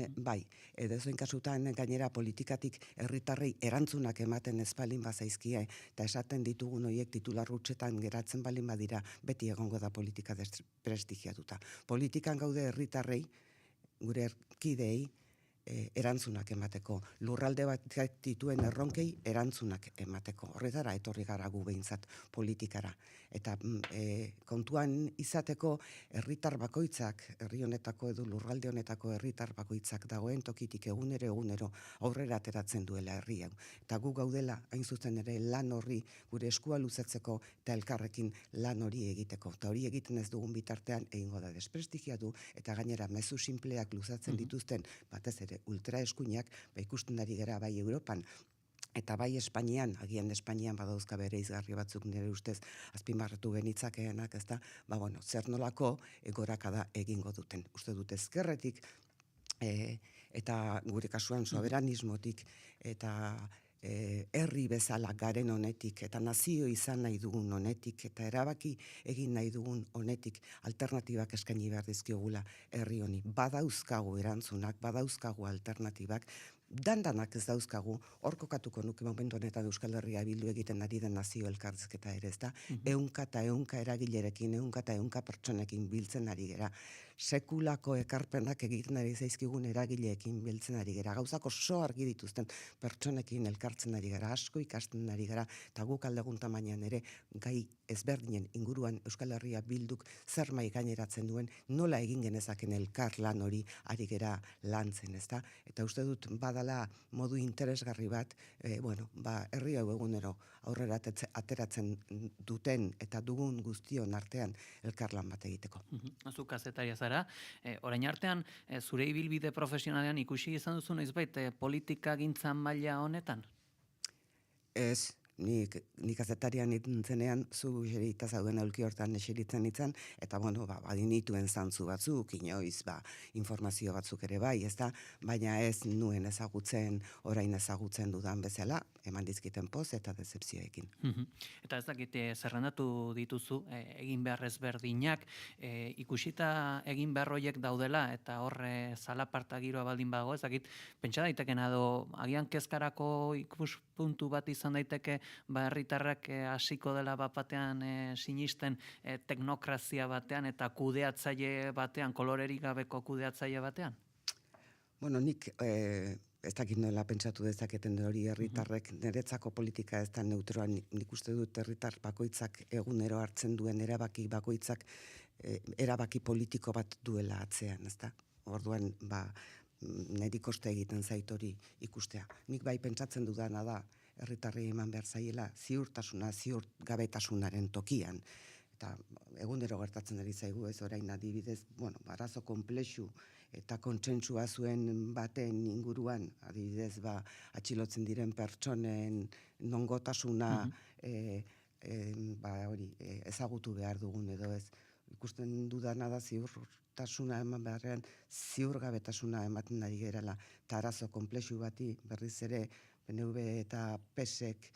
edozein kasutan gainera politikatik herritarrei erantzunak ematen ez balin bazaizkie, eta esaten ditugun horiek titular hutsetan geratzen balin badira, beti egongo da politika desprestigiatuta. Politikan gaude herritarrei, gure erkideei, erantzunak emateko. Lurralde bat dituen erronkei erantzunak emateko. Horretara etorri gara gu behintzat politikara. Eta kontuan izateko herritar bakoitzak, herri honetako edo lurralde honetako herritar bakoitzak dagoen tokitik egunero aurrera ateratzen duela herri hau. Eta gu gaudela, hain zuzen ere, lan horri gure eskua luzatzeko eta elkarrekin lan hori egiteko. Eta hori egiten ez dugun bitartean egingo da desprestigiatu eta gainera mezu sinpleak luzatzen dituzten, batez ere ultra eskuinak, ikusten ari gara bai Europan, eta bai Espainian, agian Espainian badauzka bere izgarri batzuk nire ustez azpimarratu genitzakeenak, ez da, zer nolako gorakada egingo duten. Uste dut ezkerretik, eta gure kasuan soberanismotik, eta herri bezala garen honetik, eta nazio izan nahi dugun honetik, eta erabaki egin nahi dugun honetik alternatibak eskaini behar dizkiogula herri honi. Badauzkagu erantzunak, badauzkagu alternatibak, dandanak ez dauzkagu, hor kokatuko nuke momentu honetan Euskal Herria bildu egiten ari den nazio elkarrizketa ere, ez da? Ehunka eta ehunka eragilerekin, ehunka eta ehunka pertsonekin biltzen ari gera. Sekulako ekarpenak egiten ari zaizkigun eragileekin biltzen ari gera. Gauzak oso argi dituzten pertsonekin elkartzen ari gara, asko ikasten ari gara, eta guk aldegun tamainan ere gai ezberdinen inguruan Euskal Herria bilduk zer mai gaineratzen duen, nola egin genezaken elkar lan hori ari gera lantzen, ez da? Eta uste dut badala modu interesgarri bat, herri hau egunero aurrera ateratzen duten eta dugun guztion artean elkarlan bat egiteko. Zu kazetaria zara, orain artean zure ibilbide profesionalean ikusi izan duzu noizbait politika gintzan maila honetan? Ez, nik azetarian nintzenean, zu eserita zauden aulki hortan eseritzen nintzen, eta badinituen zantzu batzuk, inoiz, informazio batzuk ere bai, ez da, baina ez nuen ezagutzen, orain ezagutzen dudan bezala, eman dizkiten poz eta decepzioekin. Eta ez dakite zerrendatu dituzu, egin behar ezberdinak, ikusita egin behar horiek daudela, eta horre zalaparta giroa baldin bago, ez dakit, pentsa daitekena agian kezkarako ikuspuntu bat izan daiteke, herritarrak hasiko dela batean sinisten teknokrazia batean eta kudeatzaile batean, kolorerik gabeko kudeatzaile batean? Nik ez dakit nola pentsatu dezaketen hori herritarrek, niretzako politika ez da neutroa, nik uste dut herritar bakoitzak egunero hartzen duen erabaki bakoitzak erabaki politiko bat duela atzean, ez da? Orduan, niri koste egiten zait hori ikustea. Nik bai pentsatzen dudana da, herritarrei eman behar zaiela ziurtasuna, ziurgabetasunaren tokian. Eta egunero gertatzen ari zaigu, ez orain adibidez, arazo konplexu eta kontsentsua zuen baten inguruan, adibidez, atxilotzen diren pertsonen nongotasuna ezagutu behar dugun edo ez. Ikusten dudana da ziurtasuna eman beharrean ziurgabetasuna ematen ari gerala. Eta arazo konplexu bati berriz ere PNV eta PSek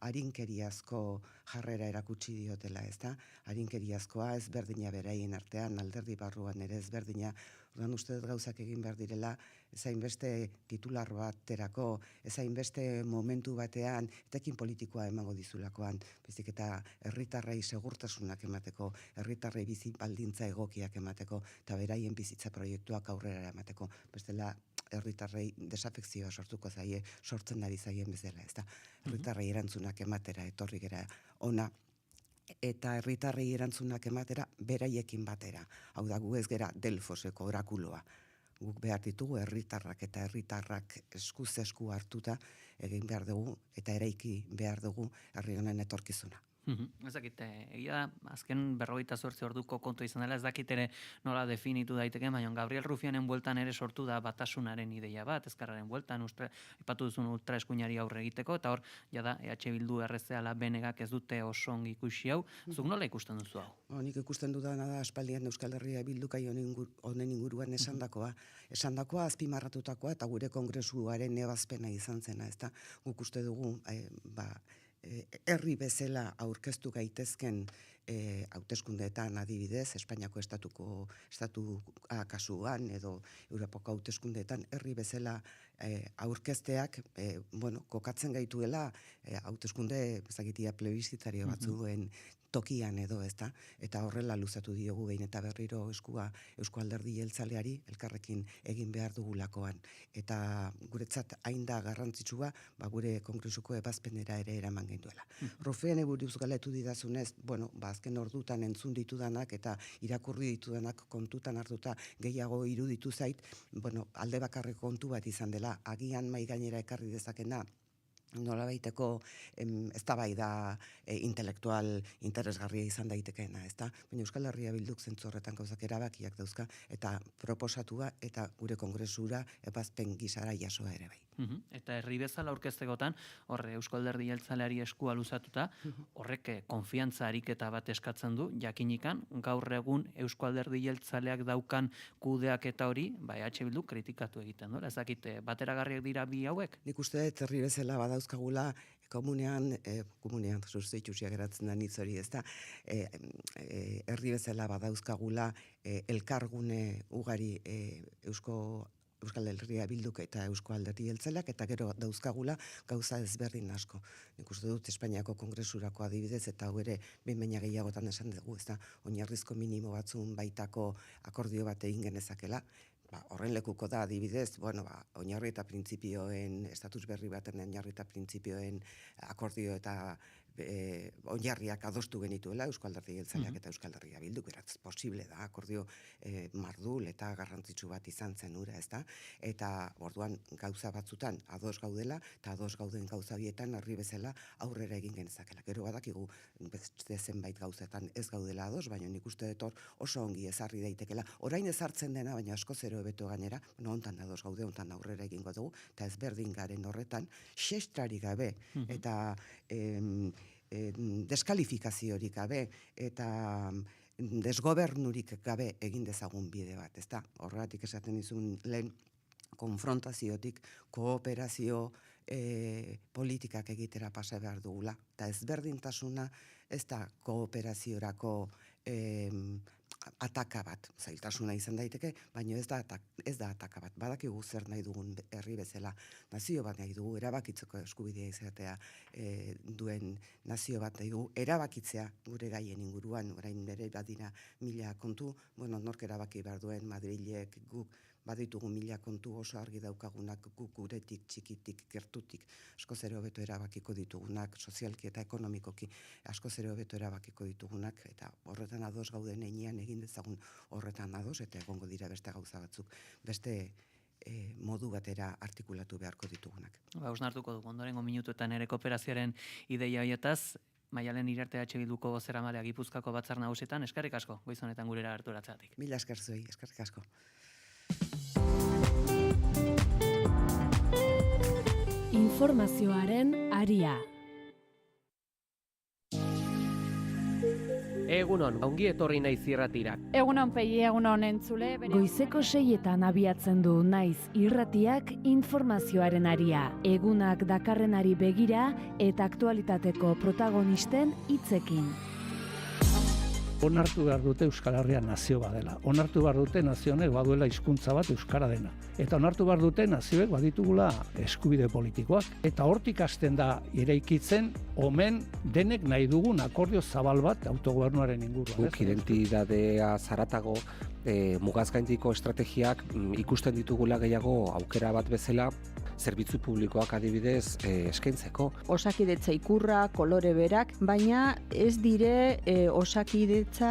arinkeriazko jarrera erakutsi diotela, ez da? Arinkeriazkoa ezberdina beraien artean, alderdi barruan ere ezberdina. Orduan uste dut gauzak egin behar direla, ezainbeste titular baterako, ezainbeste momentu batean, etekin politikoa emango dizulakoan, bezik eta herritarrei segurtasunak emateko, herritarrei bizi baldintza egokiak emateko, eta beraien bizitza proiektuak aurrera emateko. Bestela, herritarrei desafekzioa sortuko zaie, sortzen ari zaien bezala, ez da? Herritarrei erantzunak ematera, etorri gera ona, eta herritarrei erantzunak ematera beraiekin batera. Hau da, gu ez gera Delfoseko orakuloa. Guk behar ditugu herritarrak eta herritarrak eskuz esku hartuta egin behar dugu eta eraiki behar dugu herri honen etorkizuna. Ez dakit, egia da, azken 48 orduko kontu izan dela, ez dakit ere nola definitu daiteke, baina Gabriel Rufianen bueltan ere sortu da batasunaren ideia bat, ezkarraren bueltan, ipatu duzun ultraeskuinari aurre egiteko, eta hor, jada, EH Bildu RCA benegak ez dute oso ongi ikusi hau, zuk nola ikusten duzu hau? Nik ikusten dudana da, aspaldian Euskal Herria Bildukai honen inguruan esandakoa azpimarratutakoa, eta gure kongresuaren ebazpena izan zena, ez da, guk uste dugu, herri bezala aurkeztu gaitezken hauteskundeetan adibidez, Espainiako estatu kasuan edo Europako hauteskundeetan herri bezala aurkezteak kokatzen gaituela hauteskunde ezagitia plebiszitario batzuen tokian edo, ezta? Eta horrela luzatu diogu behin eta berriro eskua Eusko Alderdi Jeltzaleari elkarrekin egin behar dugulakoan. Eta guretzat hain da garrantzitsua, gure kongresuko ebazpenera ere eraman genduela. Rufean buruz galetu didazunez, azken ordutan entzun ditudanak eta irakurri ditudanak kontutan hartuta gehiago iruditu zait, alde bakarreko kontu bat izan dela, agian mai gainera ekarri dezakena, nolabaiteko eztabaida intelektual interesgarria izan daitekeena, ezta? Baina Euskal Herria Bilduk zentzu horretan gauzak erabakiak dauzka eta proposatua eta gure kongresura ebazpen gisara jasoa ere bai. Eta herri bezala aurkeztekotan, horre Eusko Alderdi Jeltzaleari eskua luzatuta, horrek konfiantza ariketa bat eskatzen du, jakinikan, gaur egun Eusko Alderdi Jeltzaleak daukan kudeaketa hori, EH Bildu kritikatu egiten dut. Ez dakit, bateragarriak dira bi hauek? Nik uste dut herri bezala badauzkagula komunean sustituzioa geratzen da nitz hori, ez da, herri bezala badauzkagula elkargune ugari Euskal Herria Bilduk eta Eusko Alderdi Jeltzaleak, eta gero dauzkagula gauza ezberdin asko. Nik uste dut Espainiako kongresurako adibidez, eta hau ere behin gehiagotan esan dugu, ez da, oinarrizko minimo batzun baitako akordio bat egin genezakela. Horren lekuko da adibidez, oinarri eta printzipioen, estatus berri baten oinarri eta printzipioen akordio eta oinarriak adostu genituela Euskal Alderdi Jeltzaleak eta Euskal Herria Bilduk, beraz posible da akordio mardul eta garrantzitsu bat izan zen hura, ezta? Eta orduan gauza batzutan ados gaudela eta ados gauden gauza bietan herri bezala aurrera egin genezakela. Gero badakigu beste zenbait gauzetan ez gaudela ados, baina nik uste dut oso ongi ezarri daitekela. Orain ezartzen dena, baina asko zero hobeto gainera, hontan ados gaude, hontan aurrera egingo dugu, eta ezberdin garen horretan, xestrari gabe eta deskalifikaziorik gabe eta desgobernurik gabe egin dezagun bide bat, ezta? Horregatik esaten dizun lehen konfrontaziotik kooperazio politikak egitera pasa behar dugula. Eta ezberdintasuna ez da kooperaziorako ataka bat, zailtasuna izan daiteke, baina ez da ataka bat. Badakigu zer nahi dugun herri bezala, nazio bat nahi dugu, erabakitzeko eskubidea izatea duen nazio bat nahi dugu, erabakitzea gure gaien inguruan, orain bere badira 1000 kontu, nork erabaki behar duen Madrilek, guk baditugu 1000 kontu oso argi daukagunak guk guretik, txikitik, gertutik, asko zere hobeto erabakiko ditugunak, sozialki eta ekonomikoki, asko zere hobeto erabakiko ditugunak, eta horretan ados gauden heinean egin dezagun horretan ados, eta egongo dira beste gauza batzuk, beste modu batera artikulatu beharko ditugunak. Hausnartuko dugu, ondorengo minutuetan ere kooperazioaren ideia horietaz, Maialen Iriarte Bilduko bozeramaileak Gipuzkoako Batzar Nagusietan, eskerrik asko, goiz honetan gurera harturatzeagatik. Mila esker zuei, eskerrik asko. Informazioaren aria. Egunon, ongi etorri naiz irratirak. Egunon pegi, egunon entzule. Goizeko 6etan abiatzen du naiz irratiak informazioaren aria. Egunak dakarrenari begira eta aktualitateko protagonisten hitzekin. Onartu behar dute Euskal Herria nazio badela. Onartu behar dute nazio honek baduela hizkuntza bat euskara dena. Eta onartu behar dute nazioek baditugula eskubide politikoak. Eta hortik hasten da eraikitzen omen denek nahi dugun akordio zabal bat autogobernuaren inguruan. Guk identitatea zaratago mugazgaindiko estrategiak ikusten ditugula gehiago aukera bat bezala zerbitzu publikoak adibidez eskaintzeko. Osakidetza ikurra, kolore berak, baina ez dire osakidetza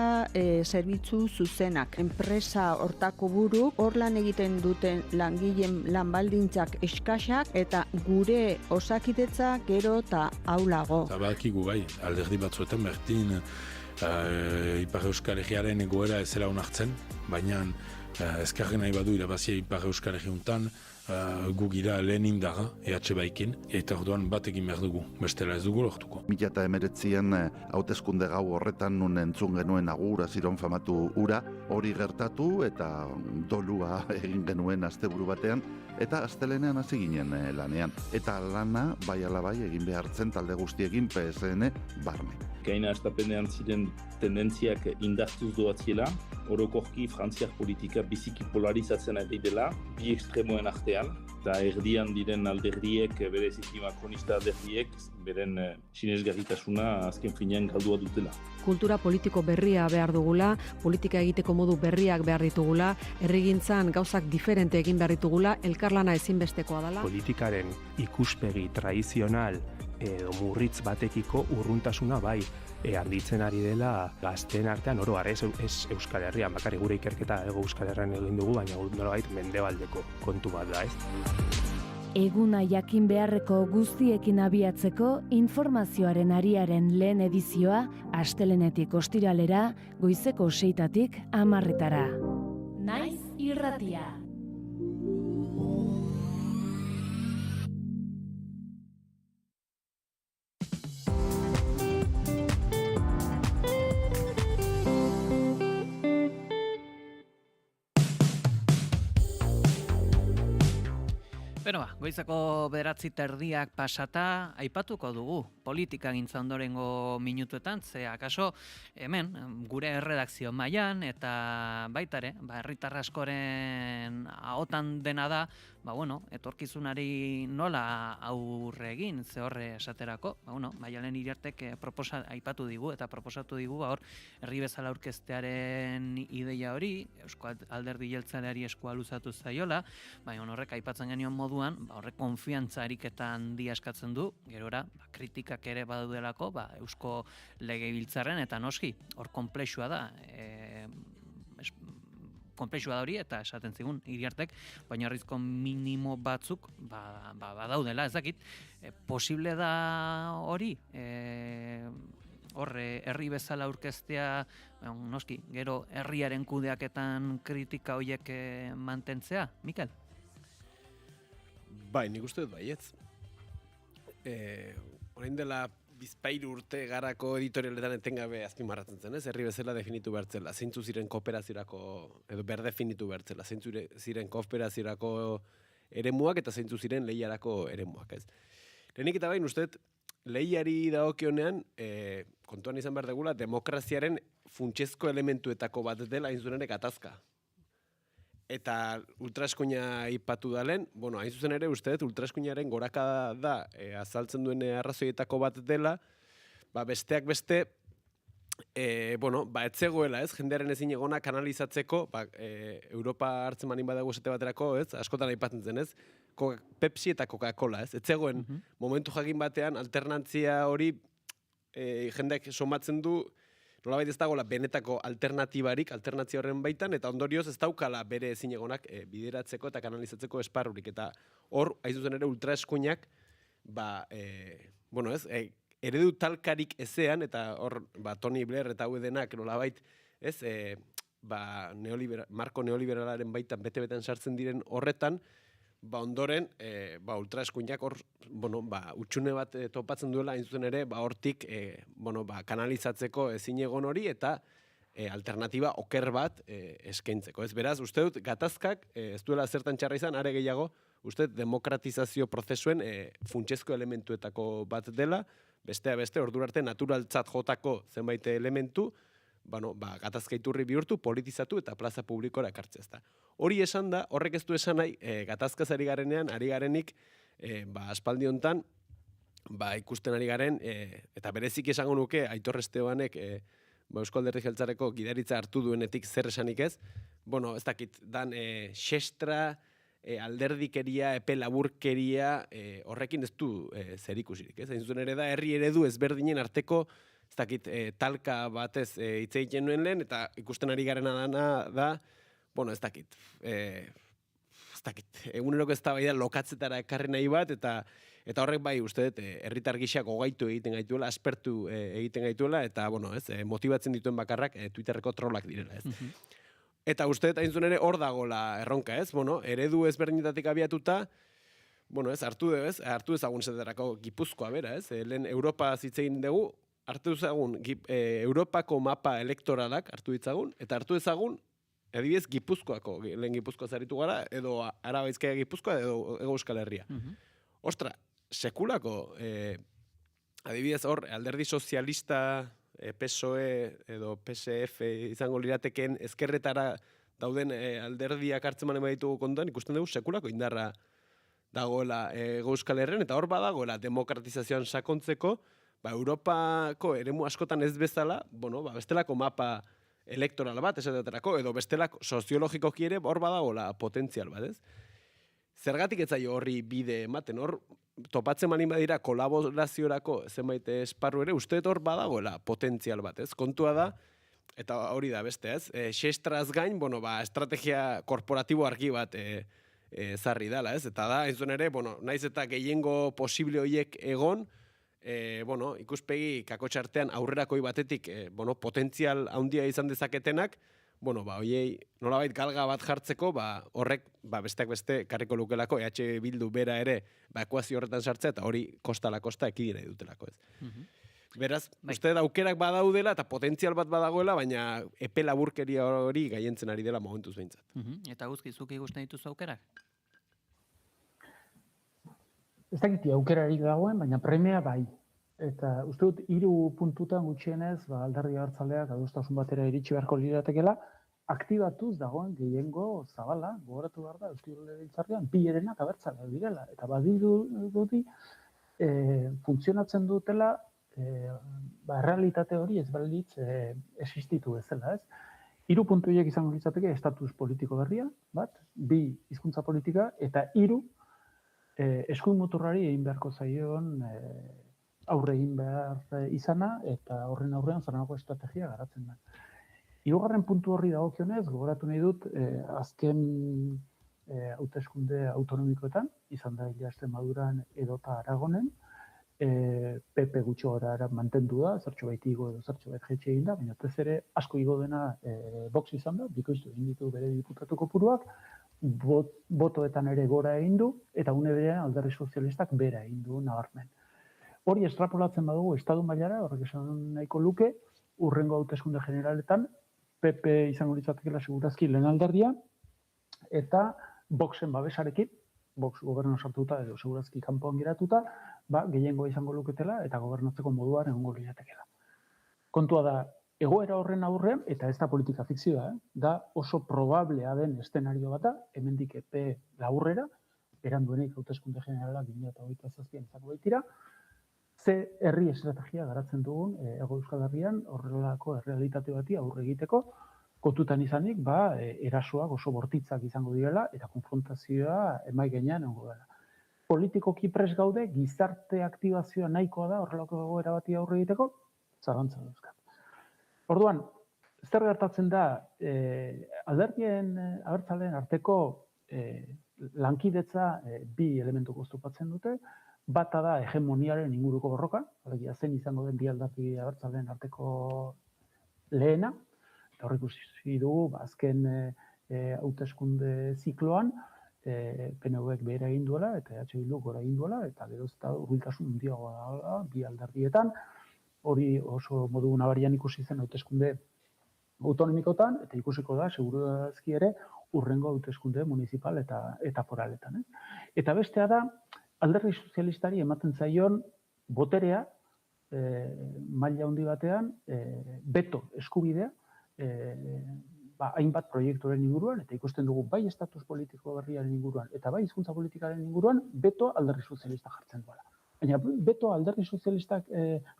zerbitzu zuzenak. Enpresa hortako buru, hor lan egiten duten langileen lanbaldintzak eskasak eta gure osakidetza gero eta aulago. Eta badakigu bai, alderdi batzuetan berdin Ipar Euskal Herriaren egoera ez zela onartzen, baina ezkarri nahi badu irabazia Ipar Euskal Herriuntan gu gira lehen indaga, EH Baikin, eta orduan bat egin behar dugu, bestela ez dugu lortuko. 2019an hauteskunde gau horretan nun entzun genuen agur aziron famatu ura, hori gertatu eta dolua egin genuen asteburu batean, eta astelenean hasi ginen lanean. Eta lana bai ala bai egin behartzen talde guztiekin PSN barne. Gaina estapenean ziren tendentziak indartuz doatziela, orokorki frantziar politika biziki polarizatzen ari dela, bi ekstremoen artean, eta erdian diren alderdiek, bereziki makronista alderdiek, beren sinesgarritasuna azken finean galdua dutela. Kultura politiko berria behar dugula, politika egiteko modu berriak behar ditugula, herrigintzan gauzak diferente egin behar ditugula, elkarlana ezinbestekoa dela. Politikaren ikuspegi tradizional edo murritz batekiko urruntasuna bai handitzen ari dela gazteen artean oro har, ez Euskal Herrian, bakarrik gure ikerketa ego Euskal Herrian egin dugu, baina nolabait mendebaldeko kontu bat da, ez? Eguna jakin beharreko guztiekin abiatzeko informazioaren ariaren lehen edizioa astelenetik ostiralera goizeko 6tatik 10:00. Naiz irratia. Beno goizako 9:30 pasata, aipatuko dugu politika gintza ondorengo minutuetan, ze akaso hemen gure erredakzio mailan eta baitare, herritar askoren ahotan dena da, etorkizunari nola aurre egin, ze horre esaterako, Maialen Iriartek aipatu digu eta proposatu digu, hor, herri bezala aurkeztearen ideia hori, Eusko Alderdi Jeltzaleari eskua luzatu zaiola, baina horrek aipatzen genion moduan, horrek konfiantza ariketa handia eskatzen du, gerora, kritikak ere badudelako, Eusko Legebiltzarren, eta noski, hor konplexua da, konplexua da hori, eta esaten zigun Iriartek, baina arrizko minimo batzuk badaudela, ez dakit, posible da hori, horre herri bezala aurkeztea, noski, gero herriaren kudeaketan kritika horiek mantentzea, Mikel? Bai, nik uste dut baietz. Orain dela bizpairu urte garako editorialetan etengabe azpimarratzen zen, ez? Herri bezala definitu bertzela, zeintzu ziren kooperaziorako, edo berdefinitu bertzela, zeintzu ziren kooperaziorako eremuak eta zeintzu ziren lehiarako eremuak, ez? Lehenik eta bain, uste, lehiari dagokionean, kontuan izan behar degula, demokraziaren funtsezko elementuetako bat dela hain zuzen ere gatazka. Eta ultraeskuina aipatu dalen, hain zuzen ere uste dut ultraeskuinaren gorakada da azaltzen duen arrazoietako bat dela, besteak beste, etzegoela, ez, jendearen ezin egona kanalizatzeko, Europa hartzen manin badago esate baterako, ez, askotan aipatzen zen, ez, Pepsi eta Coca-Cola, ez, etzegoen momentu jakin batean alternantzia hori jendeak somatzen du, nolabait ez dagoela benetako alternatibarik, alternazio horren baitan, eta ondorioz ez daukala bere ezinegonak bideratzeko eta kanalizatzeko esparrurik. Eta hor, zuzen ere, ultraeskuinak, eredu talkarik ezean, eta hor, Tony Blair eta hau denak nolabait, ez, marko neoliberalaren baitan bete-beten sartzen diren horretan, ondoren, ultraeskuinak hor, utxune bat topatzen duela, hain zuzen ere, hortik, kanalizatzeko ezin egon hori, eta alternatiba oker bat eskaintzeko. Ez beraz, uste dut, gatazkak, ez duela zertan txarra izan, are gehiago, uste dut, demokratizazio prozesuen funtsezko elementuetako bat dela, bestea beste, ordura arte naturaltzat jotako zenbait elementu, gatazka iturri bihurtu, politizatu eta plaza publikora ekartzea ezta. Hori esan da, horrek ez du esan nahi, gatazkaz ari garenean, ari garenik, aspaldi hontan, ikusten ari garen, eta berezik esango nuke, Aitor Estebanek, Eusko Alderdi Jeltzareko gidaritza hartu duenetik zer esanik ez, ez dakit, dan xestra, alderdikeria, epe laburkeria, horrekin ez du zer ikusirik, ez? Hain zuzen ere da, herri eredu ezberdinen arteko, ez dakit, talka batez hitz egiten nuen lehen, eta ikusten ari garena da, ez dakit, eguneroko ez da bai da lokatzetara ekarri nahi bat, eta horrek bai uste dut, herritar gisa gogaitu egiten gaituela, aspertu egiten gaituela, eta motibatzen dituen bakarrak Twitterreko trolak direla, ez. Eta uste dut, hain zuen ere, hor dagoela erronka, ez, eredu ezberdinetatik abiatuta, hartu ezagun zeterako Gipuzkoa bera, ez, lehen Europa zitzegin dugu, hartu ezagun Europako mapa elektoralak hartu ditzagun, eta hartu ezagun, adibidez, Gipuzkoako, lehen Gipuzkoa zaritu gara, edo Araba Bizkaia Gipuzkoa, edo Hego Euskal Herria. Ostra, sekulako, adibidez hor, alderdi sozialista, PSOE edo PSF izango lirateken ezkerretara dauden alderdiak hartzen manen baditugu kontuan, ikusten dugu sekulako indarra dagoela Hego Euskal Herrian, eta hor badagoela demokratizazioan sakontzeko, Europako eremu askotan ez bezala, bestelako mapa elektoral bat, esaterako, edo bestelako soziologikoki ere hor badagoela potentzial bat, ez? Zergatik ez zaio horri bide ematen, hor topatzen manin badira kolaboraziorako zenbait esparru ere, uste hor badagoela potentzial bat, ez? Kontua da, eta hori da beste, ez? Xestraz gain, estrategia korporatibo argi bat zarri dela, ez? Eta da, ez ere, naiz eta gehiengo posible horiek egon, ikuspegi kakotxartean aurrerakoi batetik potentzial handia izan dezaketenak, hoiei nolabait galga bat jartzeko, horrek besteak beste karriko lukelako, EH Bildu bera ere ekuazio horretan sartzea, eta hori kostala kosta ekidina dutelako, ez. Beraz, uste da aukerak badaudela eta potentzial bat badagoela, baina epe laburkeria hori gaientzen ari dela momentuz behintzat. Eta guzki, zuk ikusten dituzu aukerak? Ez dakiti aukerarik dagoen, baina premia bai. Eta uste dut 3 puntutan gutxienez, Alderdi Abertzaleak adostasun batera iritsi beharko liratekeela, aktibatuz dagoen gehiengo zabala, gogoratu behar da, Euskal Legebiltzarrean, bi herenak abertzaleak direla, eta badirudi funtzionatzen dutela realitate hori ez balditz existitu bezala, ez? 3 puntu horiek izango litzateke estatus politiko berria, bat, 2 hizkuntza politika, eta 3 eskuin muturrari egin beharko zaion aurre egin behar izana, eta horren aurrean zelango estrategia garatzen da. 3. puntu horri dagokionez, gogoratu nahi dut, azken hauteskunde autonomikoetan, izan da Extremaduran edota Aragonen, PP gutxi gora mantendu da, zertxo baiti igo edo zertxo bait jetxe egin da, baina ez ere asko igo dena Vox izan da, bikoiztu egin ditu bere diputatu kopuruak, botoetan ere gora egin du, eta une berean Alderdi Sozialistak bera egin du nabarmen. Hori estrapolatzen badugu estatu mailara, horrek esan nahiko luke, urrengo hauteskunde generaletan, PP izango litzatekeela segurazki lehen alderdia, eta Voxen babesarekin, Vox gobernu sartuta edo segurazki kanpoan geratuta, gehiengoa izango luketela eta gobernatzeko moduan egongo liratekeela. Kontua da, egoera horren aurrean, eta ez da politika fikzioa, da oso probablea den eszenario bata, hemendik epe laburrera, beranduenik hauteskunde generala 2027 izango baitira, ze herri estrategia garatzen dugun Hego Euskal Herrian horrelako errealitate bati aurre egiteko, kontutan izanik, erasoak oso bortitzak izango direla eta konfrontazioa emai gainean egongo dela. Politikoki prest gaude, gizarte aktibazioa nahikoa da horrelako egoera bati aurre egiteko, zalantza dauzkat. Orduan, zer gertatzen da, abertzaleen arteko lankidetza 2 elementu oztopatzen dute, bata da hegemoniaren inguruko borroka, alegia zen izango den 2 alderdi abertzaleen arteko lehena, eta horrek ikusi dugu, azken hauteskunde zikloan, PNVek behera egin duela, eta EH Bilduk gora egin duela, eta gero ez da hurbiltasun handiagoa da 2 alderdietan, hori oso modu nabarian ikusi zen hauteskunde autonomikotan, eta ikusiko da, seguruazki ere, urrengo hauteskunde municipal eta foraletan. Eta bestea da, Alderdi Sozialistari ematen zaion boterea, maila handi batean, beto eskubidea, hainbat proiektuaren inguruan, eta ikusten dugu bai estatus politiko berriaren inguruan, eta bai hizkuntza politikaren inguruan, beto Alderdi Sozialistak jartzen duela. Baina beto Alderdi Sozialistak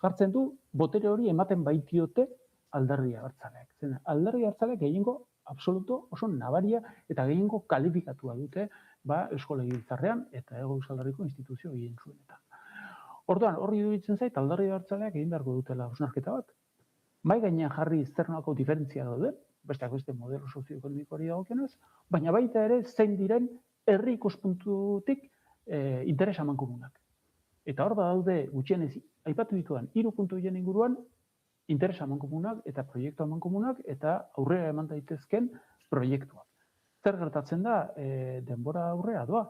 jartzen du, botere hori ematen baitiote Alderdi Abertzaleak. Alderdi Abertzaleak gehiengo absoluto oso nabaria eta gehiengo kalifikatua dute Eusko Legebiltzarrean eta Hego Euskal Herriko instituzio egin zuenetan. Orduan, horri iruditzen zait, Alderdi Abertzaleak egin beharko dutela hausnarketa bat. Mai gainean jarri zer nolako diferentzia daude, besteak beste modelo sozioekonomikoari dagokionez, baina baita ere zein diren herri ikuspuntutik interes amankomunak. Eta hor daude gutxienez aipatu ditudan 3 puntu horien inguruan interes amankomunak eta proiektu amankomunak eta aurrera eman daitezken proiektuak. Zer gertatzen da, denbora aurrea doa,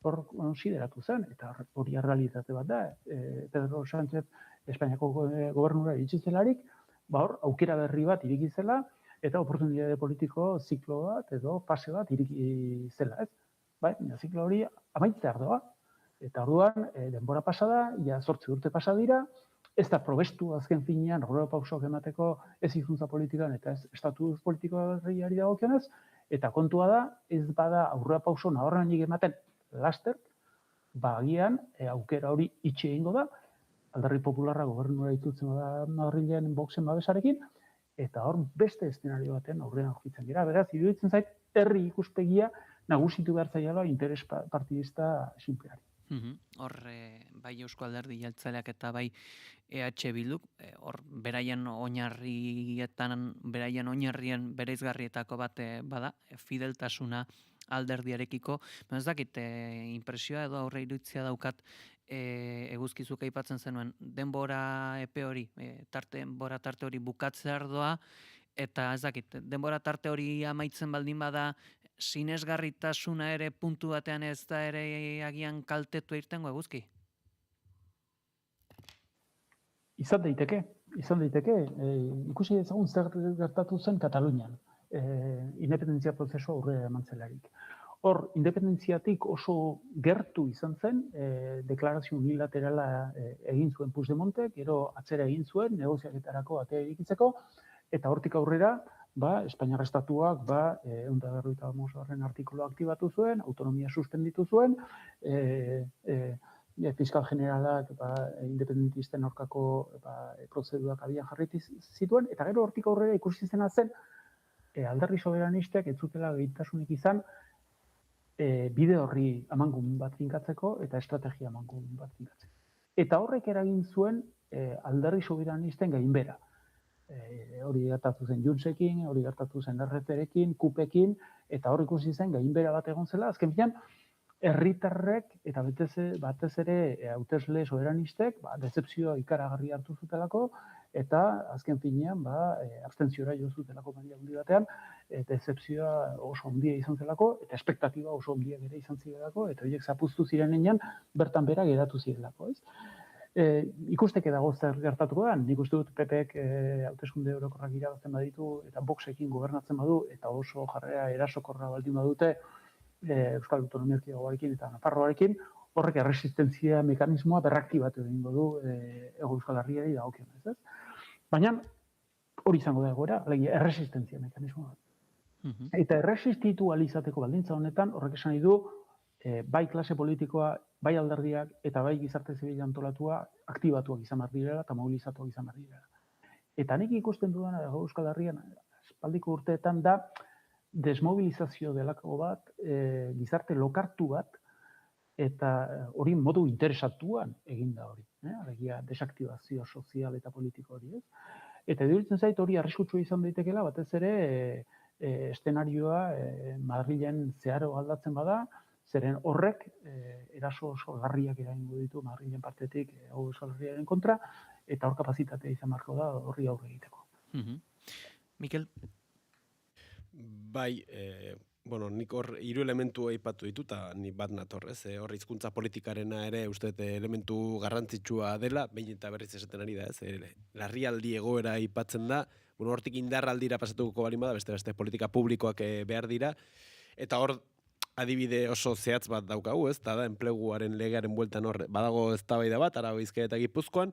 hor konsideratu zen, eta hori realitate bat da, Pedro Sánchez Espainiako gobernura iritsi-zelarik, hor aukera berri bat iriki zela, eta oportunitate politiko ziklo bat edo fase bat iriki zela, ez? Baina ziklo hori amaitzear doa, eta orduan denbora pasada, ja 8 urte pasa dira, ez da probestu azken finean aurrerapausoak emateko ez hizkuntza politikan eta ez estatus politikoari dagokionez, eta kontua da, ez bada aurrerapauso nabarmenik ematen laster, agian aukera hori itxi egingo da, Alderdi Popularra gobernura itzultzen da Madrilen Voxen babesarekin, eta hor beste eszenario baten aurrean aurkitzen dira. Beraz, iruditzen zait, herri ikuspegia nagusitu behar zaiala interes partidista sinpleari. Hor, bai Eusko Alderdi Jeltzaleak eta bai EH Bilduk, hor beraien oinarrien bereizgarrietako bat bada, fideltasuna alderdiarekiko, ez dakit inpresioa edo aurre iruditzia daukat eguzkizuk aipatzen zenuen, denbora epe hori, denbora tarte hori bukatzea ardoa, eta ez dakit, denbora tarte hori amaitzen baldin bada, sinesgarritasuna ere puntu batean ez da ere agian kaltetu irtengo eguzki? Izan daiteke. Ikusi dezagun zer gertatu zen Katalunian, independentzia prozesua aurrera eman zelarik. Hor, independentziatik oso gertu izan zen, deklarazio unilaterala egin zuen Puigdemontek, gero atzera egin zuen, negoziaketarako atea irikitzeko, eta hortik aurrera, Espainiar Estatuak 155. artikulua aktibatu zuen, autonomia suspenditu zuen, fiskal generalak independentisten aurkako prozedurak abian jarri zituen, eta gero hortik aurrera ikusi zena zen alderdi soberanistek ez zutela gaitasunik izan bide horri amangun bat finkatzeko eta estrategia amangun bat finkatzeko. Eta horrek eragin zuen alderdi soberanisten gainbera. Hori gertatu zen Juntsekin, hori gertatu zen RTrekin, KUPekin, eta hor ikusi zen gainbera bat egon zela. Azken finean, herritarrek eta batez ere hautesle soberanistek dezepzioa ikaragarri hartu zutelako, eta azken finean abstentziora jo zutelako maila handi batean, dezepzioa oso handia izan zelako, eta espektatiba oso handiak ere izan zirelako, eta horiek zapuztu zirenean bertan bera geratu zirelako, ez? Ikusteke dago zer gertatuko da, nik uste dut PPek hauteskunde orokorrak irabazten baditu, eta Voxekin gobernatzen badu, eta oso jarrera erasokorra baldin badute, Euskal Autonomia Erkidegoarekin eta Nafarroarekin, horrek erresistentzia mekanismoa berraktibatu egingo du Hego Euskal Herriari dagokionez, ez? Baina hori izango da egoera, alegia erresistentzia mekanismoa. Eta erresistitu alizateko baldintza honetan, horrek esan nahi du, bai klase politikoa, bai alderdiak eta bai gizarte zibil antolatua aktibatuak izan behar direla eta mobilizatuak izan behar direla. Eta nik ikusten dudana Hego Euskal Herrian espaldiko urteetan da desmobilizazio delako bat, gizarte lokartu bat, eta hori modu interesatuan egin da hori. Alegia desaktibazio sozial eta politiko hori, ez? Eta iruditzen zait hori arriskutsua izan daitekeela, batez ere eszenarioa Madrilen zeharo aldatzen bada, zeren horrek eraso oso larriak eragingo ditu Madrilen partetik Hego Euskal Herriaren kontra, eta hor kapazitatea izan beharko da horri aurre egiteko. Mikel? Bai, nik hor 3 elementu aipatu ditu, eta ni bat nator, ez? Hor hizkuntza politikarena ere uste elementu garrantzitsua dela, behin eta berriz esaten ari da, ez? Larrialdi egoera aipatzen da, hortik indarraldira pasatuko balin bada, beste politika publikoak behar dira, eta hor adibide oso zehatz bat daukagu, ez? Da enpleguaren legearen bueltan hor badago eztabaida bat, Araba, Bizkaia eta Gipuzkoan,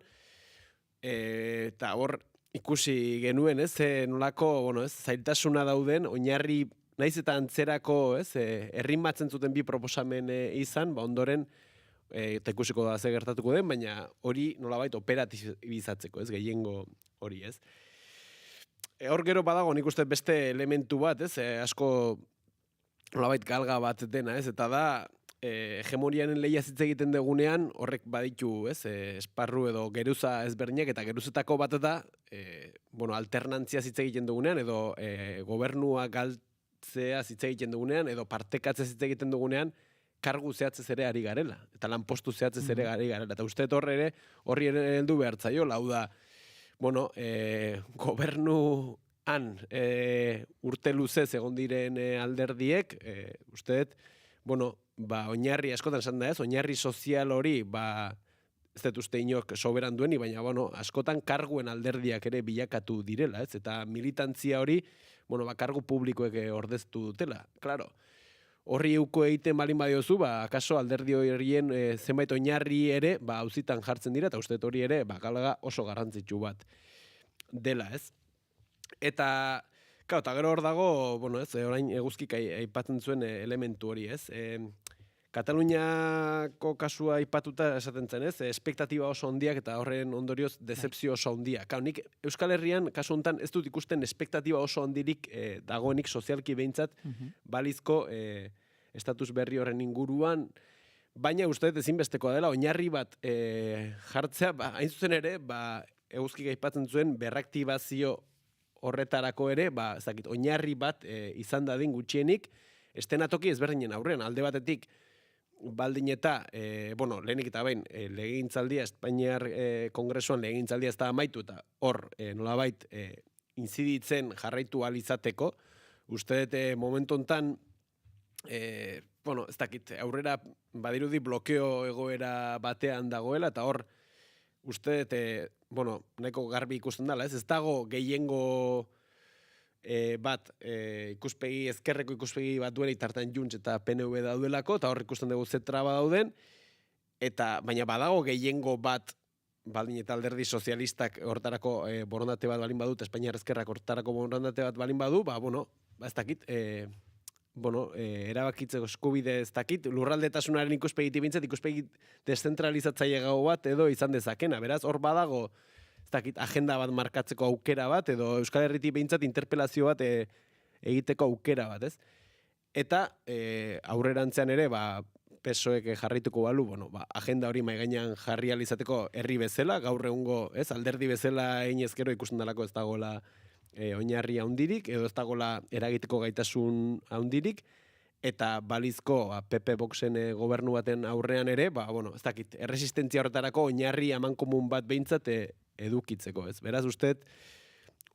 eta hor ikusi genuen, ez? Nolako, zailtasuna dauden, oinarri naiz eta antzerako, ez, errimatzen zuten bi proposamen izan, ondoren, eta ikusiko da ze gertatuko den, baina hori nolabait operatibizatzeko, ez, gehiengo hori, ez. Hor gero badago nik uste beste elementu bat, ez, asko nolabait galga bat dena, ez, eta da, hegemonianen lehia hitz egiten dugunean, horrek baditu, ez, esparru edo geruza ezberdinak, eta geruzetako bat da, alternantzia hitz egiten dugunean, edo gobernua galtzea hitz egiten dugunean, edo partekatzea hitz egiten dugunean, kargu zehatzez ere ari garela, eta lanpostu zehatzez ere ari garela. Eta uste horri ere heldu behar zaio, lau da, gobernuan urte luzez egon diren alderdiek, usteet, oinarri askotan esan da ez, oinarri sozial hori, ez dut uste inok soberan dueni, baina askotan karguen alderdiak ere bilakatu direla, ez? Eta militantzia hori, kargu publikoek ordeztu dutela. Claro, horri euko egiten balin badiozu, akaso alderdi horien zenbait oinarri ere, auzitan jartzen dira, eta uste hori ere, galga oso garrantzitsu bat dela, ez? Eta gero hor dago, orain eguzkik aipatzen zuen elementu hori, ez? Kataluniako kasua aipatuta esaten zen, ez? Espektatiba oso handiak eta horren ondorioz dezepzio oso handiak. Nik Euskal Herrian, kasu honetan, ez dut ikusten espektatiba oso handirik dagoenik sozialki behintzat balizko estatus berri horren inguruan, baina uste ezinbestekoa dela, oinarri bat jartzea, hain zuzen ere, eguzkik aipatzen zuen berraktibazio horretarako ere, oinarri bat izan dadin gutxienik, estenatoki ezberdinen aurrean, alde batetik, baldin eta, lehenik eta behin, legegintzaldia, Espainiar Kongresuan legegintzaldia ez da amaitu, eta hor, nolabait, inziditzen jarraitu alizateko, uste dut momentu hontan, ez dakit, aurrera badirudi blokeo egoera batean dagoela, eta hor, uste dut, nahiko garbi ikusten dela, ez dago gehiengo bat ezkerreko ikuspegi bat duela itartan Junts eta PNV daudelako, eta hor ikusten dugu ze traba dauden, baina badago gehiengo bat baldin eta alderdi sozialistak hortarako borondate bat balin badut, Espainiar Ezkerrak hortarako borondate bat balin badu, ez dakit, erabakitzeko eskubide ez dakit, lurraldetasunaren ikuspegiti bintzat, ikuspegi deszentralizatzaile gau bat edo izan dezakena. Beraz, hor badago, ez dakit, agenda bat markatzeko aukera bat, edo Euskal Herritik bintzat interpelazio bat egiteko aukera bat, ez? Eta aurrerantzean ere, PSOEk jarrituko balu, agenda hori maigainan jarri alizateko herri bezala, gaur egungo, ez, alderdi bezala egin ezkero ikusten dalako ez dagoela oinarri handirik, edo ez dagoela eragiteko gaitasun handirik, eta balizko PP Voxen gobernu baten aurrean ere, ez dakit, erresistentzia horretarako oinarri amankomun bat behintzat edukitzeko, ez? Beraz, usteet,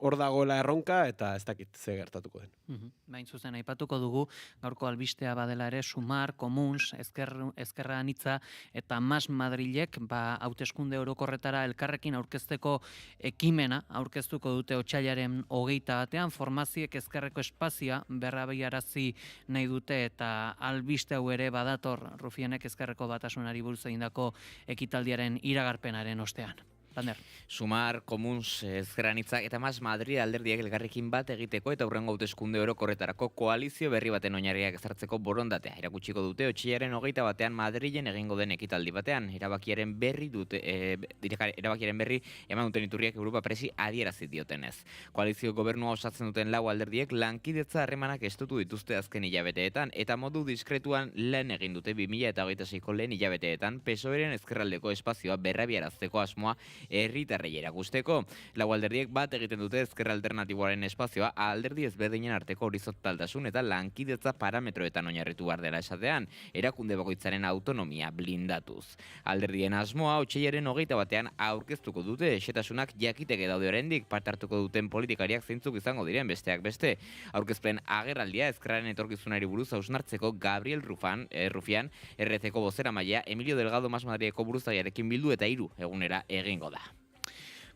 hor dagoela erronka eta ez dakit ze gertatuko den. Bain zuzen, aipatuko dugu, gaurko albistea badela ere, Sumar, Komuns, Ezkerra Anitza eta Mas Madrilek hauteskunde orokorretara elkarrekin aurkezteko ekimena aurkeztuko dute otsailaren 21 formaziek ezkerreko espazioa berrabiarazi nahi dute eta albiste hau ere badator Rufianek Ezkerreko Batasunari buruz egindako ekitaldiaren iragarpenaren ostean. Lander. Sumar, Komuns, Ezkerra Anitza eta Mas Madrid alderdiak elkarrekin bat egiteko eta hurrengo hauteskunde orokorretarako koalizio berri baten oinarriak ezartzeko borondatea erakutsiko dute otsailaren 21 Madrilen egingo den ekitaldi batean. Erabakiaren berri eman duten iturriak Europa Presi adierazi diotenez. Koalizio gobernua osatzen duten lau alderdiek lankidetza harremanak estutu dituzte azken hilabeteetan eta modu diskretuan lan egin dute 2026ko lehen hilabeteetan PSOEren ezkerraldeko espazioa berrabiarazteko asmoa herritarrei erakusteko. Lau alderdiek bat egiten dute ezkerra alternatiboaren espazioa alderdi ezberdinen arteko horizontaltasun eta lankidetza parametroetan oinarritu behar dela esatean, erakunde bakoitzaren autonomia blindatuz. Alderdien asmoa otsailaren 21 aurkeztuko dute, xetasunak jakiteke daude oraindik parte hartuko duten politikariak zeintzuk izango diren besteak beste. Aurkezpen agerraldia ezkerraren etorkizunari buruz hausnartzeko Gabriel Rufian, RC-ko bozeramailea Emilio Delgado Mas Madrideko buruzaiarekin bildu eta 3 egunera egingo da.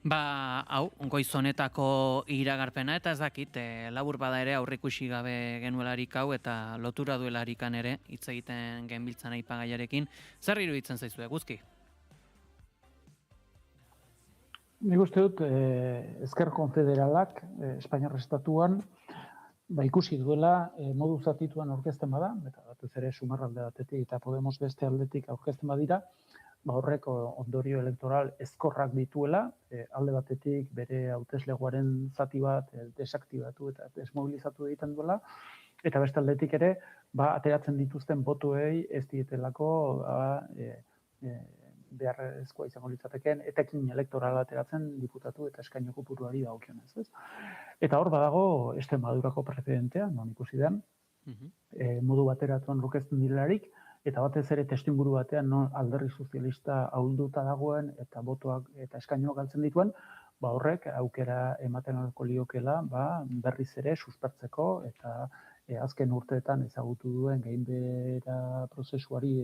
Hau, goiz honetako iragarpena eta ez dakit, labur bada ere aurrikusi gabe genuelarik hau eta lotura duelarikan ere hitz egiten genbiltzan aipagaiarekin. Zer iruditzen zaizue, Guzki? Nik uste dut, Ezker Konfederalak, Espainiar Estatuan, ikusi duela modu zatituan aurkezten bada, eta batez ere Sumar alde batetik eta Podemos beste aldetik aurkezten badira, horrek ondorio elektoral ezkorrak dituela, alde batetik bere hauteslegoaren zati bat desaktibatu eta desmobilizatu egiten duela, eta beste aldetik ere, ateratzen dituzten botuei ez dietelako beharrezkoa izango litzateken, etekin elektorala ateratzen diputatu eta eskaino kopuruari dagokionez, ez? Eta hor badago Extremadurako precedentea, non ikusi den, modu bateratuan aurkezten direlarik, eta batez ere testuinguru batean non alderdi sozialista ahulduta dagoen eta botoak eta eskainoak galtzen dituen, horrek aukera ematen alko liokela berriz ere suspertzeko eta azken urteetan ezagutu duen gainbehera prozesuari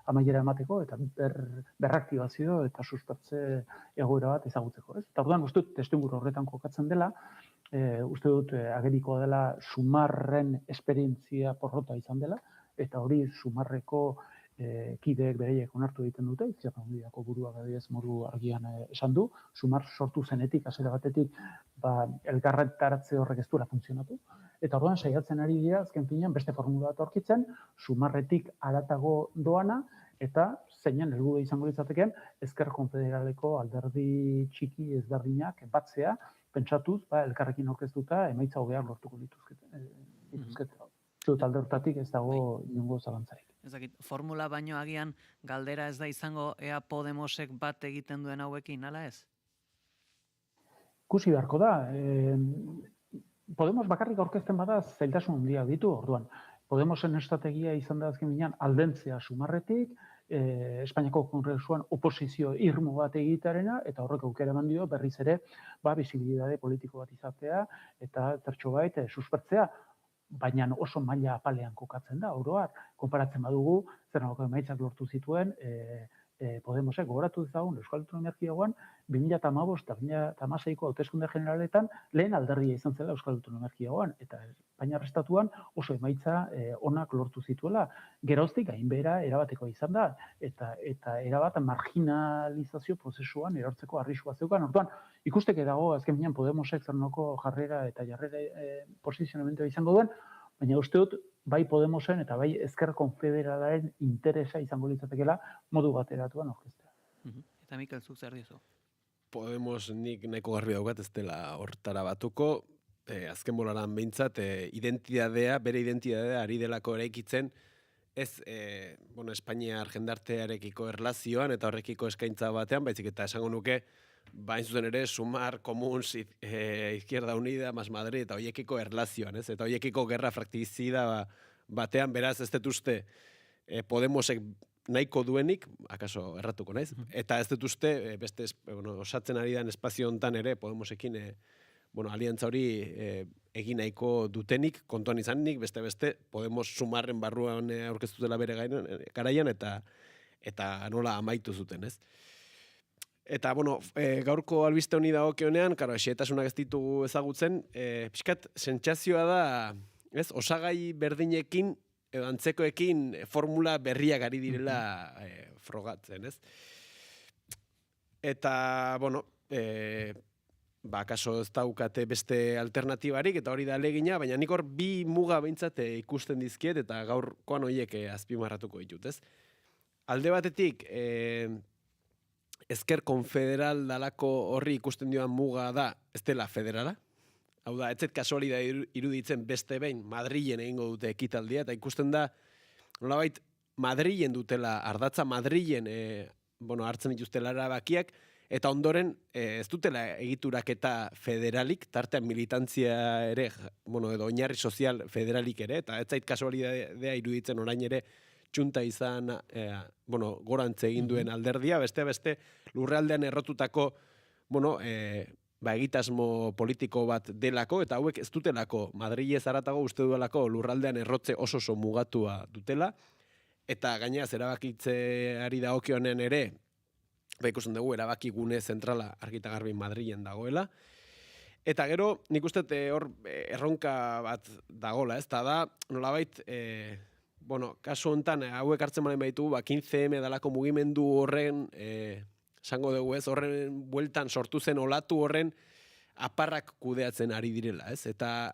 amaiera emateko eta berraktibazio eta suspertze egoera bat ezagutzeko. Eta orduan uste dut testuinguru horretan kokatzen dela, uste dut ageriko dela Sumarren esperientzia porrota izan dela, eta hori Sumarreko kideek bereiek onartu egiten dute, Izquierda Uniako buruak adibidez modu argian esan du, Sumar sortu zenetik, hasiera batetik, elkarretaratze horrek ez duela funtzionatu, eta orduan saiatzen ari dira, azken finean, beste formula bat aurkitzen, Sumarretik haratago doana, eta zeinan helburu izango litzateken, Ezker Konfederaleko alderdi txiki ezberdinak batzea, pentsatuz, elkarrekin aurkeztuta, emaitza hobeak lortuko dituzkete. Talde hortatik ez dago inongo zalantzarik. Ezakit, formula baino agian galdera ez da izango ea Podemosek bat egiten duen hauekin, ala ez? Ikusi beharko da. Podemos bakarrik aurkezten bada zailtasun handiak ditu orduan. Podemosen estrategia izan da azken binean aldentzea Sumarretik, Espainiako Kongresuan oposizio irmo bat egitearena, eta horrek aukera eman dio berriz ere bisibilitate politiko bat izatea eta zertxobait suspertzea. Baina oso maila apalean kokatzen da, oroar. Konparatzen badugu, zer nolako emaitzak lortu zituen, Podemosek gogoratu dezagun Euskal Autonomia Erkidegoan 2015 eta 2016ko hauteskunde generaletan lehen alderdia izan zela Euskal Autonomia Erkidegoan eta Espainiar Estatuan oso emaitza onak lortu zituela. Geroztik gainbehera erabateko izan da eta erabat marginalizazio prozesuan erortzeko arriskua zeukan. Orduan, ikusteke dago azken finean Podemosek zer nolako jarrera posizionamentua izango duen, baina uste dut bai Podemosen eta bai Ezker Konfederalaren interesa izango litzatekeela modu bateratuan aurkeztea. Eta Mikel, zuk zer diozu? Podemos nik nahiko garbi daukat ez dela hortara batuko, azken bolaran behintzat, bere identidadea ari delako eraikitzen, ez, Espainiar jendartearekiko erlazioan eta horrekiko eskaintza batean, baizik eta esango nuke, bain zuzen ere, Sumar, Comuns, Izquierda Unida, Mas Madrid, eta hoiekiko erlazioan, ez? Eta hoiekiko gerra fraktizida batean, beraz, ez dut uste Podemosek nahiko duenik, akaso erratuko naiz, eta ez dut uste, beste, osatzen ari den espazio hontan ere, Podemosekin, aliantza hori egin nahiko dutenik, kontuan izanik, beste, Podemos Sumarren barruan aurkeztu dela bere garaian, eta nola amaitu zuten, ez? Eta, gaurko albiste honi dagokionean, xehetasunak ez ditugu ezagutzen, pixkat, sentsazioa da, ez, osagai berdinekin, edo antzekoekin formula berriak ari direla frogatzen, ez? Eta, akaso ez daukate beste alternatibarik, eta hori da alegina, baina nik hor bi muga behintzat ikusten dizkiet, eta gaurkoan horiek azpimarratuko ditut, ez? Alde batetik, Ezker Konfederal dalako horri ikusten dioan muga da, ez dela federala. Hau da, etzet kasualida iruditzen beste behin Madrilen egingo dute ekitaldia, eta ikusten da, nolabait, Madrilen dutela, ardatza Madrilen hartzen dituztela erabakiak, eta ondoren ez dutela egituraketa federalik, tartean militantzia ere, edo oinarri sozial federalik ere, eta ez zait kasualidadea iruditzen orain ere, txunta izan, gorantze egin duen alderdia, beste lurraldean errotutako, egitasmo politiko bat delako, eta hauek ez dutelako, Madrilez haratago uste duelako lurraldean errotze oso mugatua dutela, eta gainaz erabakitzeari dagokionen ere, ikusten dugu erabakigune zentrala argita garbi Madrilen dagoela, eta gero nik uste hor erronka bat dagola, ez da nolabait, kasu honetan, hauek hartzen balen baitu, 15M dalako mugimendu horren, esango dugu ez, horren bueltan sortu zen olatu horren aparrak kudeatzen ari direla, ez? Eta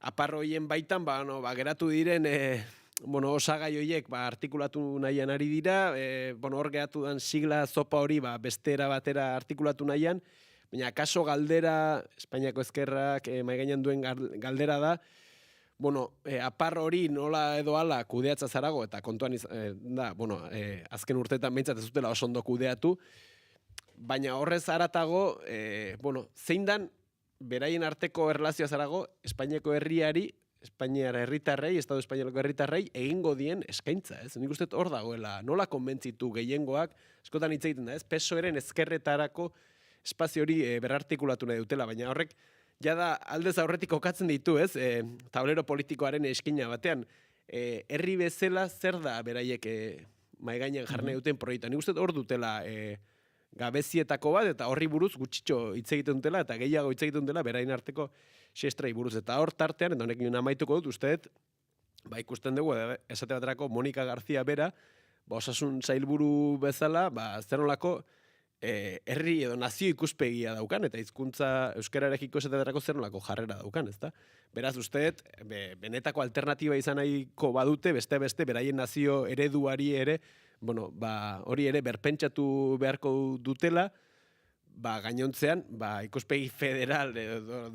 apar horien baitan, geratu diren, osagai horiek artikulatu nahian ari dira, hor geratu den sigla zopa hori bestera batera artikulatu nahian, baina kaso galdera, Espainiako Ezkerrak maigainan duen galdera da, apar hori nola edo ala kudeatza zarago, eta kontuan da, azken urteetan behintzat ez dutela oso ondo kudeatu, baina horrez haratago, zein dan beraien arteko erlazioa zarago, Espainiako herriari, Espainiar herritarrei, Estado Espainiako herritarrei, egingo dien eskaintza, ez? Nik uste hor dagoela, nola konbentzitu gehiengoak, eskotan hitz egiten da, ez? PSOEren ezkerretarako espazio hori berartikulatu nahi dutela, baina horrek, jada aldez aurretik kokatzen ditu, ez? Tablero politikoaren eskina batean, herri bezala zer da beraiek maigainan jarne duten proiektua. Nik uste hor dutela gabezietako bat, eta horri buruz gutxitxo hitz egiten dutela, eta gehiago hitz egiten dutela berain arteko xestrai buruz. Eta hor tartean, eta honekin amaituko dut, usteet, ikusten dugu, esate baterako Monika Garzia bera, osasun sailburu bezala, zer nolako herri edo nazio ikuspegia daukan, eta hizkuntza euskararekiko esatetarako zer nolako jarrera daukan, ezta? Beraz, usteet, benetako alternatiba izan nahiko badute, beste beraien nazio ereduari ere, hori ere berpentsatu beharko dutela, gainontzean, ikuspegi federal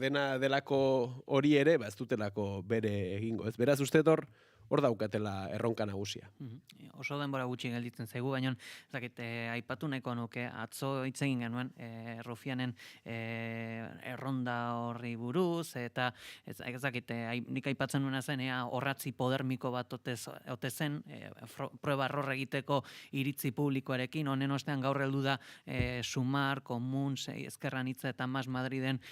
dena delako hori ere, ez dutelako bere egingo, ez? Beraz, usteet hor daukatela erronka nagusia. Oso denbora gutxi gelditzen zaigu, baina aipatu nahiko nuke, atzo hitz egin genuen Rufianen erronda horri buruz, eta nik aipatzen nuena zen, orratzi podermiko bat ote zen, prueba error egiteko iritzi publikoarekin, honen ostean gaur heldu da Sumar, Comuns, Ezker Anitza eta Mas Madriden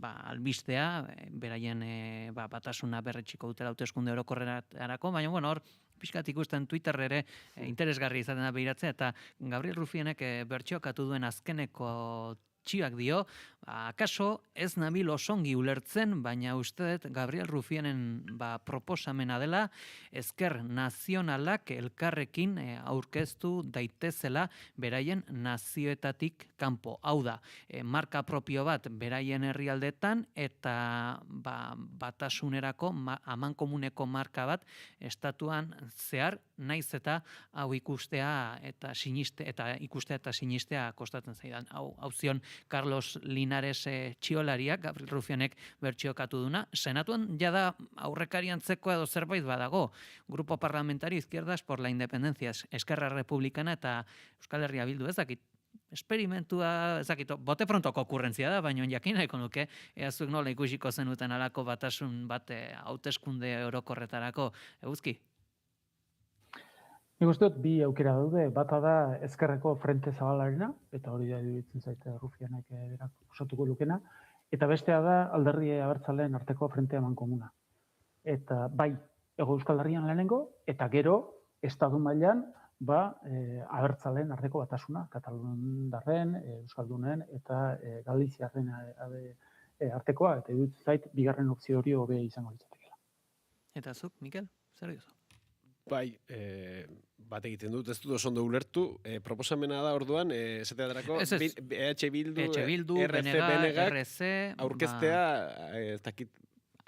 albistea, beraien batasuna berretxiko dutela hauteskunde orokorrerarako, baina hor pixkat ikusten Twitter ere interesgarri izaten da behiratzea, eta Gabriel Rufienek bertsiokatu duen azkeneko txioak dio, akaso ez nabil osongi ulertzen, baina uste dut Gabriel Rufienen proposamena dela, ezker nazionalak elkarrekin aurkeztu daitezela beraien nazioetatik kanpo. Hau da, marka propio bat beraien herrialdetan eta batasunerako amankomuneko marka bat estatuan zehar, naiz eta hau ikustea eta sinistea kostatzen zaidan. Hau zion Carlos Linares txiolariak, Gabriel Rufienek bertsiokatu duna. Senatuan jada aurrekariantzeko edo zerbait badago. Grupo Parlamentario Izquierdas por la Independencia, Esquerra Republicana eta Euskal Herria Bildu, ez dakit, esperimentua, ez dakit, bote frontoko okurrentzia da, baina jakin nahiko nuke, zuek nola ikusiko zenuten alako batasun bat hauteskunde orokorretarako. Eguzki? Nik uste dut bi aukera daude, bata da ezkerreko frente zabalarena, eta hori da iruditzen zaite Rufianek berak osatuko lukena, eta bestea da alderdi abertzaleen arteko frente amankomuna. Eta bai, Hego Euskal Herrian lehenengo, eta gero, estatu mailan, abertzaleen arteko batasuna, Katalundarren, Euskaldunen eta Galiziarren artekoa, eta iruditzen zait, bigarren opzio hori hobe izango litzatekeela. Eta zuk, Mikel, zer diozu? Bai, bat egiten dut, ez dut oso ondo ulertu, proposamena da orduan, esatea darako, EH Bildu, RC, aurkeztea, ez dakit,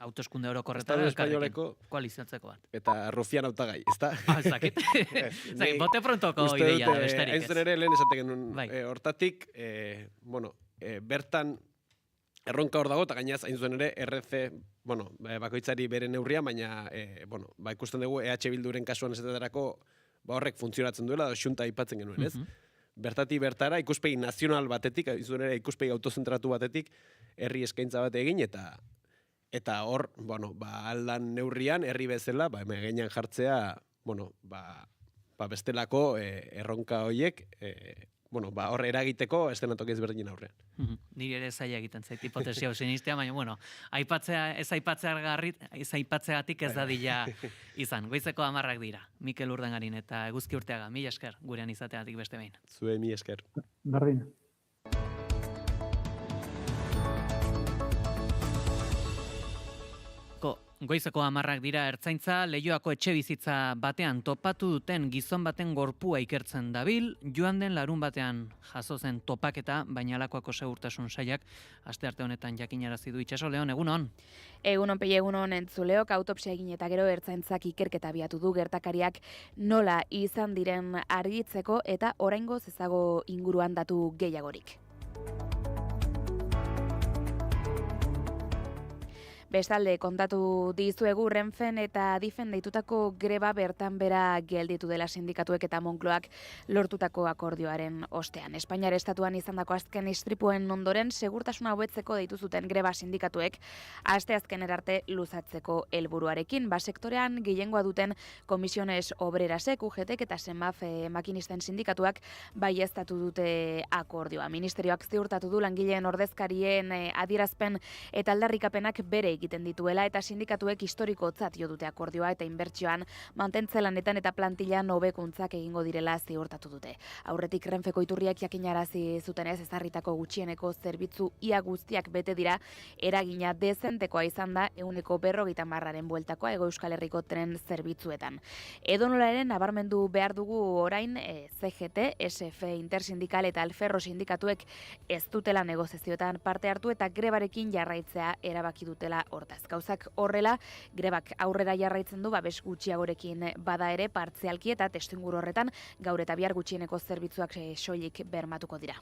hauteskunde orokorretara elkarrekin koaliziatzeko bat. Eta Rufian hautagai, ez da? Ez dakit. Bote frontoko ideia da besterik ez. Hain zen ere, lehen esatek hortatik, bertan erronka hor dago, eta gainaz, hain zuen ere, RC, bakoitzari bere neurria, baina, ikusten dugu EH Bilduren kasuan esatetarako, horrek funtzionatzen duela, da xunta aipatzen genuen, ez? Bertatik bertara, ikuspegi nazional batetik, hain zuen ere, ikuspegi autozentratu batetik, herri eskaintza bat egin, eta hor, aldan neurrian, herri bezala, gainean jartzea, bestelako erronka horiek, hor eragiteko estenatoki ezberdin aurrean. Niri ere zaila egiten zait hipotesi hau sinistea, baina, ez aipatzeagatik ez dadila izan. Goizeko 10 dira. Mikel Urdangarin eta Eguzki Urteaga, mila esker gurean izateagatik beste behin. Zue, mila esker. Berdin. Goizeko 10 dira Ertzaintza, Leioako etxe bizitza batean topatu duten gizon baten gorpua ikertzen dabil, joan den larun batean jaso zen topaketa, baina Alakoako segurtasun sailak astearte honetan jakinarazi du. Itxaso, Leon, egunon? Egunon, Pei, egunon entzuleok, autopsia egin eta gero Ertzaintzak ikerketa abiatu du gertakariak nola izan diren argitzeko eta oraingoz ez dago inguruan datu gehiagorik. Bestalde, kontatu dizuegu Renfen eta Adifen deitutako greba bertan bera gelditu dela sindikatuek eta Moncloak lortutako akordioaren ostean. Espainiar estatuan izandako azken istripuen ondoren segurtasuna hobetzeko deitu zuten greba sindikatuek asteazkenera arte luzatzeko helburuarekin. Sektorean gehiengoa duten Komisiones Obrerasek, UGTek eta Semaf makinisten sindikatuak baieztatu dute akordioa. Ministerioak ziurtatu du langileen ordezkarien adierazpen eta aldarrikapenak bere egiten dituela eta sindikatuek historikotzat jo dute akordioa eta inbertsioan mantentze-lanetan eta plantillan hobekuntzak egingo direla ziurtatu dute. Aurretik Renfeko iturriak jakinarazi zutenez ezarritako gutxieneko zerbitzu ia guztiak bete dira, eragina dezentekoa izan da 150 bueltakoa Hego Euskal Herriko tren zerbitzuetan. Edonola ere nabarmendu behar dugu orain CGT, SF Intersindikal eta Alferro sindikatuek ez dutela negoziazioetan parte hartu eta grebarekin jarraitzea erabaki dutela. Hortaz, gauzak horrela, grebak aurrera jarraitzen du babes gutxiagorekin bada ere partzialki eta testuinguru horretan gaur eta bihar gutxieneko zerbitzuak soilik bermatuko dira.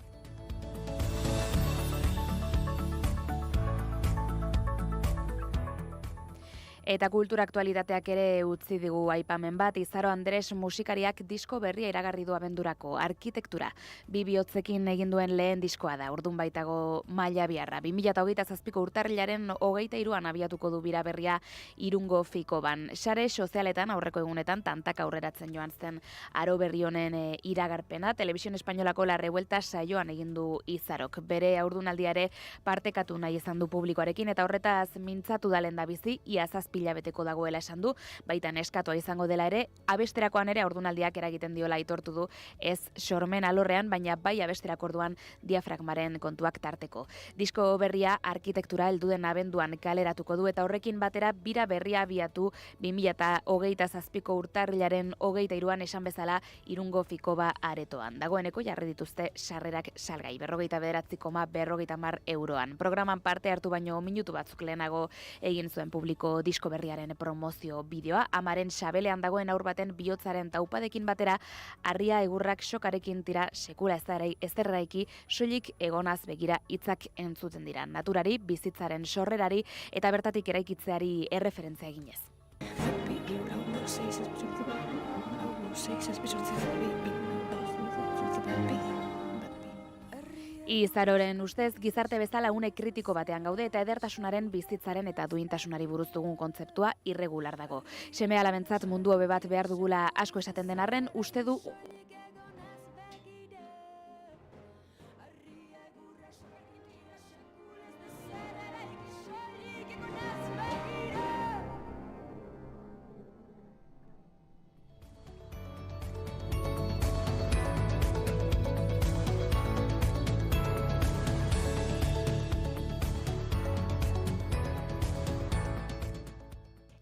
Eta kultura aktualitateak ere utzi digu aipamen bat, Izaro Andres musikariak disko berria iragarri du abendurako, Arkitektura. 2 bihotzekin egin duen lehen diskoa da, ordun baitago maila biharra. 2027ko urtarrilaren 23an abiatuko du bira berria Irungo Fikoban. Sare sozialetan aurreko egunetan tantak aurreratzen joan zen aro berri honen iragarpena, Televisión Espainolako La Revuelta saioan egin du Izarok. Bere haurdunaldiare partekatu nahi izan du publikoarekin eta horretaz mintzatu da lehendabizi, ia 7 hilabeteko dagoela esan du, baita neskatua izango dela ere, abesterakoan ere haurdunaldiak eragiten diola aitortu du, ez sormen alorrean, baina bai abesterako orduan diafragmaren kontuak tarteko. Disko berria arkitektura helduden abenduan kaleratuko du eta horrekin batera bira berria abiatu 2027ko urtarrilaren 23an esan bezala Irungo Fikoba aretoan. Dagoeneko jarri dituzte sarrerak salgai 49,50 euroan. Programan parte hartu baino minutu batzuk lehenago egin zuen publiko disko berriaren promozio bideoa. Amaren sabelean dagoen haur baten bihotzaren taupadekin batera, harria egurrak sokarekin tira sekula ezerraiki, soilik egonaz begira hitzak entzuten dira. Naturari, bizitzaren sorrerari eta bertatik eraikitzeari erreferentzia eginez. Izaroren ustez, gizarte bezala une kritiko batean gaude eta edertasunaren, bizitzaren eta duintasunari buruz dugun kontzeptua irregular dago. Seme-alabentzat mundu hobe bat behar dugula asko esaten den arren, uste du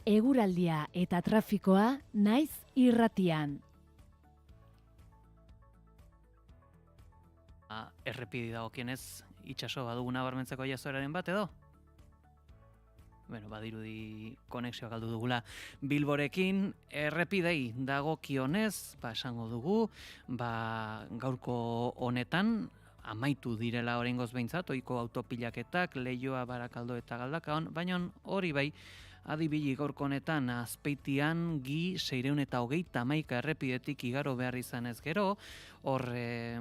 Eguraldia eta trafikoa naiz irratian. Errepidi dagokienez, itxaso baduguna barmentzeko jazoeraren bat edo? Badirudi konexioa galdu dugula Bilborekin, errepidei dagokionez, esango dugu, gaurko honetan, amaitu direla oraingoz behintzat, ohiko autopilaketak, Leioa, Barakaldo eta Galdakaon, baina hori bai, adibili gaurko honetan Azpeitian Gi 621 errepidetik igaro behar izan ez gero, hor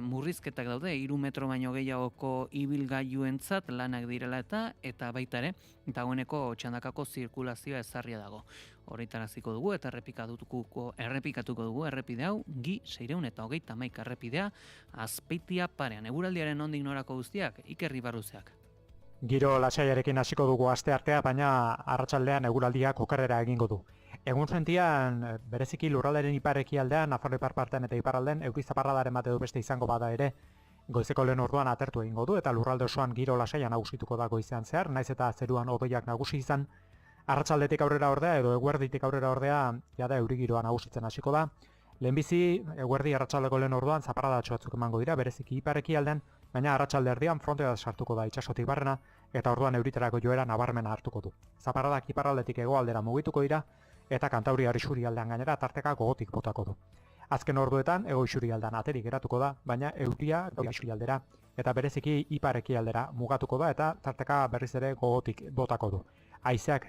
murrizketak daude, 3 metro baino gehiagoko ibilgailuentzat lanak direla eta baita ere, dagoeneko Txandakako zirkulazioa ezarria dago. Horretaraziko dugu eta errepikatuko dugu errepide hau Gi 621 errepidea Azpeitia parean. Eguraldiaren nondik norako guztiak, Iker Ribarruzeak. Giro lasaiarekin hasiko dugu asteartea, baina arratsaldean eguraldiak okerrera egingo du. Egun sentian, bereziki lurraldearen ipar-ekialdean, Nafarro ipar partean eta iparralden, euri zaparradaren bat edo beste izango bada ere, goizeko lehen orduan atertu egingo du, eta lurralde osoan giro lasaia nagusituko da goizean zehar, naiz eta zeruan hodeiak nagusi izan, arratsaldetik aurrera ordea edo eguerditik aurrera ordea, jada euri giroa nagusitzen hasiko da. Lehenbizi, eguerdi arratsaldeko lehen orduan zaparradatxo batzuk emango dira, bereziki ipar-ekialdean, baina arratsalde erdian frontea sartuko da itsasotik barrena eta orduan euriterako joera nabarmena hartuko du. Zaparradak iparraldetik hegoaldera mugituko dira eta Kantauriar isurialdean gainera tarteka gogotik botako du. Azken orduetan hego isurialdean aterik geratuko da, baina euria isurialdera eta bereziki ipar-ekialdera mugatuko da eta tarteka berriz ere gogotik botako du. Haizeak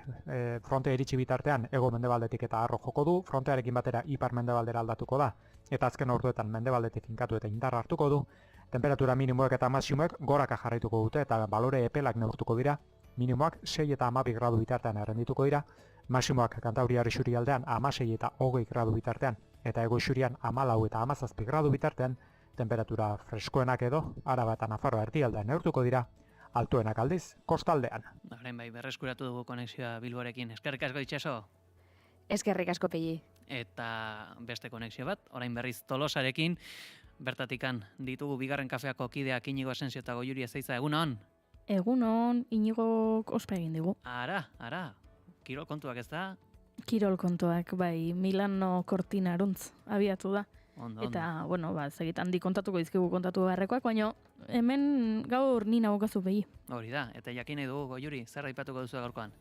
frontea iritsi bitartean hego mendebaldetik eta harro joko du, frontearekin batera ipar mendebaldera aldatuko da eta azken orduetan mendebaldetik finkatu eta indarra hartuko du. Temperatura minimoek eta maximoek goraka jarraituko dute eta balore epelak neurtuko dira. Minimoak 6 eta 12 gradu bitartean errendituko dira, maximoak Kantauriar isurialdean 16 eta 20 gradu bitartean eta hego isurian 14 eta 17 gradu bitartean, temperatura freskoenak edo Araba eta Nafarroa erdialdean neurtuko dira, altuenak aldiz kostaldean. Orain bai, berreskuratu dugu konexioa Bilborekin. Eskerrik asko itxaso. Eskerrik asko Pegi. Eta beste konexio bat, orain berriz Tolosarekin, bertatikan ditugu bigarren kafeako kideak Inigo Asensio eta Goiuri Ezeiza, egunon? Egunon, Inigok ospa egin digu. Ara, kirol kontuak ez da? Kirol kontuak, bai, Milano Cortina aruntz abiatu da. Ondo. Eta, zegit handi kontatuko dizkigu kontatu beharrekoak, baina hemen gaur nina bokazu behi. Hori da, eta jakin nahi dugu, Goiuri, zer aipatuko duzu gaurkoan?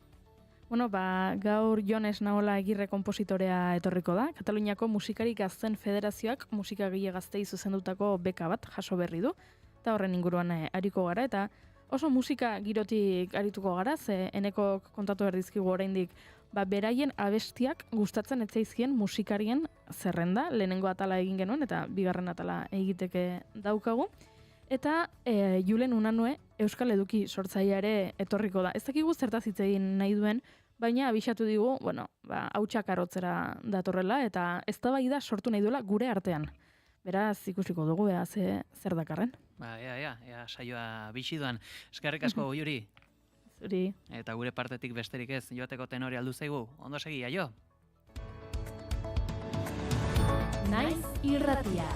Gaur Jones Naola Egirre konpositorea etorriko da. Kataluniako Musikari Gazten Federazioak musikagile gaztei zuzendutako beka bat jaso berri du. Eta horren inguruan ariko gara, eta oso musika girotik arituko gara, ze eneko kontatu berdizkigu oraindik beraien abestiak gustatzen etzaizkien musikarien zerrenda, lehenengo atala egin genuen, eta bigarren atala egiteke daukagu. Eta Julen Unanue Euskal Eduki sortzailea ere etorriko da. Ez dakigu zertaz hitz egin nahi duen, baina abixatu digu, hautsak arotzera datorrela, eta eztabaida sortu nahi duela gure artean. Beraz, ikusiko dugu, zer dakarren. Ea, saioa bixiduan. Eskerrik asko, Goiuri. Zuri. Eta gure partetik besterik ez, joateko tenore aldu zaigu. Ondo segi, aio. Naiz irratia.